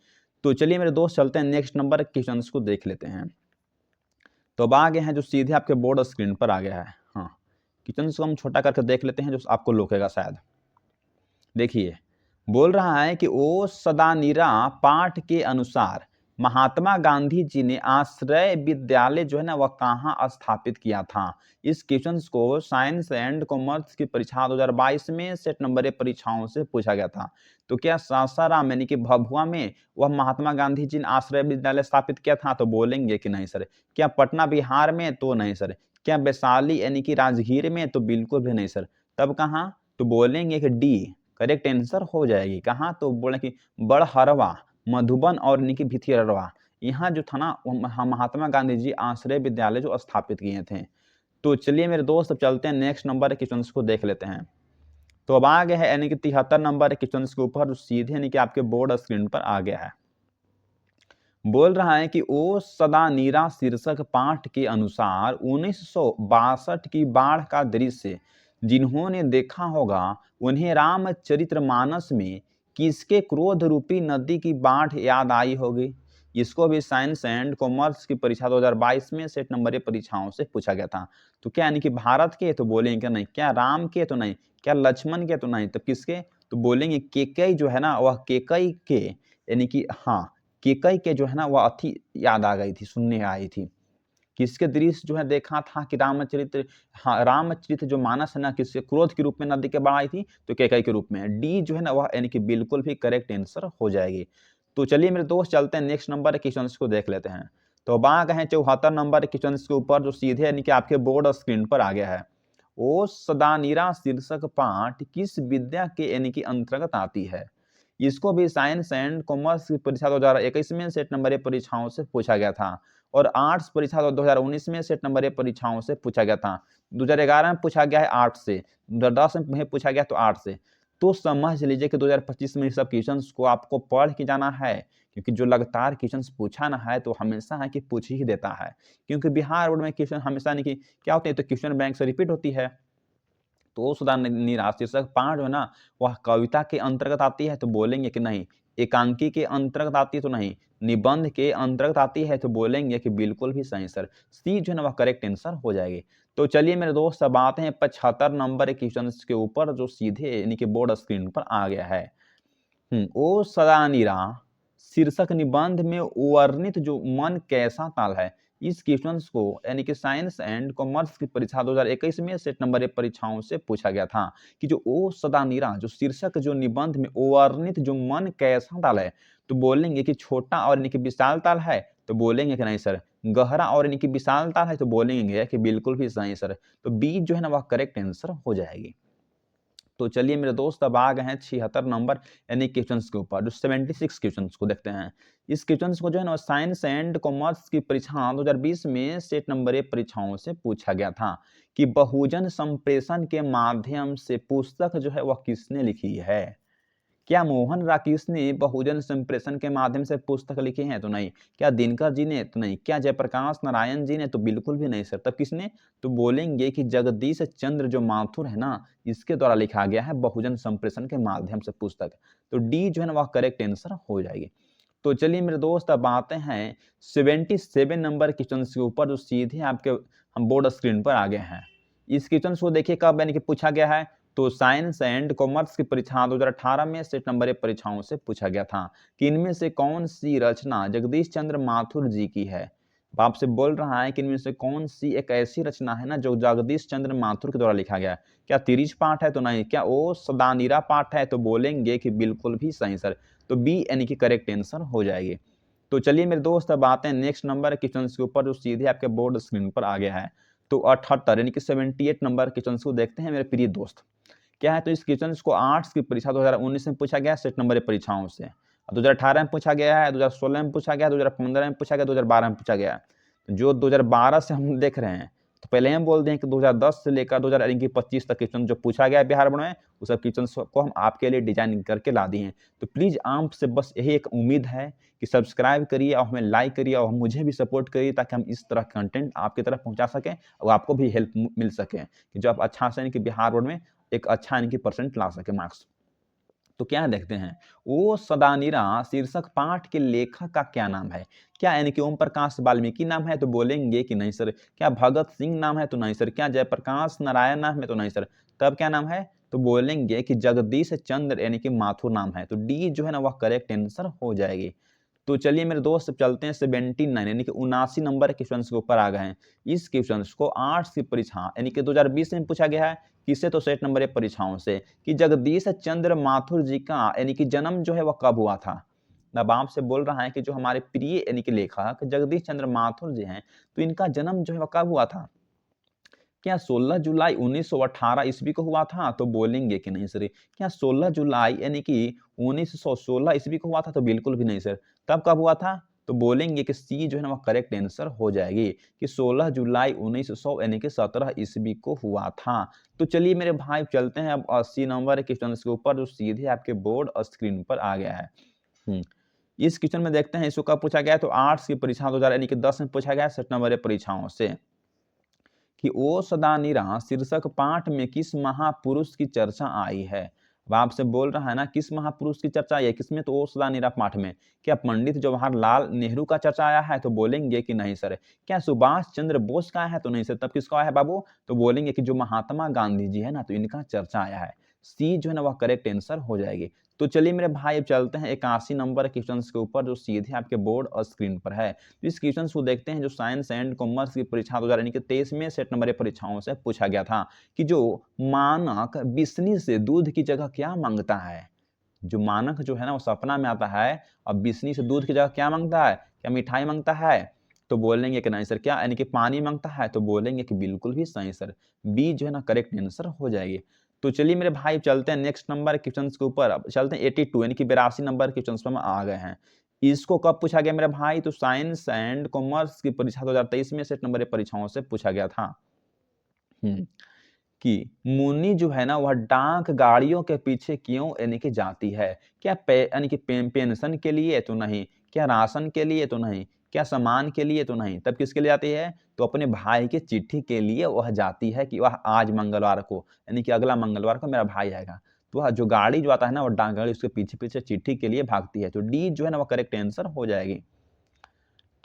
तो चलिए मेरे दोस्त चलते हैं नेक्स्ट नंबर क्वेश्चंस को देख लेते हैं। तो अब आ गए हैं जो सीधे आपके बोर्ड स्क्रीन पर आ गया है। हाँ, क्वेश्चंस को हम छोटा करके देख लेते हैं, जो आपको लोकेगा शायद। देखिए, बोल रहा है कि ओ सदानीरा पाठ के अनुसार महात्मा गांधी जी ने आश्रय विद्यालय जो है ना वह कहाँ स्थापित किया था? इस क्वेश्चन को साइंस एंड कॉमर्स की परीक्षा 2022 में सेट नंबर ए परीक्षाओं से पूछा गया था। तो क्या सासाराम यानी कि भभुआ में वह महात्मा गांधी जी ने आश्रय विद्यालय स्थापित किया था? तो बोलेंगे कि नहीं सर। क्या पटना बिहार में? तो नहीं सर। क्या वैशाली यानी कि राजगीर में? तो बिल्कुल भी नहीं सर। तब कहाँ? तो बोलेंगे कि डी करेक्ट आंसर हो जाएगी। कहाँ? तो बोले कि बड़हरवा, मधुबन और निकी भिथिरवा, यहाँ जो था ना महात्मा गांधी जी आश्रय विद्यालय जो स्थापित किए थे। तो चलिए मेरे दोस्त अब चलते हैं नेक्स्ट नंबर के क्वेश्चन को देख लेते हैं। तो अब आ गया है यानी कि 73 नंबर क्वेश्चन के ऊपर, सीधे यानी कि आपके बोर्ड स्क्रीन पर आ गया है। बोल रहा है कि ओ सदानीरा शीर्षक पाठ के अनुसार 1962 की बाढ़ का दृश्य जिन्होंने देखा होगा, उन्हें रामचरितमानस में किसके क्रोध रूपी नदी की बाढ़ याद आई होगी? इसको भी साइंस एंड कॉमर्स की परीक्षा 2022 में सेट नंबर ए परीक्षाओं से पूछा गया था। तो क्या यानी कि भारत के? तो बोलेंगे नहीं। क्या राम के? तो नहीं। क्या लक्ष्मण के? तो नहीं। तो किसके? तो बोलेंगे केकई जो है ना वह केकई के यानी कि हाँ केकई के जो है ना वह अथी याद आ गई थी, सुनने आई थी। किसके दृश्य जो है देखा था कि रामचरित, हाँ रामचरित जो मानस है ना किसके क्रोध के रूप में नदी के बाढ़ आई थी? तो केकई के रूप में। डी जो है ना वह यानी कि बिल्कुल भी करेक्ट आंसर हो जाएगी। तो चलिए मेरे दोस्त चलते हैं नेक्स्ट नंबर क्वेश्चन को देख लेते हैं। तो अब आ गए हैं 74 नंबर क्वेश्चन के ऊपर, जो सीधे यानी कि आपके बोर्ड और स्क्रीन पर आ गया है। ओ सदानीरा शीर्षक पाठ किस विद्या के यानी कि अंतर्गत आती है? इसको भी साइंस एंड कॉमर्स की परीक्षा 2021 में सेट नंबर ए परीक्षाओं से पूछा गया था, और आर्ट्स परीक्षा 2019 में सेट नंबर ए परीक्षाओं से पूछा गया था। 2011 में पूछा गया है आर्ट्स से, 2010 में पूछा गया तो आर्ट्स से। तो समझ लीजिए कि 2025 में सब क्वेश्चंस को आपको पढ़ के जाना है, क्योंकि जो लगातार क्वेश्चंस पूछा ना है तो हमेशा है कि पूछ ही देता है, क्योंकि बिहार बोर्ड में क्वेश्चन हमेशा नहीं कि क्या होते हैं, तो क्वेश्चन बैंक से रिपीट होती है। तो सुधा निराश शीर्षक पाठ जो है ना, वह कविता के अंतर्गत आती है तो बोलेंगे कि नहीं, एकांकी के अंतर्गत आती है तो नहीं, निबंध के अंतर्गत आती है तो बोलेंगे कि बिल्कुल भी सही सर, सी जो है ना वह करेक्ट आंसर हो जाएगी। तो चलिए मेरे दोस्त, अब आते हैं 75 नंबर क्वेश्चन के ऊपर, जो सीधे यानी कि बोर्ड स्क्रीन पर आ गया है। ओ सदानीरा शीर्षक निबंध में वर्णित जो मन कैसा ताल है, इस क्वेश्चन को यानी कि साइंस एंड कॉमर्स की परीक्षा 2021 में सेट नंबर ए परीक्षाओं से पूछा गया था कि जो ओ सदानीरा जो शीर्षक जो निबंध में वर्णित जो मन कैसा ताल है, तो बोलेंगे कि छोटा और यानी कि विशाल ताल है, तो बोलेंगे कि नहीं सर, गहरा और यानी कि विशाल ताल है, तो बोलेंगे कि बिल्कुल भी सही सर, तो बी जो है ना वह करेक्ट आंसर हो जाएगी। तो चलिए मेरे दोस्त, अब आ गए हैं 76 नंबर यानी क्वेश्चंस के ऊपर, जो 76 क्वेश्चंस को देखते हैं। इस क्वेश्चंस को जो है ना साइंस एंड कॉमर्स की परीक्षा 2020 में सेट नंबर ए परीक्षाओं से पूछा गया था कि बहुजन संप्रेषण के माध्यम से पुस्तक जो है वह किसने लिखी है? क्या मोहन राकेश ने बहुजन संप्रेषण के माध्यम से पुस्तक लिखी है? तो नहीं। क्या दिनकर जी ने? तो नहीं। क्या जयप्रकाश नारायण जी ने? तो बिल्कुल भी नहीं सर। तब किसने? तो बोलेंगे कि जगदीश चंद्र जो माथुर है ना, इसके द्वारा लिखा गया है बहुजन संप्रेषण के माध्यम से पुस्तक। तो डी जो है ना वह करेक्ट आंसर हो जाएगी। तो चलिए मेरे दोस्त, अब आते हैं 77 नंबर क्वेश्चन के ऊपर, जो सीधे आपके हम बोर्ड स्क्रीन पर आ गए हैं। इस क्वेश्चन को देखिए कब यानी कि पूछा गया है, तो साइंस एंड कॉमर्स की परीक्षा 2018 में सेट नंबर ए परीक्षाओं से पूछा गया था कि इनमें से कौन सी रचना जगदीश चंद्र माथुर जी की है। अब आपसे बोल रहा है कि इनमें से कौन सी एक ऐसी रचना है ना जो जगदीश चंद्र माथुर के द्वारा लिखा गया है। क्या तिरिच पाठ है? तो नहीं। क्या ओ सदानीरा पाठ है? तो बोलेंगे कि बिल्कुल भी सही सर, तो बी यानी कि करेक्ट आंसर हो जाएगी। तो चलिए मेरे दोस्त, अब आते हैं नेक्स्ट नंबर क्वेश्चन के ऊपर, जो सीधे आपके बोर्ड स्क्रीन पर आ गया है। तो 78 यानी कि 78 नंबर क्वेश्चन को देखते हैं मेरे प्रिय दोस्त। क्या है, तो इस क्वेश्चन को आर्ट्स की परीक्षा 2019 में पूछा गया सेट नंबर परीक्षाओं से, 2018 में पूछा गया है, 2016 में पूछा गया, 2015 में पूछा गया, 2012 में पूछा गया। तो जो 2012 से हम देख रहे हैं, तो पहले हम बोल दें कि 2010 से लेकर 2025 तक क्वेश्चन जो पूछा गया बिहार बोर्ड में, उस सब क्वेश्चन को हम आपके लिए डिजाइन करके ला दिए हैं। तो प्लीज आपसे बस यही एक उम्मीद है कि सब्सक्राइब करिए और हमें लाइक करिए और मुझे भी सपोर्ट करिए, ताकि हम इस तरह कंटेंट आपकी तरफ पहुंचा सकें और आपको भी हेल्प मिल सके कि जो आप अच्छा से यानी कि बिहार बोर्ड में एक अच्छा यानी कि परसेंट ला सके मार्क्स। तो क्या देखते हैं, ओ सदानीरा शीर्षक पाठ के लेखक का क्या नाम है? क्या यानी कि ओम प्रकाश वाल्मीकि नाम है? तो बोलेंगे कि नहीं सर। क्या भगत सिंह नाम है? तो नहीं सर। क्या जयप्रकाश नारायण नाम है? तो नहीं सर। तब क्या नाम है? तो बोलेंगे कि जगदीश चंद्र यानी कि माथुर नाम है। तो डी जो है ना वह करेक्ट आंसर हो जाएगी। तो चलिए मेरे दोस्त, चलते हैं 79 यानी कि 79 नंबर क्वेश्चन के ऊपर आ गए हैं। इस क्वेश्चन को आर्ट्स की परीक्षा यानी कि 2020 में पूछा गया है, किससे? तो सेट नंबर ए परीक्षाओं से, कि जगदीश चंद्र माथुर जी का यानी कि जन्म जो है वह कब हुआ था। अब आपसे बोल रहा है कि जो हमारे प्रिय यानी कि लेखक जगदीश चंद्र माथुर जी हैं, तो इनका जन्म जो है वह कब हुआ था? क्या 16 जुलाई 1918 ईस्वी को हुआ था? तो बोलेंगे कि नहीं सर। क्या 16 जुलाई यानी कि 1916 ईस्वी को हुआ था? तो बिल्कुल भी नहीं सर। तब कब हुआ था? तो बोलेंगे कि सी जो है ना वो करेक्ट आंसर हो जाएगी कि 16 जुलाई 1900 यानी कि 17 ईस्वी को हुआ था। तो चलिए मेरे भाई, चलते हैं अब 80 नंबर क्वेश्चन के ऊपर, जो सीधे आपके बोर्ड और स्क्रीन पर आ गया है। इस क्वेश्चन में देखते हैं इसको कब पूछा गया है, तो आर्ट्स की परीक्षा 2000 यानी कि 10 में पूछा गया है सेट नंबर परीक्षाओं से, कि ओ सदानीरा शीर्षक पाठ में किस महापुरुष की चर्चा आई है। अब आपसे बोल रहा है ना किस महापुरुष की चर्चा आई है, किसमें? तो ओ सदानीरा पाठ में। क्या पंडित जवाहरलाल नेहरू का चर्चा आया है? तो बोलेंगे कि नहीं सर। क्या सुभाष चंद्र बोस का है? तो नहीं सर। तब किसका आया है बाबू? तो बोलेंगे कि जो महात्मा गांधी जी है ना, तो इनका चर्चा आया है। सी जो है ना वह करेक्ट आंसर हो जाएगी। तो चलिए मेरे भाई, अब चलते हैं 81 नंबर क्वेश्चन के ऊपर, जो सीधे आपके बोर्ड और स्क्रीन पर है। तो इस क्वेश्चन को देखते हैं, जो साइंस एंड कॉमर्स की परीक्षा 2023 में सेट नंबर परीक्षाओं से पूछा गया था कि जो मानक बिस्नी से दूध की जगह क्या मांगता है। जो मानक जो है ना वो सपना में आता है, और बिस्नी से दूध की जगह क्या मांगता है? क्या मिठाई मांगता है? तो बोलेंगे कि नहीं सर क्या यानी कि पानी मांगता है, तो बोलेंगे कि बिल्कुल भी सही सर, बी जो है ना करेक्ट आंसर हो जाएगी। तो चलिए मेरे भाई चलते हैं नेक्स्ट नंबर क्वेश्चन के ऊपर। अब चलते हैं 82 यानी कि 82 नंबर क्वेश्चन पर हम आ गए हैं। इसको कब पूछा गया मेरे भाई, तो साइंस एंड कॉमर्स की परीक्षा 2023 में सेट नंबर परीक्षाओं से पूछा गया था। कि मुन्नी जो है ना वह डाक गाड़ियों के पीछे क्यों यानी कि जाती है? क्या यानी कि पेंशन के लिए तो नहीं, क्या राशन के लिए तो नहीं, क्या सामान के लिए तो नहीं, तब किसके लिए जाती है? तो अपने भाई की चिट्ठी के लिए वह जाती है कि वह आज मंगलवार को यानी कि अगला मंगलवार को मेरा भाई आएगा। तो वह जो गाड़ी जो आता है ना, वो डाक गाड़ी उसके पीछे-पीछे चिट्ठी के लिए भागती है। तो डी जो है ना, वो करेक्ट आंसर हो जाएगी।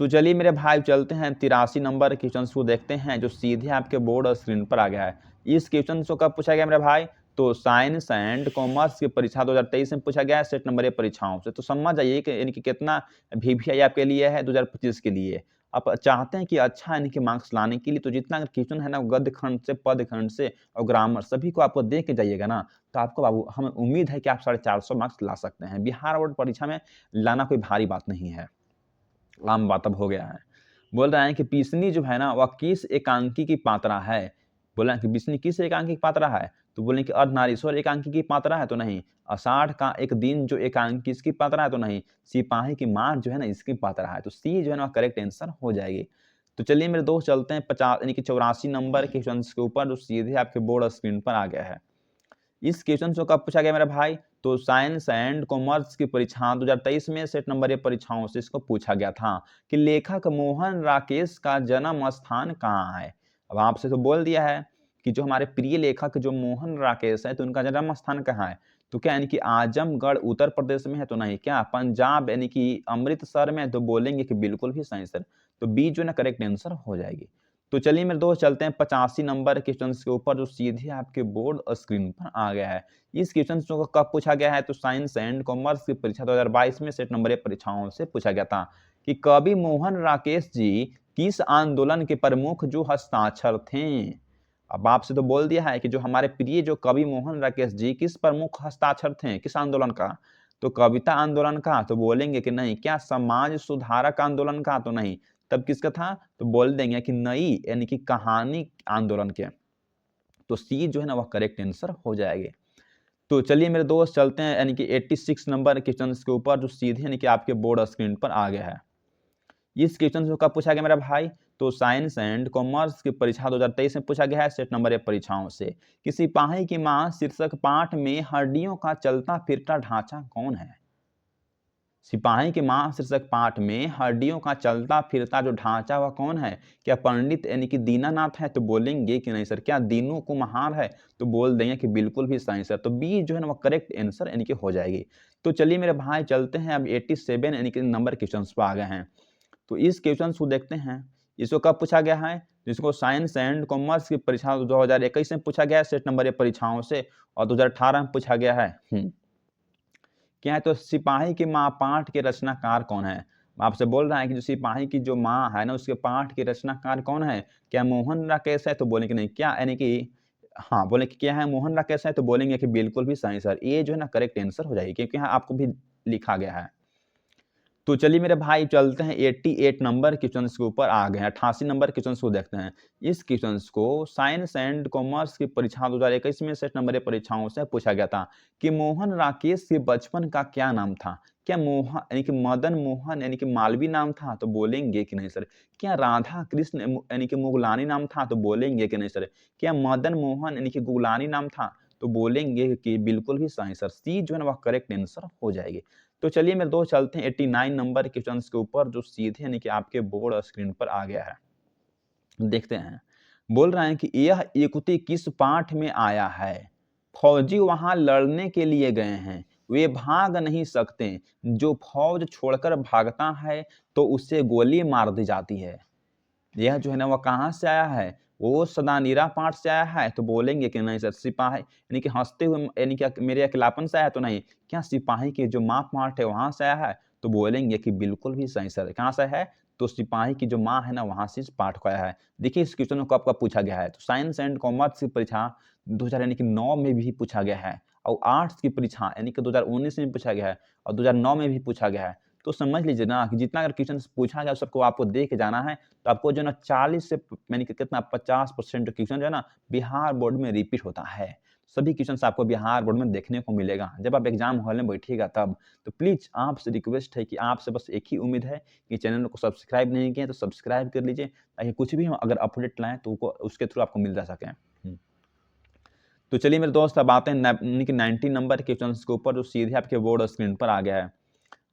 तो चलिए मेरे भाई चलते हैं 83 नंबर क्वेश्चन को देखते हैं, जो सीधे आपके बोर्ड और स्क्रीन पर आ गया है। इस क्वेश्चन को कब पूछा गया मेरे भाई, तो साइंस एंड कॉमर्स की परीक्षा 2023 में पूछा गया है सेट नंबर परीक्षाओं से। तो समझ जाइए कि यानी कि कितना वीवीआई आपके लिए है 2025 के लिए। आप चाहते हैं कि अच्छा यानी कि मार्क्स लाने के लिए, तो जितना क्वेश्चन है ना गद्य खंड से, पद खंड से और ग्रामर सभी को आपको दे के जाइएगा ना, तो आपको बाबू हमें उम्मीद है कि आप 450 मार्क्स ला सकते हैं। बिहार बोर्ड परीक्षा में लाना कोई भारी बात नहीं है, आम बात अब हो गया है। बोल रहे हैं कि पीसनी जो है ना वह किस एकांकी की पात्रा है? बोला कि पीसनी किस एकांकी की पात्रा है? तो बोले कि अर्धनारीश्वर एकांकी की पात्रा है, तो नहीं। आषाढ़ का एक दिन जो एकांकी किसकी पात्रा है, तो नहीं। सिपाही की मां जो है ना इसकी पात्रा है। तो सी जो है ना करेक्ट आंसर हो जाएगी। तो चलिए मेरे दोस्त चलते हैं 50 यानी कि 84 नंबर के क्वेश्चन के ऊपर, जो सीधे आपके बोर्ड स्क्रीन पर आ गया है। इस क्वेश्चन को कब पूछा गया मेरा भाई, तो साइंस एंड कॉमर्स की परीक्षा 2023 में सेट नंबर परीक्षाओं से इसको पूछा गया था कि लेखक मोहन राकेश का जन्म स्थान कहाँ है। अब आपसे तो बोल दिया है कि जो हमारे प्रिय लेखक जो मोहन राकेश है, तो उनका जन्म स्थान कहाँ है? तो क्या यानी कि आजमगढ़ उत्तर प्रदेश में है, तो नहीं। क्या पंजाब यानी कि अमृतसर में है, तो बोलेंगे कि बिल्कुल भी सही सर। तो बी जो है ना करेक्ट आंसर हो जाएगी। तो चलिए मेरे दोस्त चलते हैं 85 नंबर क्वेश्चन के ऊपर, जो सीधे आपके बोर्ड और स्क्रीन पर आ गया है। इस क्वेश्चन को कब पूछा गया है, तो साइंस एंड कॉमर्स की परीक्षा 2022 में सेट नंबर परीक्षाओं से पूछा गया था कि कवि मोहन राकेश जी किस आंदोलन के प्रमुख जो हस्ताक्षर थे। अब आपसे तो बोल दिया है कि जो हमारे प्रिय जो कवि मोहन राकेश जी किस प्रमुख हस्ताक्षर थे, किस आंदोलन का? तो कविता आंदोलन का, तो बोलेंगे कि नहीं। क्या समाज सुधारक आंदोलन का? तो नहीं। तब किसका था? तो बोल देंगे कि नई यानी कि कहानी आंदोलन के। तो सी जो है ना वह करेक्ट आंसर हो जाएगी। तो चलिए मेरे दोस्त चलते हैं यानी कि 86 नंबर क्वेश्चन के ऊपर, जो सीधे यानी कि आपके बोर्ड स्क्रीन पर आ गया है। इस क्वेश्चन को कब पूछा गया मेरा भाई, तो साइंस एंड कॉमर्स की परीक्षा 2023 में पूछा गया है सेट नंबर परीक्षाओं से कि सिपाही की मां शीर्षक पाठ में हड्डियों का चलता फिरता ढांचा कौन है? सिपाही की मां शीर्षक पाठ में हड्डियों का चलता फिरता जो ढांचा वह कौन है? क्या पंडित यानी कि दीनानाथ है? तो बोलेंगे कि नहीं सर। क्या दीनू कुम्हार है? तो बोल देंगे कि बिल्कुल भी सही सर। तो बी जो है ना वो करेक्ट आंसर यानी कि हो जाएगी। तो चलिए मेरे भाई चलते हैं अब 87 यानी कि नंबर क्वेश्चन पर आ गए हैं। तो इस क्वेश्चन को देखते हैं, इसको कब पूछा गया है? जिसको साइंस एंड कॉमर्स की परीक्षा 2021 में पूछा गया है सेट नंबर परीक्षाओं से, और 2018 में पूछा गया है। क्या है? तो सिपाही की माँ पाठ के रचनाकार कौन है? आपसे बोल रहा है कि जो सिपाही की जो माँ है ना उसके पाठ के रचनाकार कौन है? क्या मोहन राकेश है? तो बोलेंगे नहीं। क्या यानी कि हाँ, बोले कि क्या है मोहन राकेश है? तो बोलेंगे कि बिल्कुल भी सही सर। ये जो है ना करेक्ट आंसर हो जाएगी, क्योंकि यहाँ आपको भी लिखा गया है। तो चलिए मेरे भाई चलते हैं 88 नंबर क्वेश्चन के ऊपर आ गए हैं। 88 नंबर क्वेश्चन को देखते हैं। इस क्वेश्चन को साइंस एंड कॉमर्स की परीक्षा 2021 में सेट नंबर परीक्षाओं से पूछा गया था कि मोहन राकेश के बचपन का क्या नाम था? क्या मोहन यानी कि मदन मोहन यानी कि मालवी नाम था? तो बोलेंगे कि नहीं सर। क्या राधा कृष्ण यानी कि मुगलानी नाम था? तो बोलेंगे कि नहीं सर। क्या मदन मोहन यानी कि गुगलानी नाम था? तो बोलेंगे कि बिल्कुल भी सही सर। सी जो है ना वह करेक्ट आंसर हो जाएगी। तो चलिए मेरे दोस्त चलते हैं 89 नंबर क्वेश्चन के ऊपर, जो सीधे यानी कि आपके बोर्ड और स्क्रीन पर आ गया है। देखते हैं। बोल रहे हैं कि यह युक्ति किस पाठ में आया है? फौजी वहां लड़ने के लिए गए हैं, वे भाग नहीं सकते। जो फौज छोड़कर भागता है तो उसे गोली मार दी जाती है। यह जो है ना वो कहाँ से आया है? वो सदानीरा पाठ से आया है? तो बोलेंगे कि नहीं सर। सिपाही यानी कि हँसते हुए यानी कि मेरे अकेलापन से आया? तो नहीं। क्या सिपाही की जो माँ पाठ है वहाँ से आया है? तो बोलेंगे कि बिल्कुल भी सही सर। कहाँ से है? तो सिपाही की जो माँ है ना वहाँ से इस पाठ को आया है। देखिए इस क्वेश्चन को कब पूछा गया है, तो साइंस एंड कॉमर्स की परीक्षा 2000 यानी कि 9 में भी पूछा गया है, और आर्ट्स की परीक्षा यानी कि 2019 में पूछा गया है, और 2009 में भी पूछा गया है। तो समझ लीजिए ना कि जितना अगर क्वेश्चन पूछा गया सबको आपको दे के जाना है, तो आपको जो है ना 40 से यानी कि कितना 50% क्वेश्चन जो है ना बिहार बोर्ड में रिपीट होता है। सभी क्वेश्चंस आपको बिहार बोर्ड में देखने को मिलेगा जब आप एग्जाम हॉल में बैठिएगा तब। तो प्लीज आपसे रिक्वेस्ट है कि आपसे बस एक ही उम्मीद है कि चैनल को सब्सक्राइब नहीं किए तो सब्सक्राइब कर लीजिए, ताकि कुछ भी हम अगर अपडेट लाएं तो उसके थ्रू आपको मिल जा सके। तो चलिए मेरे दोस्त अब आते हैं 90 नंबर के क्वेश्चन के ऊपर जो सीधे आपके बोर्ड स्क्रीन पर आ गया है।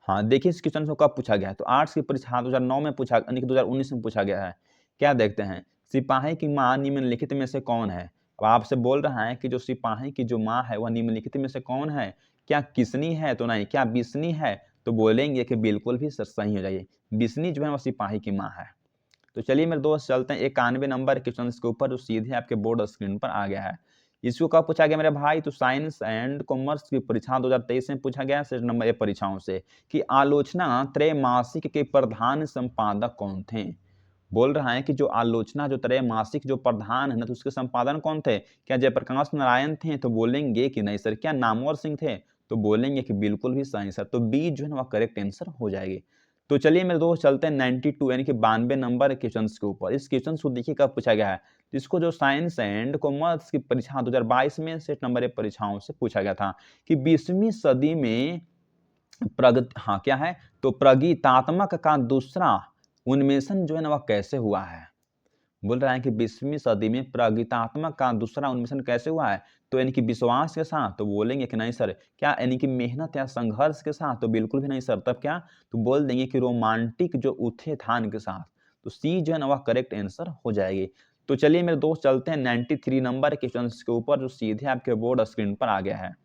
हाँ देखिए इस क्वेश्चन को कब पूछा गया है, तो आर्ट्स की परीक्षा 2009 में पूछा यानी कि 2019 में पूछा गया है। क्या देखते हैं, सिपाही की मां निम्नलिखित में से कौन है। अब आपसे बोल रहा है कि जो सिपाही की जो मां है वह निम्नलिखित में से कौन है। क्या किसनी है, तो नहीं। क्या बिस्नी है, तो बोलेंगे कि बिल्कुल भी सही हो जाइए, बिस्नी जो है वह सिपाही की मां है। तो चलिए मेरे दोस्त चलते हैं 91 नंबर क्वेश्चन के ऊपर जो सीधे आपके बोर्ड स्क्रीन पर आ गया है। इसको कब पूछा गया मेरे भाई, तो साइंस एंड कॉमर्स की परीक्षा 2023 में पूछा गया सेट नंबर 1 परीक्षाओं से कि आलोचना त्रैमासिक के प्रधान संपादक कौन थे। बोल रहा है कि जो आलोचना जो त्रैमासिक जो प्रधान है ना, तो उसके संपादन कौन थे। क्या जयप्रकाश नारायण थे, तो बोलेंगे कि नहीं सर। क्या नामवर सिंह थे, तो बोलेंगे कि बिल्कुल भी सही सर। तो बी जो है ना वह करेक्ट आंसर हो जाएगी। तो चलिए मेरे दोस्त चलते हैं 92 यानी कि 92 नंबर क्वेश्चन के ऊपर। इस क्वेश्चन को देखिए कब पूछा गया है, तो इसको जो साइंस एंड कॉमर्स की परीक्षा 2022 में सेट नंबर 1 परीक्षाओं से पूछा गया था कि 20वीं सदी में हाँ क्या है, तो प्रगीतात्मक का दूसरा उन्मेषण जो है ना वह कैसे हुआ है। बोल रहा है कि 20वीं सदी में प्रगीतात्मक का दूसरा उन्मेषण कैसे हुआ है, तो यानी कि विश्वास के साथ, तो बोलेंगे कि नहीं सर। क्या यानी कि मेहनत या संघर्ष के साथ, तो बिल्कुल भी नहीं सर। तब क्या, तो बोल देंगे कि रोमांटिक जो उत्थान के साथ। तो सी जो है ना वह करेक्ट आंसर हो जाएगी। तो चलिए मेरे दोस्त चलते हैं 93 नंबर क्वेश्चन के ऊपर जो सीधे आपके बोर्ड स्क्रीन पर आ गया है।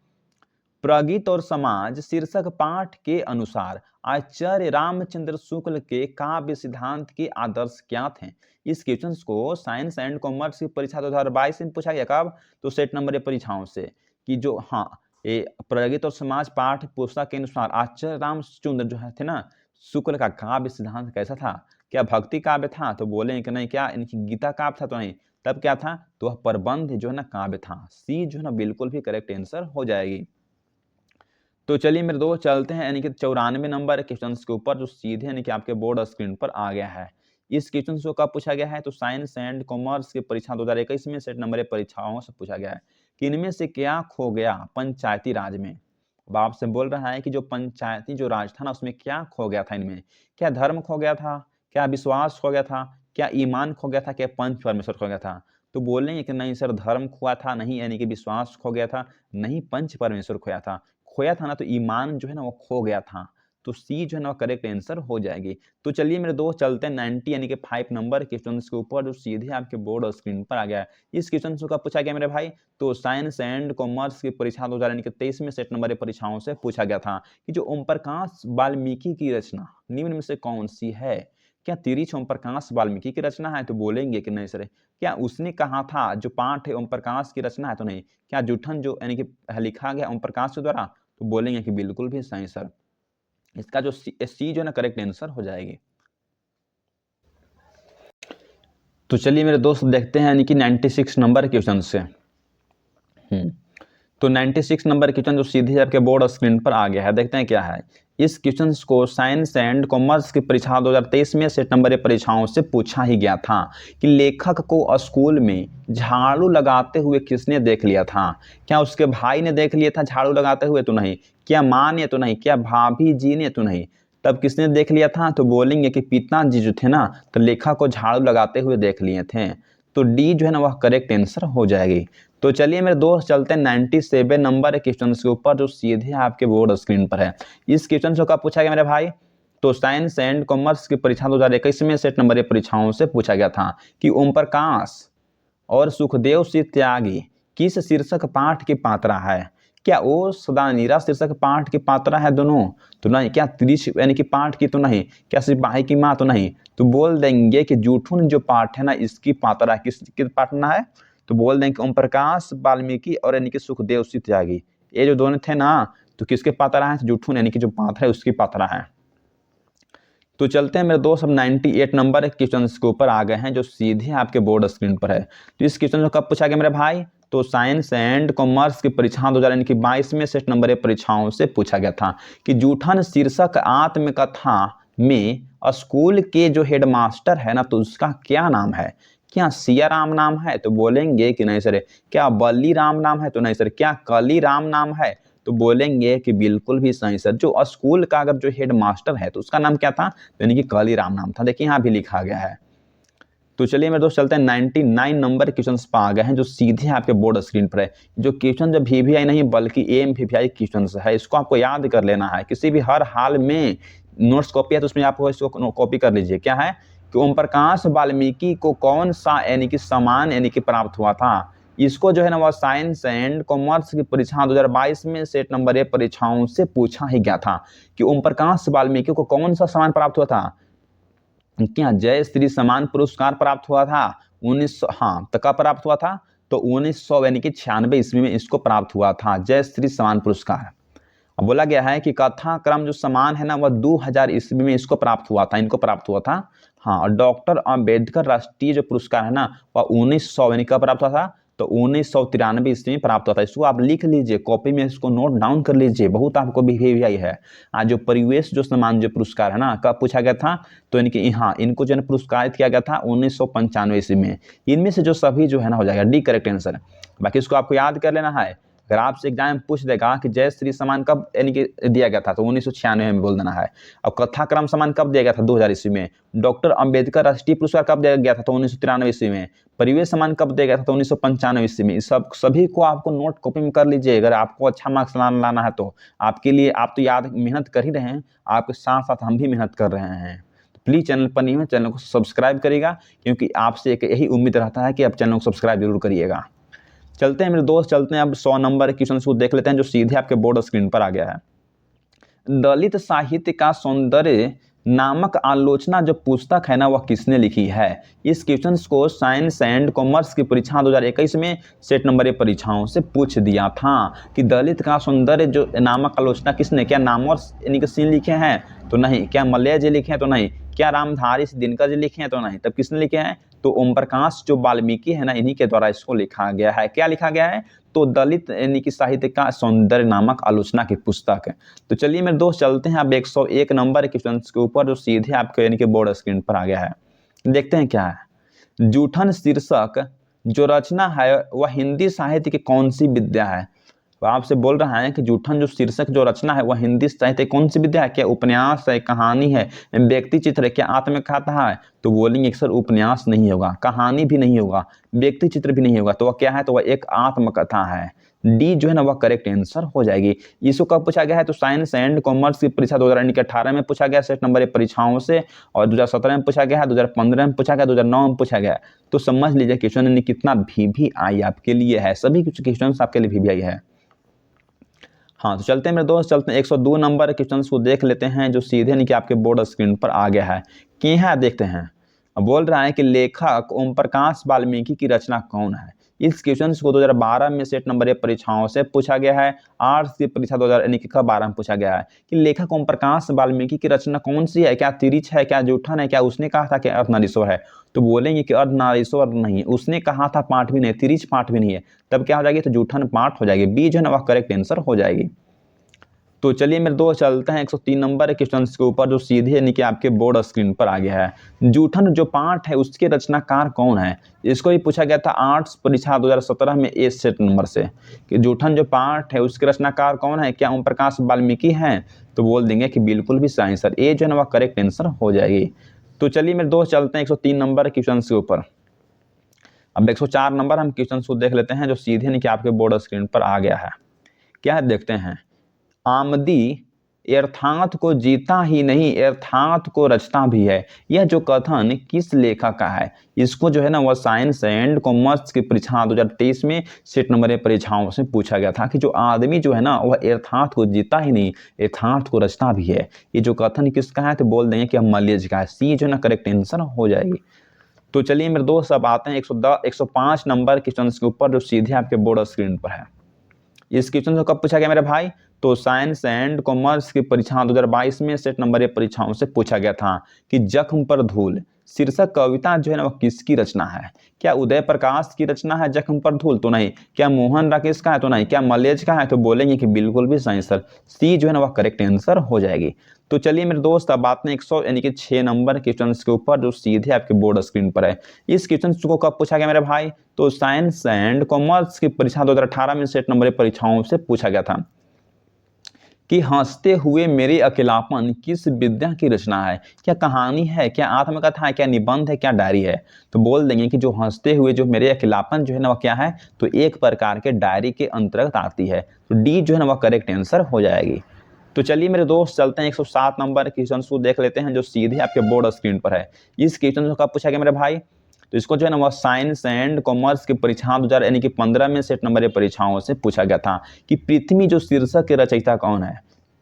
प्रगीत और समाज शीर्षक पाठ के अनुसार आचार्य रामचंद्र शुक्ल के काव्य सिद्धांत के आदर्श क्या थे। इस क्वेश्चन को साइंस एंड कॉमर्स की परीक्षा 2022 में पूछा गया। कब, तो सेट नंबर 1 परीक्षाओं से कि जो हाँ ये प्रगीत और समाज पाठ पुस्तक के अनुसार आचार्य रामचंद्र जो है थे ना शुक्ल का काव्य सिद्धांत कैसा था। क्या भक्ति काव्य था, तो बोले कि नहीं। क्या इनकी गीता काव्य था, तो नहीं। तब क्या था, तो वह प्रबंध जो है ना काव्य था। सी जो है ना बिल्कुल भी करेक्ट आंसर हो जाएगी। तो चलिए मेरे दोस्त चलते हैं यानी कि 94 नंबर क्वेश्चन के ऊपर जो सीधे यानी कि आपके बोर्ड स्क्रीन पर आ गया है। इस क्वेश्चन को कब पूछा गया है, तो साइंस एंड कॉमर्स की परीक्षा 2021 में सेट नंबर 1 परीक्षाओं से पूछा गया है कि इनमें से क्या खो गया पंचायती राज में। अब आपसे बोल रहा है कि जो पंचायती जो राज था ना उसमें क्या खो गया था। इनमें क्या धर्म खो गया था, क्या विश्वास खो गया था, क्या ईमान खो गया था, क्या पंच परमेश्वर खो गया था। तो बोलेंगे कि नहीं सर धर्म खोया था नहीं, यानी कि विश्वास खो गया था नहीं, पंच परमेश्वर खोया था। खोया था ना तो ईमान जो है ना वो खो गया था। तो सी जो है ना करेक्ट आंसर हो जाएगी। तो चलिए मेरे दोस्त चलते हैं 90 यानी कि 5 नंबर क्वेश्चन के ऊपर जो सीधे आपके बोर्ड और स्क्रीन पर आ गया है। इस क्वेश्चन को कब पूछा गया मेरे भाई, तो साइंस एंड कॉमर्स की परीक्षा 2023 में सेट नंबर परीक्षाओं से पूछा गया था कि जो ओम प्रकाश वाल्मीकि की रचना निम्न में से कौन सी है। क्या तिरिछ ओम प्रकाश वाल्मीकि की रचना है, तो बोलेंगे कि नहीं सर। क्या उसने कहा था जो पाठ है ओम प्रकाश की रचना है, तो नहीं। क्या जूठन जो यानी कि लिखा गया ओम प्रकाश के द्वारा, तो बोलेंगे कि बिल्कुल भी सही सर। इसका जो सी जो है ना करेक्ट आंसर हो जाएगी। तो चलिए मेरे दोस्त देखते हैं यानी कि 96 नंबर क्वेश्चन से। तो 96 नंबर क्वेश्चन जो सीधे आपके बोर्ड स्क्रीन पर आ गया है, देखते हैं क्या है। इस क्वेश्चन को साइंस एंड कॉमर्स की परीक्षा 2023 में सेट नंबर परीक्षाओं से पूछा ही गया था कि लेखक को स्कूल में झाड़ू लगाते हुए किसने देख लिया था। क्या उसके भाई ने देख लिया था झाड़ू लगाते हुए, तो नहीं। क्या माँ ने, तो नहीं। क्या भाभी जी ने, तो नहीं। तब किसने देख लिया था, तो बोलेंगे कि पिताजी जो थे ना तो लेखक को झाड़ू लगाते हुए देख लिए थे। तो डी जो है ना वह करेक्ट आंसर हो जाएगी। तो चलिए मेरे दोस्त चलते हैं 97 नंबर क्वेश्चन के ऊपर जो सीधे आपके बोर्ड स्क्रीन पर है। इस क्वेश्चन से कब पूछा गया मेरे भाई, तो साइंस एंड कॉमर्स की परीक्षा 2021 में सेट नंबर परीक्षाओं से पूछा गया था कि ओम प्रकाश और सुखदेव सिंह त्यागी किस शीर्षक पाठ की पात्रा है। क्या वो सदानीरा शीर्षक पाठ की पात्रा है दोनों, तो नहीं। क्या त्रिश यानी कि पाठ की, तो नहीं। क्या सिपाही की माँ, तो नहीं। तो बोल देंगे कि जूठुन जो पाठ है ना इसकी पात्रा किसकी पाठना है, तो बोल देंगे ओम प्रकाश वाल्मीकि और यानी कि सुखदेव सिंह त्यागी ये जो दोनों थे ना तो किसके पात्रा है, जूठुन यानी कि जो पात्रा है उसकी पात्रा है। तो चलते हैं मेरे दोस्त, अब 98 नंबर क्वेश्चन के ऊपर आ गए हैं जो सीधे आपके बोर्ड स्क्रीन पर है। तो इस क्वेश्चन को कब पूछा गया मेरे भाई? तो साइंस एंड कॉमर्स की परीक्षा 2022 में सेट नंबर परीक्षाओं से पूछा गया था कि जूठन शीर्षक आत्मकथा में स्कूल के जो हेडमास्टर है ना, तो उसका क्या नाम है? क्या सिया राम नाम है? तो बोलेंगे कि नहीं सर। क्या बली राम नाम है? तो नहीं सर। क्या कली राम नाम है? तो बोलेंगे कि बिल्कुल भी सही सर। जो स्कूल का अगर जो हेड मास्टर है तो उसका नाम क्या था? तो यानी कि कली राम नाम था। देखिए यहाँ भी लिखा गया है। तो चलिए मेरे दोस्त चलते हैं 99 नंबर क्वेश्चन पर आ गए हैं जो सीधे आपके बोर्ड स्क्रीन पर है। जो क्वेश्चन जब VVI नहीं बल्कि AMVVI क्वेश्चन है, इसको आपको याद कर लेना है। किसी भी हर हाल में नोट्स कॉपी है तो उसमें आपको इसको कॉपी कर लीजिए। क्या है कि ओम प्रकाश वाल्मीकि को कौन सा यानी कि सम्मान यानी कि प्राप्त हुआ था? इसको जो है ना वह साइंस एंड कॉमर्स की परीक्षा 2022 में सेट नंबर परीक्षाओं से पूछा ही गया था कि ओम प्रकाश वाल्मीकि को कौन सा सम्मान प्राप्त हुआ था? क्या जय श्री सम्मान पुरस्कार प्राप्त हुआ था 1900? हाँ, तो कब प्राप्त हुआ था? तो 1900 यानी कि 96 ईस्वी में इसको प्राप्त हुआ था जय श्री सम्मान पुरस्कार। अब बोला गया है कि कथा क्रम जो सम्मान है ना वह 2000 ईस्वी में इसको प्राप्त हुआ था, इनको प्राप्त हुआ था। हाँ, और डॉक्टर अम्बेडकर राष्ट्रीय जो पुरस्कार है ना वह 1900 यानी कब प्राप्त हुआ था? तो 1993 ईस्वी में प्राप्त हुआ था। इसको आप लिख लीजिए, कॉपी में इसको नोट डाउन कर लीजिए, बहुत आपको VVI है। आज जो परिवेश जो सम्मान जो पुरस्कार है ना कब पूछा गया था? तो यानी कि हाँ, इनको जो है पुरस्कारित किया गया था 1995 ईस्वी में। इनमें से जो सभी जो है ना हो जाएगा डी करेक्ट आंसर। बाकी इसको आपको याद कर लेना है। अगर आपसे एग्जाम में पूछ देगा कि जय श्री सम्मान कब यानी कि दिया गया था, तो 1996 में बोल देना है। अब कथा क्रम सम्मान कब दिया गया था? 2000 ईस्वी में। डॉक्टर अंबेडकर राष्ट्रीय पुरस्कार कब दिया गया था? तो 1993 ईस्वी में। परिवेश सम्मान कब दिया गया था? तो 1995 ईस्वी में। इस सब सभी को आपको नोट कॉपी में कर लीजिए। अगर आपको अच्छा मार्क्स लाना है तो आपके लिए, आप तो याद मेहनत कर ही रहे हैं, आपके साथ साथ हम भी मेहनत कर रहे हैं। प्लीज चैनल पर नहीं है, चैनल को सब्सक्राइब करिएगा, क्योंकि आपसे एक यही उम्मीद रहता है कि आप चैनल को सब्सक्राइब जरूर करिएगा। चलते हैं मेरे दोस्त, चलते हैं अब 100 नंबर क्वेश्चन को देख लेते हैं जो सीधे आपके बोर्ड स्क्रीन पर आ गया है। दलित साहित्य का सौंदर्य नामक आलोचना जो पुस्तक है ना वह किसने लिखी है? इस क्वेश्चन को साइंस एंड कॉमर्स की परीक्षा 2021 में सेट नंबर परीक्षाओं से पूछ दिया था कि दलित का सौंदर्य जो नामक आलोचना किसने, क्या नामवर यानी कि सीन लिखे हैं? तो नहीं। क्या मलय जी लिखे हैं? तो नहीं। क्या रामधारी दिनकर जी लिखे हैं? तो नहीं। तब किसने लिखे हैं? तो ओम प्रकाश जो वाल्मीकि है ना, इन्हीं के द्वारा इसको लिखा गया है। क्या लिखा गया है? तो दलित यानी कि साहित्य का सौंदर्य नामक आलोचना की पुस्तक है। तो चलिए मेरे दोस्त चलते हैं अब 101 नंबर क्वेश्चन के ऊपर जो सीधे आपके यानी कि बोर्ड स्क्रीन पर आ गया है। देखते हैं क्या है। जूठन शीर्षक जो रचना है वह हिंदी साहित्य की कौन सी विद्या है? तो आपसे बोल रहा है कि जूठन जो शीर्षक जो रचना है वह हिंदी साहित्य कौन सी विद्या है? क्या उपन्यास है, कहानी है, व्यक्ति चित्र है, क्या आत्मकथा है? तो बोलेंगे सर उपन्यास नहीं होगा, कहानी भी नहीं होगा, व्यक्ति चित्र भी नहीं होगा। तो वह क्या है? तो वह एक आत्मकथा है। डी जो है ना वह करेक्ट आंसर हो जाएगी। इसको कब पूछा गया है? तो साइंस एंड कॉमर्स की परीक्षा 2018 में पूछा गया सेट नंबर परीक्षाओं से, और 2017 में पूछा गया है, 2015 में पूछा गया, 2009 में पूछा गया। तो समझ लीजिए क्वेश्चन कितना VVI आपके लिए है, सभी कुछ क्वेश्चन आपके लिए VVI है। हाँ, तो चलते हैं मेरे दोस्त, चलते हैं 102 नंबर क्वेश्चन को देख लेते हैं जो सीधे नहीं कि आपके बोर्ड स्क्रीन पर आ गया है। कि है देखते हैं। अब बोल रहा है कि लेखक ओम प्रकाश वाल्मीकि की रचना कौन है? इस क्वेश्चन को 2012 में सेट नंबर परीक्षाओं से पूछा गया है। आर्ट्स की परीक्षा 2012 में पूछा गया है कि लेखक ओम प्रकाश वाल्मीकि की रचना कौन सी है? क्या तिरिच है, क्या जूठन है, क्या उसने कहा था कि अर्धनारीश्वर है? तो बोलेंगे कि अर्धनारीश्वर नहीं, उसने कहा था पाठ भी नहीं, तिरिच पाठ भी नहीं है। तब क्या हो जाएगी? तो जूठन पाठ हो जाएगी। बी जो है ना वह करेक्ट आंसर हो जाएगी। तो चलिए मेरे दोस्त चलते हैं 103 नंबर क्वेश्चन के ऊपर जो सीधे यानी कि आपके बोर्ड स्क्रीन पर आ गया है। जूठन जो पाठ है उसके रचनाकार कौन है? इसको भी पूछा गया था आर्ट्स परीक्षा 2017 में ए सेट नंबर से कि जूठन जो पाठ है उसके रचनाकार कौन है? क्या ओम प्रकाश वाल्मीकि हैं? तो बोल देंगे कि बिल्कुल भी सही सर, ए जो है ना वह करेक्ट आंसर हो जाएगी। तो चलिए मेरे दोस्त चलते हैं 103 नंबर क्वेश्चन के ऊपर। अब 104 नंबर हम क्वेश्चन को देख लेते हैं जो सीधे यानी कि आपके बोर्ड स्क्रीन पर आ गया है। क्या है देखते हैं। आमदी अर्थात को जीता ही नहीं अर्थात को रचता भी है, यह जो कथन किस लेखक का है? इसको जो है ना वह साइंस एंड कॉमर्स की परीक्षा 2023 में सेट नंबर परीक्षाओं से पूछा गया था कि जो आदमी जो है ना वह अर्थात को जीता ही नहीं अर्थात को रचता भी है, ये जो कथन किसका है? तो बोल देंगे कि हम मल्य जी का है। सी जो है ना करेक्ट आंसर हो जाएगी। तो चलिए मेरे दोस्त अब आते हैं 105 नंबर क्वेश्चन के ऊपर जो सीधे आपके बोर्ड स्क्रीन पर है। इस क्वेश्चन को कब पूछा गया मेरे भाई? तो साइंस एंड कॉमर्स की परीक्षा 2022 में सेट नंबर 1 परीक्षाओं से पूछा गया था कि जख्म पर धूल शीर्षक कविता जो है ना वो किसकी रचना है। क्या उदय प्रकाश की रचना है जख्म पर धूल? तो नहीं। क्या मोहन राकेश का है? तो नहीं। क्या मलेज का है? तो बोलेंगे कि बिल्कुल भी सही सर, सी जो है ना वह करेक्ट आंसर हो जाएगी। तो चलिए मेरे दोस्त, अब बात में 100 यानी कि 6 नंबर क्वेश्चन के ऊपर जो सीधे आपके बोर्ड स्क्रीन पर है। इस क्वेश्चन को कब पूछा गया मेरे भाई? तो साइंस एंड कॉमर्स की परीक्षा 2018 में सेट नंबर परीक्षाओं से पूछा गया था कि हंसते हुए मेरे अकेलापन किस विद्या की रचना है। क्या कहानी है, क्या आत्मकथा है, क्या निबंध है, क्या डायरी है? तो बोल देंगे कि जो हंसते हुए जो मेरे अकेलापन जो है ना वह क्या है, तो एक प्रकार के डायरी के अंतर्गत आती है। तो डी जो है ना वह करेक्ट आंसर हो जाएगी। तो चलिए मेरे दोस्त, चलते हैं 107 नंबर क्वेश्चन को देख लेते हैं जो सीधे आपके बोर्ड स्क्रीन पर है। इस क्वेश्चन को कब पूछा गया मेरे भाई? तो इसको जो है ना वह साइंस एंड कॉमर्स की परीक्षा 2000 यानी कि 15 में सेट नंबर परीक्षाओं से पूछा गया था कि पृथ्वी जो शीर्षक के रचयिता कौन है।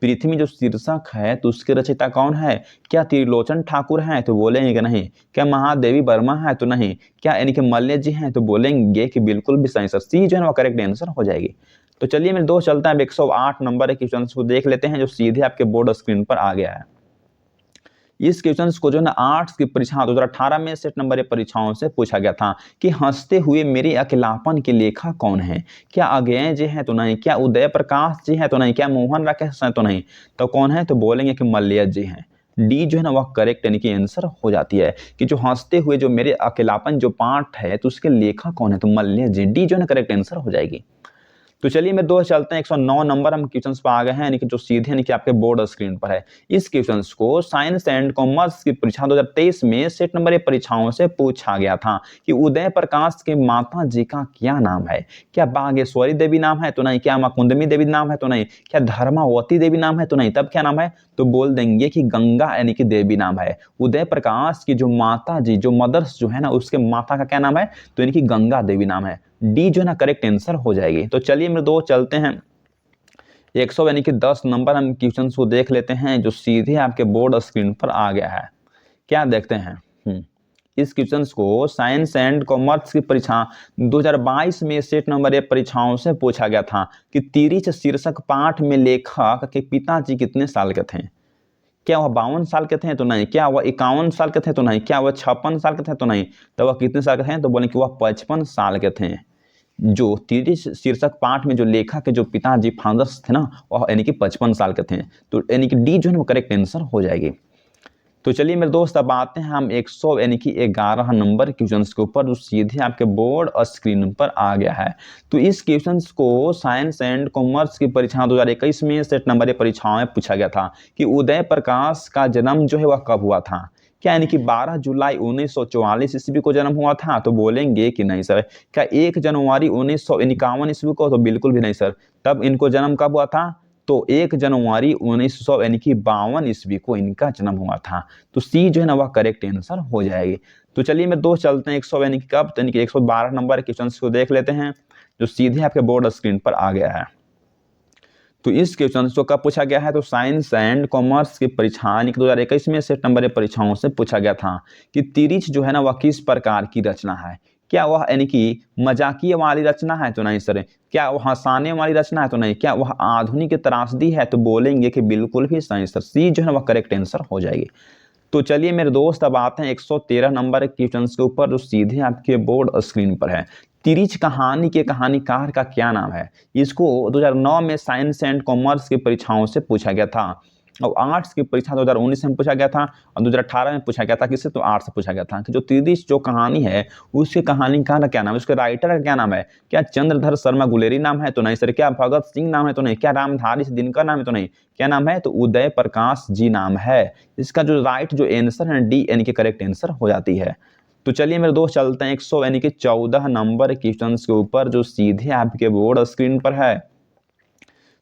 पृथ्वी जो शीर्षक है तो उसके रचयिता कौन है? क्या त्रिलोचन ठाकुर हैं? तो बोलेंगे कि नहीं। क्या महादेवी वर्मा है? तो नहीं। क्या यानी कि मल्य जी हैं? तो बोलेंगे कि बिल्कुल भी सही सर, सी जो है ना करेक्ट आंसर हो जाएगी। तो चलिए मेरे दोस्त, चलता है 108 नंबर के क्वेश्चन को देख लेते हैं जो सीधे आपके बोर्ड स्क्रीन पर आ गया है। इस क्वेश्चन को जो है ना आर्ट्स की परीक्षा 2018 में सेट नंबर परीक्षाओं से पूछा गया था कि हंसते हुए मेरे अकेलापन के लेखक कौन है। क्या अज्ञेय जी है? तो नहीं। क्या उदय प्रकाश जी है? तो नहीं। क्या मोहन राकेश है? तो नहीं। तो कौन है? तो बोलेंगे कि मल्य जी हैं। डी जो है ना वह करेक्ट यानी कि आंसर हो जाती है कि जो हंसते हुए जो मेरे अकेलापन जो पाठ है तो उसके लेखक कौन है? तो मल्य जी। डी जो है ना करेक्ट आंसर हो जाएगी। तो चलिए मेरे दोस्त, चलते हैं 109 नंबर हम क्वेश्चंस पर आ गए हैं यानी कि जो सीधे यानी कि आपके बोर्ड स्क्रीन पर है। इस क्वेश्चंस को साइंस एंड कॉमर्स की परीक्षा 2023 में सेट नंबर परीक्षाओं से पूछा गया था कि उदय प्रकाश के माता जी का क्या नाम है। क्या बागेश्वरी देवी नाम है? तो नहीं। क्या मुकुंदमी देवी नाम है? तो नहीं। क्या धर्मावती देवी नाम है? तो नहीं। तब क्या नाम है? तो बोल देंगे कि गंगा यानी कि देवी नाम है। उदय प्रकाश की जो माता जी जो मदर्स जो है ना उसके माता का क्या नाम है? तो यानी कि गंगा देवी नाम है। डी जो है ना करेक्ट आंसर हो जाएगी। तो चलिए मेरे दो चलते हैं 100 यानी कि 10 नंबर हम क्वेश्चन को देख लेते हैं जो सीधे आपके बोर्ड स्क्रीन पर आ गया है। क्या देखते हैं इस क्वेश्चन को साइंस एंड कॉमर्स की परीक्षा 2022 में सेट नंबर परीक्षाओं से पूछा गया था कि तिरिच शीर्षक पाठ में लेखक के पिताजी कितने साल के थे। क्या वह 52 साल के थे? तो नहीं। क्या वह 51 साल के थे? तो नहीं। क्या वह 56 साल के थे? तो नहीं। तो वह कितने साल के थे? तो बोले कि वह 55 साल के थे। जो तिरिच शीर्षक पाठ में जो लेखक के जो पिताजी फादर्स थे ना वह यानी कि 55 साल के थे। तो यानी कि डी जो है वो करेक्ट आंसर हो जाएगी। तो चलिए मेरे दोस्त, अब आते हैं हम 100 यानी कि 11 नंबर क्वेश्चन के ऊपर जो सीधे आपके बोर्ड और स्क्रीन पर आ गया है। तो इस क्वेश्चन को साइंस एंड कॉमर्स की परीक्षा 2021 में सेट नंबर परीक्षाओं में पूछा गया था कि उदय प्रकाश का जन्म जो है वह कब हुआ था। क्या यानी कि 12 जुलाई 1944 ईस्वी को जन्म हुआ था? तो बोलेंगे कि नहीं सर। क्या 1 जनवरी 1951 ईस्वी को? तो बिल्कुल भी नहीं सर। तब इनको जन्म कब हुआ था? तो 1 जनवरी 1900 यानी कि 52 ईस्वी को इनका जन्म हुआ था। तो सी जो है ना वह करेक्ट आंसर हो जाएगी। तो चलिए मैं दो चलते हैं 100 यानी कि कब, यानी कि 112 नंबर क्वेश्चन को देख लेते हैं जो सीधे आपके बोर्ड स्क्रीन पर आ गया है। तो इस क्वेश्चन को कब पूछा गया है? तो साइंस एंड कॉमर्स की परीक्षा 2021 में सेट नंबर परीक्षाओं से पूछा गया था कि तिरिच जो है ना वह किस प्रकार की रचना है। क्या वह यानी कि मजाकिय वाली रचना है? तो नहीं सर। क्या वह हंसाने वाली रचना है? तो नहीं। क्या वह आधुनिक त्रासदी है? तो बोलेंगे कि बिल्कुल भी सही सर, सी जो है ना वह करेक्ट आंसर हो जाएगी। तो चलिए मेरे दोस्त, अब आते हैं 113 नंबर क्वेश्चन के ऊपर जो सीधे आपके बोर्ड स्क्रीन पर है। तिरिच कहानी के कहानीकार का क्या नाम है? इसको 2009 में साइंस एंड कॉमर्स की परीक्षाओं से पूछा गया था और आर्ट्स की परीक्षा 2019 में पूछा गया था और 2018 में पूछा गया था। किससे? तो आर्ट्स से पूछा गया था कि जो तिरिच जो कहानी है उसके कहानीकार का क्या नाम है, उसके राइटर का क्या नाम है। क्या चंद्रधर शर्मा गुलेरी नाम है? तो नहीं सर। क्या भगत सिंह नाम है? तो नहीं। क्या रामधारी दिनकर नाम है? तो नहीं। क्या नाम है? तो उदय प्रकाश जी नाम है। इसका जो राइट जो आंसर है डी यानी कि करेक्ट आंसर हो जाती है। तो चलिए मेरे दोस्त, चलते हैं 100 यानी कि 14 नंबर क्वेश्चन के ऊपर जो सीधे आपके बोर्ड स्क्रीन पर है।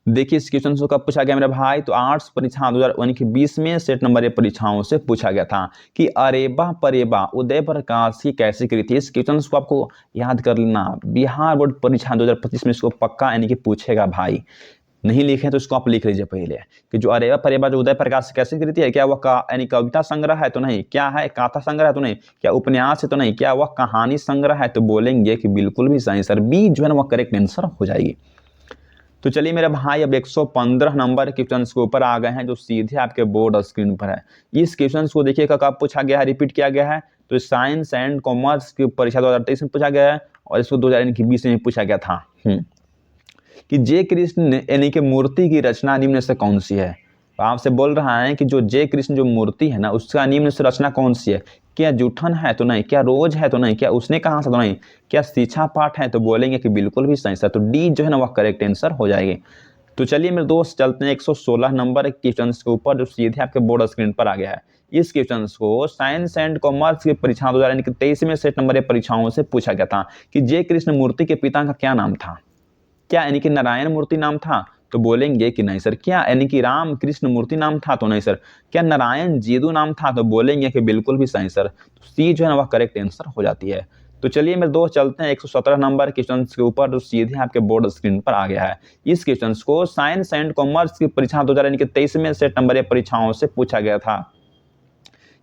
देखिए इस क्वेश्चन को कब पूछा गया मेरे भाई? तो आर्ट्स परीक्षा 2020 में सेट नंबर परीक्षाओं से पूछा गया था कि अरेबा परेबा उदय प्रकाश की कैसी कृति। इस क्वेश्चन को आपको याद कर लेना, बिहार बोर्ड परीक्षा 2025 में इसको पक्का यानी कि पूछेगा भाई। नहीं लिखे तो इसको आप लिख लीजिए पहले कि जो अरेबा परेबा जो उदय प्रकाश की कैसी कृति है। क्या वह यानी कविता संग्रह है? तो नहीं। क्या है कथा संग्रह है? तो नहीं। क्या उपन्यास है? तो नहीं। क्या वह कहानी संग्रह है? तो बोलेंगे कि बिल्कुल भी सही सर, बी जो है ना वह करेक्ट आंसर हो जाएगी। तो चलिए मेरे भाई अब 115 नंबर क्वेश्चन के ऊपर आ गए हैं जो सीधे आपके बोर्ड स्क्रीन पर है। इस क्वेश्चन को देखिएगा कब पूछा गया है, रिपीट किया गया है। तो साइंस एंड कॉमर्स की परीक्षा 2023 में पूछा गया है और इसको 2020 में पूछा गया था कि जे कृष्ण यानी कि मूर्ति की रचना निम्न से कौन सी है। तो आपसे बोल रहा है कि जो जे कृष्ण जो मूर्ति है ना उसका निम्न से रचना कौन सी है। क्या जूठन है तो नहीं, क्या रोज है तो नहीं, क्या उसने कहा से तो नहीं, क्या शिक्षा पाठ है। तो बोलेंगे कि बिल्कुल भी सही सर। तो डी जो है ना वह करेक्ट आंसर हो जाएगी। तो चलिए मेरे दोस्त चलते हैं 116 नंबर क्वेश्चन के ऊपर जो सीधे आपके बोर्ड स्क्रीन पर आ गया है। इस क्वेश्चन को साइंस एंड कॉमर्स की परीक्षा 2023 में सेट नंबर परीक्षाओं से पूछा गया था कि जे कृष्ण मूर्ति के पिता का क्या नाम था। क्या यानी कि नारायण मूर्ति नाम था। तो बोलेंगे कि नहीं सर। क्या यानी कि राम कृष्ण मूर्ति नाम था। तो नहीं सर। क्या नारायण जीदू नाम था। तो बोलेंगे कि बिल्कुल भी सही सर। तो सी जो है ना वह करेक्ट आंसर हो जाती है। तो चलिए मेरे दोस्त चलते हैं 117 नंबर क्वेश्चन के ऊपर जो सीधे आपके बोर्ड स्क्रीन पर आ गया है। इस क्वेश्चन को साइंस एंड कॉमर्स की परीक्षा 2023 में सेट नंबर परीक्षाओं से पूछा गया था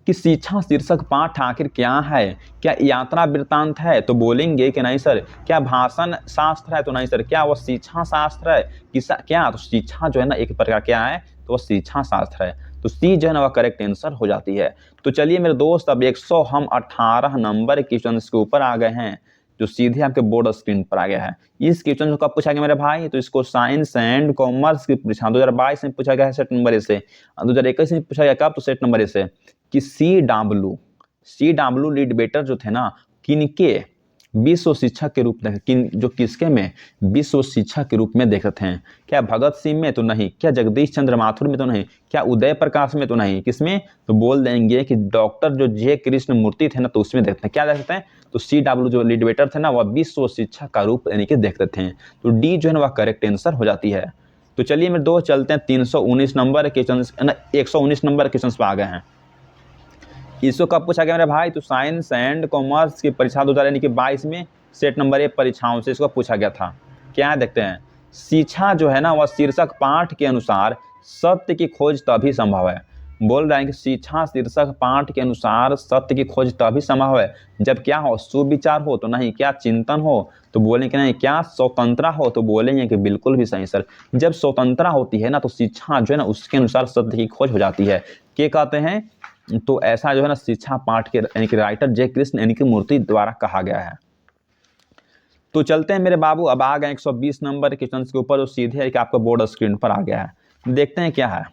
कि शिक्षा शीर्षक पाठ आखिर क्या है। क्या यात्रा वृत्तांत है। तो बोलेंगे कि नहीं सर। क्या भाषण शास्त्र है। तो नहीं सर। क्या वह शिक्षा शास्त्र है। क्या तो शिक्षा जो है ना एक प्रकार क्या है तो वह शिक्षा शास्त्र है। तो सी जो है ना वह करेक्ट आंसर हो जाती है। तो चलिए मेरे दोस्त अब 118 नंबर क्वेश्चन के ऊपर आ गए हैं जो सीधे आपके बोर्ड स्क्रीन पर आ गया है। इस क्वेश्चन को कब पूछा गया मेरे भाई। तो इसको साइंस एंड कॉमर्स की परीक्षा 2022 में पूछा गया है सेट नंबर से। 2021 में पूछा गया कब। तो सेट नंबर से कि सी डब्ल्यू लीडबेटर जो थे ना किनके विश्व शिक्षक के रूप में जो किसके में विश्व शिक्षक के रूप में देखते हैं। क्या भगत सिंह में। तो नहीं। क्या जगदीश चंद्र माथुर में। तो नहीं। क्या उदय प्रकाश में। तो नहीं। किसमें। तो बोल देंगे कि डॉक्टर जो जे कृष्ण मूर्ति थे ना तो उसमें देखते हैं। क्या देखते हैं। तो सी डब्ल्यू जो लीडबेटर थे ना वह विश्व शिक्षक का रूप यानी कि देखते थे। तो डी जो है ना वह करेक्ट आंसर हो जाती है। तो चलिए मेरे दोस्त चलते हैं 319 नंबर क्वेश्चन 119 नंबर क्वेश्चन पे आ गए हैं। इसको कब पूछा गया मेरे भाई। तो साइंस एंड कॉमर्स की परीक्षा 2022 में सेट नंबर परीक्षाओं से इसको पूछा गया था। क्या देखते हैं। शिक्षा जो है ना वह शीर्षक पाठ के अनुसार सत्य की खोज तभी संभव है। बोल रहे हैं कि शिक्षा शीर्षक पाठ के अनुसार सत्य की खोज तभी संभव है जब क्या हो सुविचार हो। तो नहीं। क्या चिंतन हो। तो बोलेंगे नहीं। क्या स्वतंत्रता हो। तो बोलेंगे कि बिल्कुल भी सही सर। जब स्वतंत्रता होती है ना तो शिक्षा जो है ना उसके अनुसार सत्य की खोज हो जाती है। क्या कहते हैं। तो ऐसा जो है ना शिक्षा पाठ के यानी कि राइटर जे कृष्ण यानी कि मूर्ति द्वारा कहा गया है। तो चलते हैं मेरे बाबू अब आ गए 120 नंबर क्वेश्चन के ऊपर जो सीधे कि आपको बोर्ड स्क्रीन पर आ गया है। देखते हैं क्या है।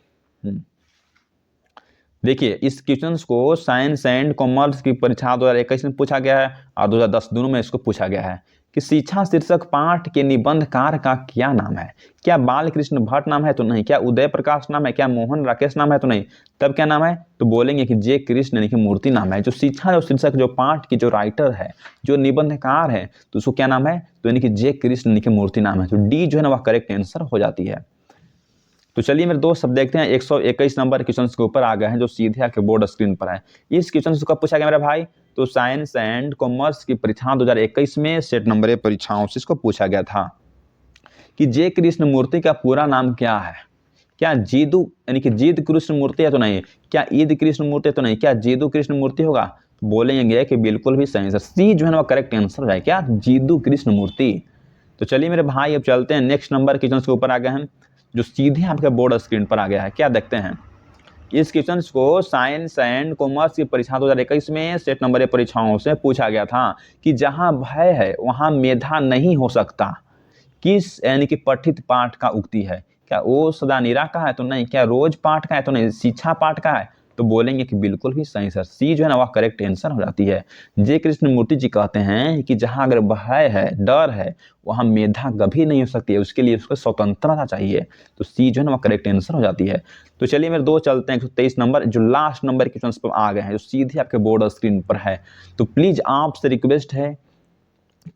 देखिए इस क्वेश्चन को साइंस एंड कॉमर्स की परीक्षा 2021 में पूछा गया है और 2010 दोनों में इसको पूछा गया है कि शिक्षा शीर्षक पाठ के निबंधकार का क्या नाम है। क्या बालकृष्ण भट्ट नाम है। तो नहीं। क्या उदय प्रकाश नाम है। क्या मोहन राकेश नाम है। तो नहीं। तब क्या नाम है। तो बोलेंगे कि जे कृष्ण यानी कि मूर्ति नाम है। जो शिक्षा जो शीर्षक जो पाठ की जो राइटर है जो निबंधकार है तो उसको क्या नाम है। तो यानी कि जे कृष्ण यानी कि मूर्ति नाम है। तो डी जो है ना वह करेक्ट आंसर हो जाती है। तो चलिए मेरे दोस्त सब देखते हैं 121 नंबर क्वेश्चन के ऊपर आ गए हैं जो सीधे आपके बोर्ड स्क्रीन पर है। इस क्वेश्चन को कब पूछा गया मेरा भाई। तो साइंस एंड कॉमर्स की परीक्षा 2021 में सेट नंबर परीक्षाओं से इसको पूछा गया था कि जे कृष्ण मूर्ति का पूरा नाम क्या है। क्या जीदू यानी कि जीद कृष्ण मूर्ति है। तो नहीं। क्या ईद कृष्ण मूर्ति है। तो नहीं। क्या जीदू कृष्ण मूर्ति होगा। तो बोलेंगे कि बिल्कुल भी सही सर। सी जो है ना करेक्ट आंसर है। क्या जीदू कृष्ण मूर्ति। तो चलिए मेरे भाई अब चलते हैं नेक्स्ट नंबर क्वेश्चन के ऊपर आ गए हैं जो सीधे आपके बोर्ड स्क्रीन पर आ गया है। क्या देखते हैं। इस क्वेश्चन को साइंस एंड कॉमर्स की परीक्षा 2021 में सेट नंबर परीक्षाओं से पूछा गया था कि जहां भय है वहां मेधा नहीं हो सकता। किस यानी कि पठित पाठ का उक्ति है। क्या वो सदा निरा का है। तो नहीं। क्या रोज पाठ का है। तो नहीं। शिक्षा पाठ का है। तो बोलेंगे कि बिल्कुल भी सही सर। सी जो है ना वह करेक्ट आंसर हो जाती है। जे कृष्ण मूर्ति जी कहते हैं कि जहां अगर भय है डर है वहां मेधा कभी नहीं हो सकती है। उसके लिए उसको स्वतंत्रता चाहिए। तो सी जो है ना वह करेक्ट आंसर हो जाती है। तो चलिए मेरे दो चलते हैं 123 नंबर जो लास्ट नंबर क्वेश्चन पर आ गए हैं जो सीधे आपके बोर्ड स्क्रीन पर है। तो प्लीज आपसे रिक्वेस्ट है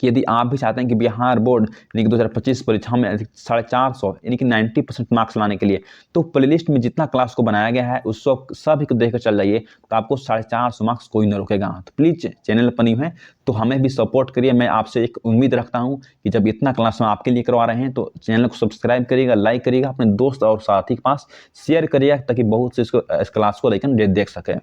कि यदि आप भी चाहते हैं कि बिहार बोर्ड यानी कि 2025 परीक्षा में 450 यानी कि 90% मार्क्स लाने के लिए तो प्लेलिस्ट में जितना क्लास को बनाया गया है उस सभी को देखकर चल जाइए तो आपको 450 मार्क्स कोई न रोकेगा। तो प्लीज चैनल पर न्यू है तो हमें भी सपोर्ट करिए। मैं आपसे एक उम्मीद रखता हूं कि जब इतना क्लास हम आपके लिए करवा रहे हैं तो चैनल को सब्सक्राइब करिएगा, लाइक करिएगा, अपने दोस्त और साथी के पास शेयर करिएगा ताकि बहुत से इस क्लास को लेकर देख सके।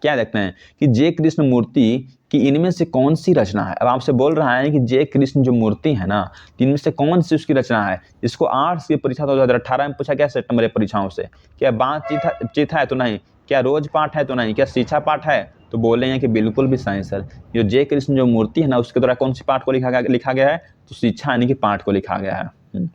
क्या देखते हैं कि जय कृष्ण मूर्ति कि इनमें से कौन सी रचना है। अब आपसे बोल रहा है कि जय कृष्ण जो मूर्ति है ना, तो इनमें से कौन सी उसकी रचना है। इसको आर्ट्स की परीक्षा 2018 में पूछा गया सितंबर परीक्षाओं से। क्या बातचीत चित है तो नहीं, क्या रोज पाठ है तो नहीं, क्या शिक्षा पाठ है, तो बोले हैं कि बिल्कुल भी सही सर। जो जय कृष्ण जो मूर्ति है ना, उसके द्वारा कौन सी पाठ को लिखा गया है, तो शिक्षा यानी कि पाठ को लिखा गया है।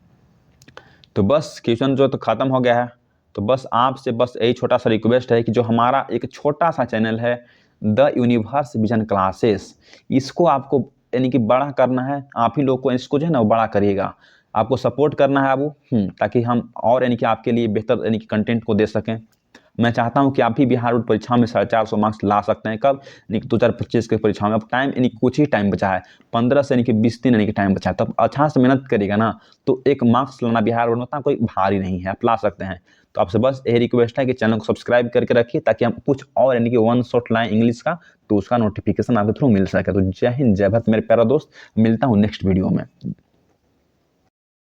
तो बस क्वेश्चन जो तो खत्म हो गया है। तो बस आपसे बस यही छोटा सा रिक्वेस्ट है कि जो हमारा एक छोटा सा चैनल है द यूनिवर्स विजन क्लासेस, इसको आपको यानी कि बड़ा करना है। आप ही लोग को इसको जो है ना वो बड़ा करिएगा, आपको सपोर्ट करना है अब, ताकि हम और यानी कि आपके लिए बेहतर यानी कि कंटेंट को दे सकें। मैं चाहता हूं कि आप भी बिहार बोर्ड परीक्षा में 450 मार्क्स ला सकते हैं। कब, यानी कि 2025 की परीक्षा में। अब टाइम यानी कुछ ही टाइम बचा है, 15 से यानी कि 20 दिन यानी कि टाइम बचा है। तब अच्छा से मेहनत करिएगा ना, तो एक मार्क्स लाना बिहार बोर्ड में उतना कोई भारी नहीं है, आप ला सकते हैं। तो आपसे बस यही रिक्वेस्ट है कि चैनल को सब्सक्राइब करके रखिए, ताकि हम कुछ और यानी कि वन शॉट लाएं इंग्लिश का, तो उसका नोटिफिकेशन आपके थ्रू मिल सके। तो जय हिंद, जय भारत मेरे प्यारा दोस्त, मिलता हूँ नेक्स्ट वीडियो में।